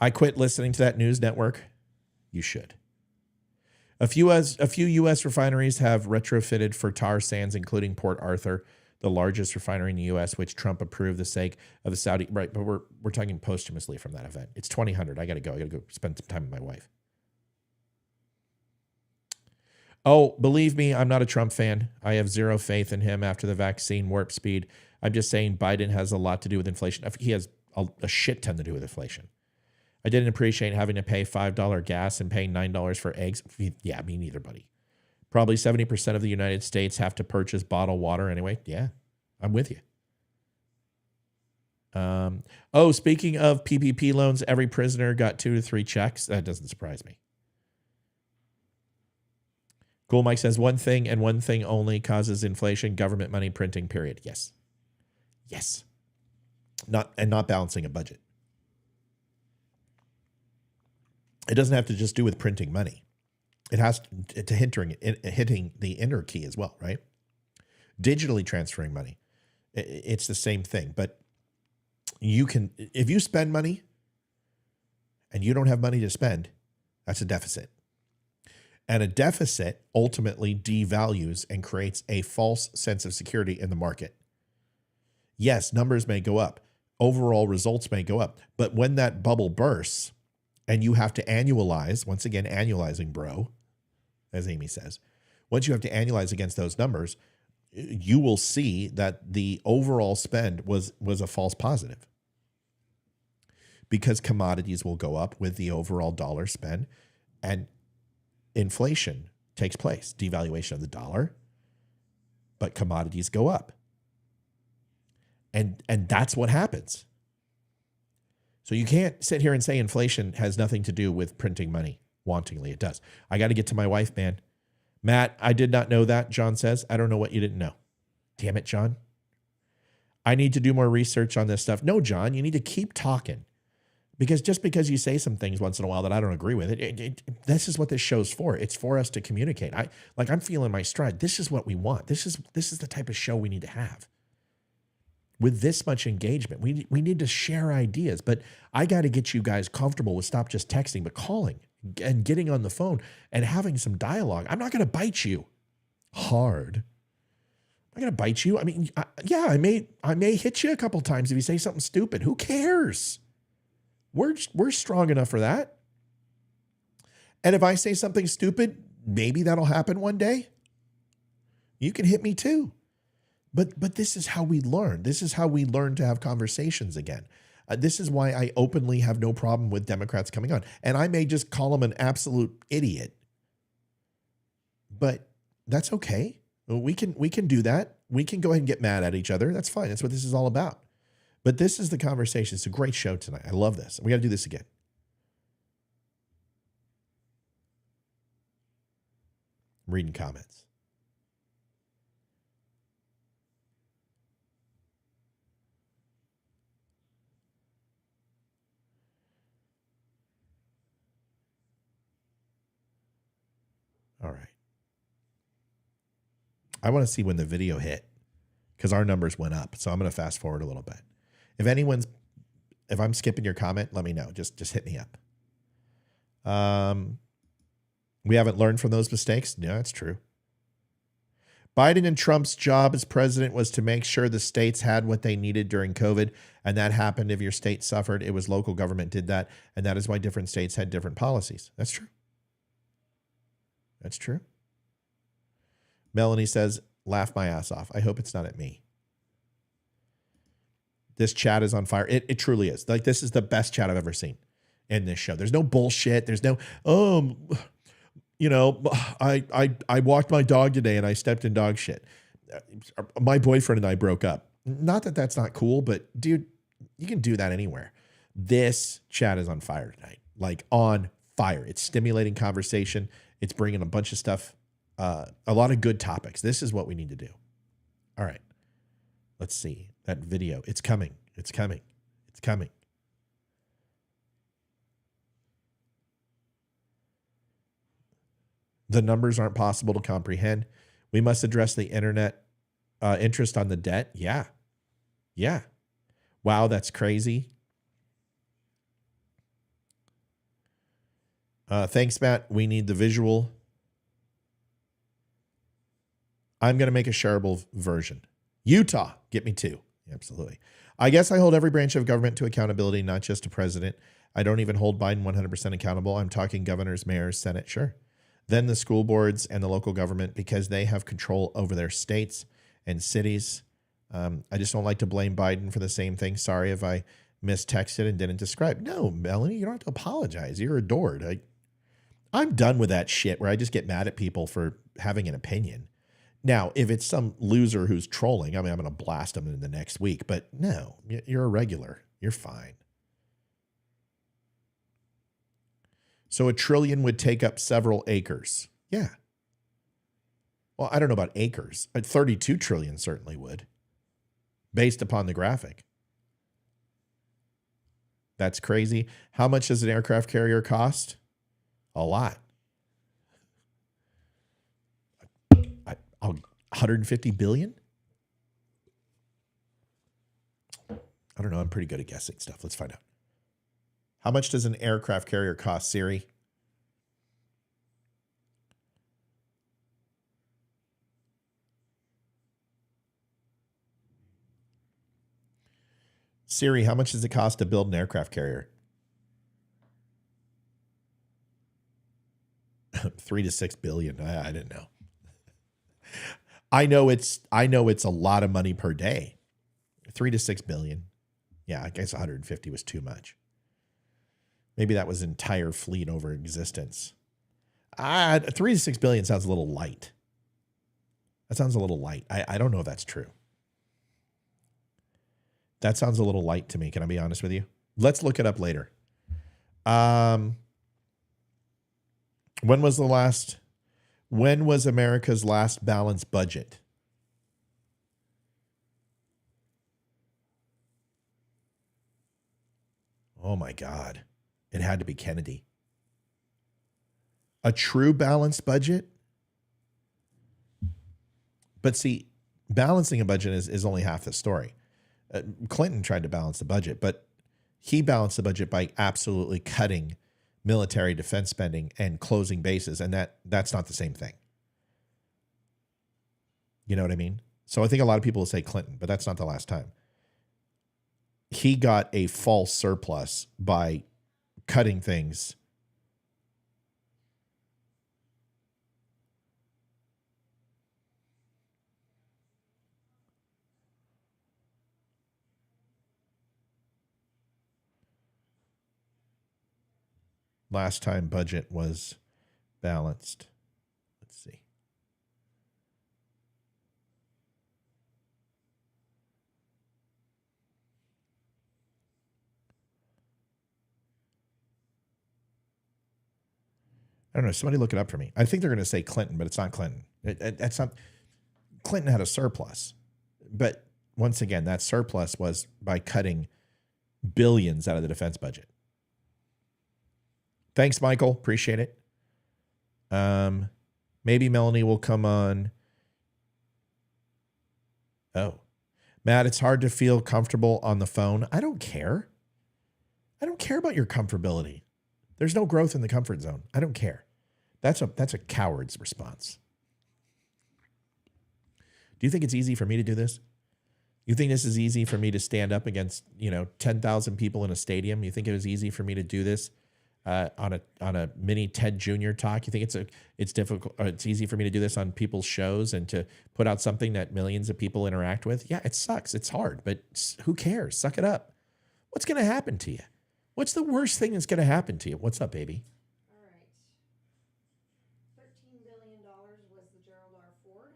[SPEAKER 5] I quit listening to that news network. You should. A few U.S. refineries have retrofitted for tar sands, including Port Arthur, the largest refinery in the U.S., which Trump approved the sake of the Saudi. Right, but we're talking posthumously from that event. It's 2000. I got to go. I got to go spend some time with my wife. Oh, believe me, I'm not a Trump fan. I have zero faith in him after the vaccine warp speed. I'm just saying Biden has a lot to do with inflation. He has a shit ton to do with inflation. I didn't appreciate having to pay $5 gas and paying $9 for eggs. Yeah, me neither, buddy. Probably 70% of the United States have to purchase bottled water anyway. Yeah, I'm with you. Speaking of PPP loans, every prisoner got 2 to 3 checks. That doesn't surprise me. Cool Mike says one thing and one thing only causes inflation: government money printing, period. Yes. Yes. Not balancing a budget. It doesn't have to just do with printing money. It has to hitting the inner key as well, right? Digitally transferring money. It's the same thing, but you can, if you spend money and you don't have money to spend, that's a deficit. And a deficit ultimately devalues and creates a false sense of security in the market. Yes, numbers may go up. Overall results may go up. But when that bubble bursts and you have to annualize, once again, annualizing, bro, as Amy says, once you have to annualize against those numbers, you will see that the overall spend was a false positive. Because commodities will go up with the overall dollar spend, and inflation takes place, devaluation of the dollar, but commodities go up. And that's what happens. So you can't sit here and say inflation has nothing to do with printing money. Wantingly, it does. I got to get to my wife, man. Matt, I did not know that, John says. I don't know what you didn't know. Damn it, John. I need to do more research on this stuff. No, John, you need to keep talking. Because just because you say some things once in a while that I don't agree with, this is what this show's for. It's for us to communicate. I'm feeling my stride. This is what we want. This is the type of show we need to have. With this much engagement, we need to share ideas. But I got to get you guys comfortable with stop just texting, but calling and getting on the phone and having some dialogue. I'm not going to bite you hard. I'm going to bite you. I mean, I may hit you a couple times if you say something stupid. Who cares? We're strong enough for that. And if I say something stupid, maybe that'll happen one day. You can hit me too. But this is how we learn. This is how we learn to have conversations again. This is why I openly have no problem with Democrats coming on. And I may just call them an absolute idiot. But that's okay. We can do that. We can go ahead and get mad at each other. That's fine. That's what this is all about. But this is the conversation. It's a great show tonight. I love this. We got to do this again. I'm reading comments. All right. I want to see when the video hit because our numbers went up. So I'm going to fast forward a little bit. If I'm skipping your comment, let me know. Just hit me up. We haven't learned from those mistakes. No, that's true. Biden and Trump's job as president was to make sure the states had what they needed during COVID. And that happened if your state suffered. It was local government did that. And that is why different states had different policies. That's true. That's true. Melanie says, laugh my ass off. I hope it's not at me. This chat is on fire. It truly is. Like, this is the best chat I've ever seen in this show. There's no bullshit. There's no, I walked my dog today and I stepped in dog shit. My boyfriend and I broke up. Not that that's not cool, but dude, you can do that anywhere. This chat is on fire tonight. Like, on fire. It's stimulating conversation. It's bringing a bunch of stuff, a lot of good topics. This is what we need to do. All right. Let's see that video. It's coming. It's coming. It's coming. The numbers aren't possible to comprehend. We must address the internet interest on the debt. Yeah. Yeah. Wow, that's crazy. Thanks, Matt. We need the visual. I'm going to make a shareable version. Utah, get me too. Absolutely. I guess I hold every branch of government to accountability, not just a president. I don't even hold Biden 100% accountable. I'm talking governors, mayors, Senate, sure. Then the school boards and the local government, because they have control over their states and cities. I just don't like to blame Biden for the same thing. Sorry if I mistexted and didn't describe. No, Melanie, you don't have to apologize. You're adored. I'm done with that shit where I just get mad at people for having an opinion. Now, if it's some loser who's trolling, I mean, I'm going to blast them in the next week. But no, you're a regular. You're fine. So $1 trillion would take up several acres. Yeah. Well, I don't know about acres. 32 trillion certainly would, based upon the graphic. That's crazy. How much does an aircraft carrier cost? A lot. 150 billion? I don't know. I'm pretty good at guessing stuff. Let's find out. How much does an aircraft carrier cost, Siri? Siri, how much does it cost to build an aircraft carrier? 3 to 6 billion. I didn't know. I know it's a lot of money per day. 3 to 6 billion. Yeah, I guess 150 was too much. Maybe that was entire fleet over existence. 3 to 6 billion sounds a little light. That sounds a little light. I don't know if that's true. That sounds a little light to me. Can I be honest with you? Let's look it up later. When was the last When was America's last balanced budget? Oh my God. It had to be Kennedy. A true balanced budget? But see, balancing a budget is only half the story. Clinton tried to balance the budget, but he balanced the budget by absolutely cutting military defense spending and closing bases, and that's not the same thing. You know what I mean? So I think a lot of people will say Clinton, but that's not the last time. He got a false surplus by cutting things. Last time budget was balanced. Let's see. I don't know. Somebody look it up for me. I think they're going to say Clinton, but it's not Clinton. That's not. Clinton had a surplus, but once again, that surplus was by cutting billions out of the defense budget. Thanks, Michael. Appreciate it. Maybe Melanie will come on. Oh, Matt, it's hard to feel comfortable on the phone. I don't care. I don't care about your comfortability. There's no growth in the comfort zone. I don't care. That's a coward's response. Do you think it's easy for me to do this? You think this is easy for me to stand up against, 10,000 people in a stadium? You think it was easy for me to do this on a mini Ted Jr. talk? You think it's difficult? Or it's easy for me to do this on people's shows and to put out something that millions of people interact with? Yeah, it sucks. It's hard, but who cares? Suck it up. What's going to happen to you? What's the worst thing that's going to happen to you? What's up, baby?
[SPEAKER 17] All right. $13 billion was the Gerald R. Ford.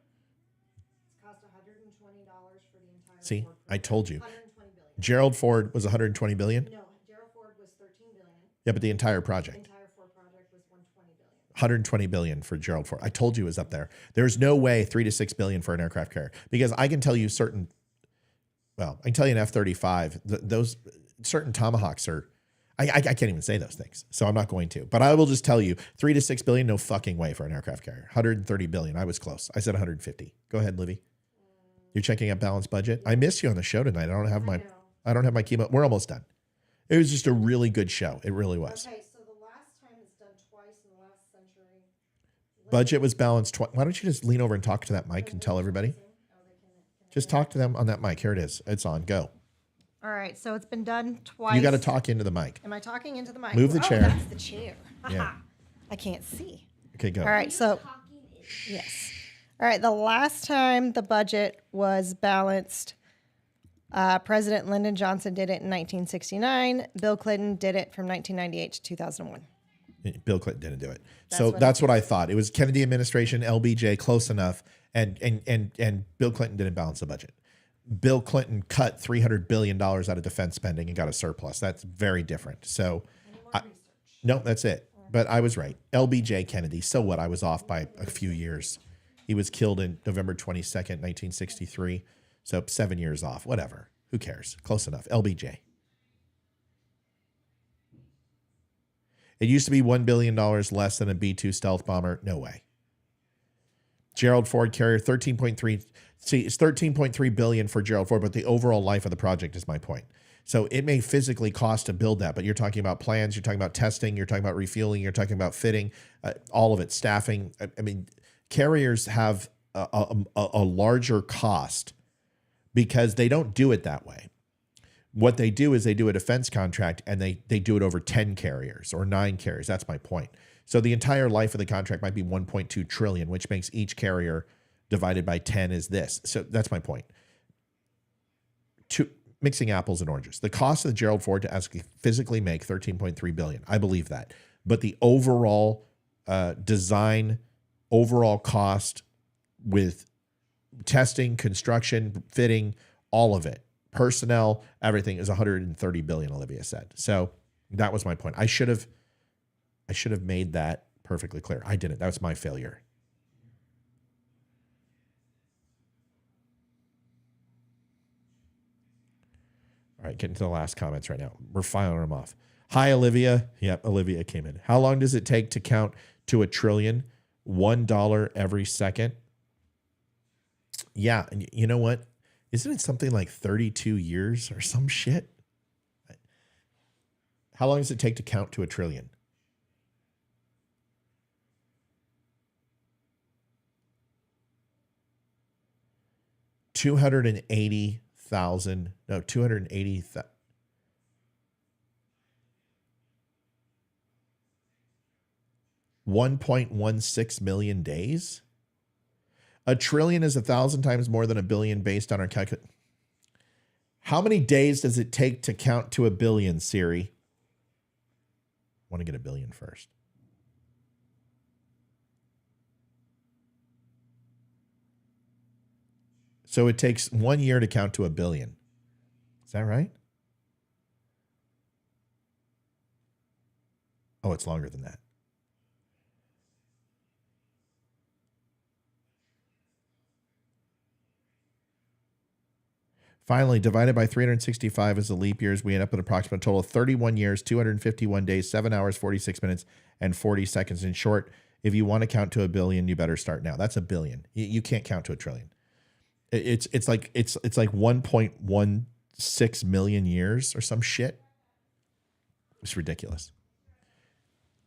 [SPEAKER 17] It's cost $120 for the entire
[SPEAKER 5] See,
[SPEAKER 17] Ford
[SPEAKER 5] I told you.
[SPEAKER 17] $120 billion.
[SPEAKER 5] Gerald Ford was $120 billion?
[SPEAKER 17] No, Gerald Ford was $13 billion.
[SPEAKER 5] Yeah, but the entire project.
[SPEAKER 17] The entire Ford project was $120 billion.
[SPEAKER 5] $120 billion for Gerald Ford. I told you it was up there. There's no way $3 to $6 billion for an aircraft carrier, because I can tell you I can tell you an F-35, those certain Tomahawks are, I can't even say those things, so I'm not going to. But I will just tell you, $3 to $6 billion, no fucking way for an aircraft carrier. $130 billion. I was close. I said 150. Go ahead, Livy. You're checking out balanced budget. I missed you on the show tonight. I don't have my chemo. We're almost done. It was just a really good show. It really was.
[SPEAKER 17] Okay, so the last time it's done twice in the last century.
[SPEAKER 5] Budget was balanced. Why don't you just lean over and talk to that mic and tell everybody? Just talk to them on that mic. Here it is. It's on. Go.
[SPEAKER 17] All right, so it's been done twice.
[SPEAKER 5] You got to talk into the mic.
[SPEAKER 17] Am I talking into the mic?
[SPEAKER 5] Move the chair.
[SPEAKER 17] That's the chair.
[SPEAKER 5] Yeah.
[SPEAKER 17] I can't see.
[SPEAKER 5] Okay, go.
[SPEAKER 17] All right, so yes. All right, the last time the budget was balanced, President Lyndon Johnson did it in 1969. Bill Clinton did it from 1998 to 2001.
[SPEAKER 5] Bill Clinton didn't do it. That's what I thought. It was Kennedy administration, LBJ, close enough, and Bill Clinton didn't balance the budget. Bill Clinton cut $300 billion out of defense spending and got a surplus. That's very different. So, no, that's it. But I was right. LBJ Kennedy. So what? I was off by a few years. He was killed in November 22nd, 1963. So 7 years off. Whatever. Who cares? Close enough. LBJ. It used to be $1 billion less than a B-2 stealth bomber. No way. Gerald Ford carrier, 13.3. See, it's $13.3 billion for Gerald Ford, but the overall life of the project is my point. So it may physically cost to build that, but you're talking about plans, you're talking about testing, you're talking about refueling, you're talking about fitting, all of it, staffing. I mean, carriers have a larger cost because they don't do it that way. What they do is they do a defense contract and they do it over 10 carriers or 9 carriers. That's my point. So the entire life of the contract might be 1.2 trillion, which makes each carrier divided by 10 is this. So that's my point. Mixing apples and oranges. The cost of the Gerald Ford to actually physically make $13.3 billion. I believe that. But the overall design, overall cost with testing, construction, fitting, all of it, personnel, everything is $130 billion, Olivia said. So that was my point. I should have made that perfectly clear. I didn't. That was my failure. right, getting to the last comments right now. We're filing them off. Hi, Olivia. Yep, Olivia came in. How long does it take to count to $1 trillion? $1 every second. Yeah, and you know what? Isn't it something like 32 years or some shit? How long does it take to count to $1 trillion? $280,000. No, 280,000. 1.16 million days. $1 trillion is 1,000 times more than $1 billion based on our calculation. How many days does it take to count to $1 billion, Siri? I want to get $1 billion first. So it takes 1 year to count to $1 billion. Is that right? Oh, it's longer than that. Finally, divided by 365 as the leap years, we end up with an approximate total of 31 years, 251 days, 7 hours, 46 minutes, and 40 seconds. In short, if you want to count to $1 billion, you better start now. That's $1 billion. You can't count to $1 trillion. It's like 1.16 million years or some shit. It's ridiculous.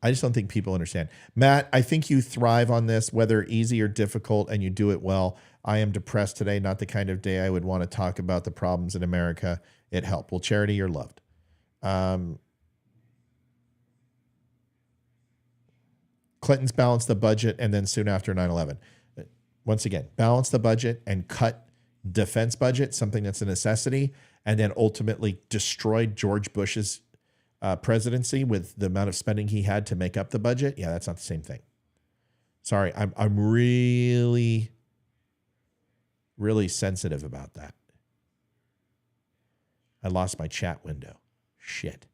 [SPEAKER 5] I just don't think people understand. Matt, I think you thrive on this, whether easy or difficult, and you do it well. I am depressed today, not the kind of day I would want to talk about the problems in America. It helped. Well, Charity, you're loved. Clinton's balanced the budget, and then soon after 9/11. Once again, balance the budget and cut defense budget, something that's a necessity, and then ultimately destroyed George Bush's presidency with the amount of spending he had to make up the budget. Yeah, that's not the same thing. Sorry, I'm really, really sensitive about that. I lost my chat window. Shit.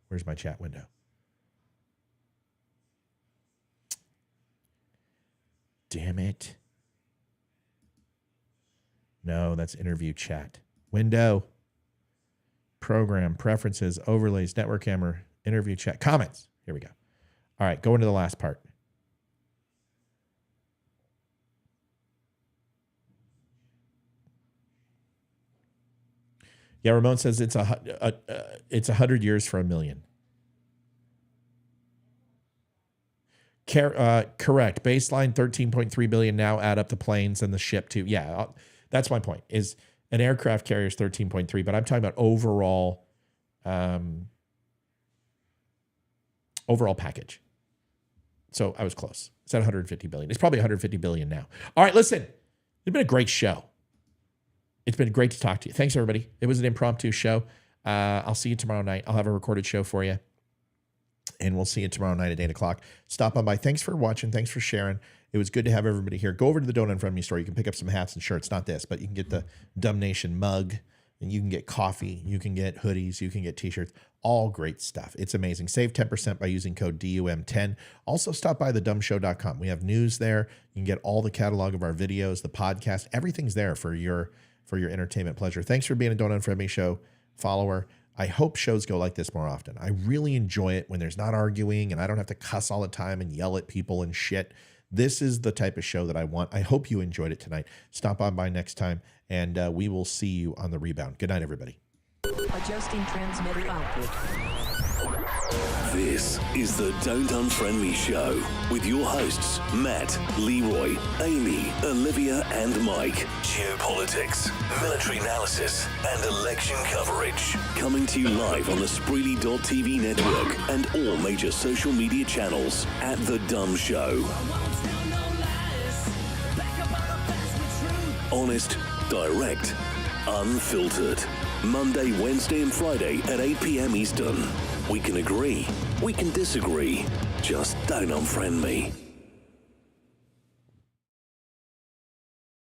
[SPEAKER 5] Where's my chat window? Damn it. No, that's interview chat. Window. Program, preferences, overlays, network camera, interview chat, comments. Here we go. All right, go into the last part. Yeah, Ramon says it's 100 years for $1 million. Correct. Baseline 13.3 billion. Now add up the planes and the ship too. Yeah, that's my point. Is an aircraft carrier is 13.3, but I'm talking about overall package. So I was close. It's at 150 billion. It's probably 150 billion now. All right, listen. It's been a great show. It's been great to talk to you. Thanks, everybody. It was an impromptu show. I'll see you tomorrow night. I'll have a recorded show for you. And we'll see you tomorrow night at 8 o'clock. Stop on by. Thanks for watching. Thanks for sharing. It was good to have everybody here. Go over to the Don't Unfriend Me store. You can pick up some hats and shirts. Not this, but you can get the Dumb Nation mug. And you can get coffee. You can get hoodies. You can get t-shirts. All great stuff. It's amazing. Save 10% by using code DUM10. Also, stop by thedumbshow.com. We have news there. You can get all the catalog of our videos, the podcast. Everything's there for your entertainment pleasure. Thanks for being a Don't Unfriend Me show follower. I hope shows go like this more often. I really enjoy it when there's not arguing and I don't have to cuss all the time and yell at people and shit. This is the type of show that I want. I hope you enjoyed it tonight. Stop on by next time, and we will see you on the rebound. Good night, everybody.
[SPEAKER 3] Adjusting transmitter output.
[SPEAKER 4] This is the Don't Unfriend Me show with your hosts, Matt, Leroy, Amy, Olivia, and Mike. Geopolitics, military analysis, and election coverage. Coming to you live on the Spreely.tv network and all major social media channels at The DUM Show. Honest, direct, unfiltered. Monday, Wednesday, and Friday at 8 p.m. Eastern. We can agree, we can disagree. Just don't unfriend me.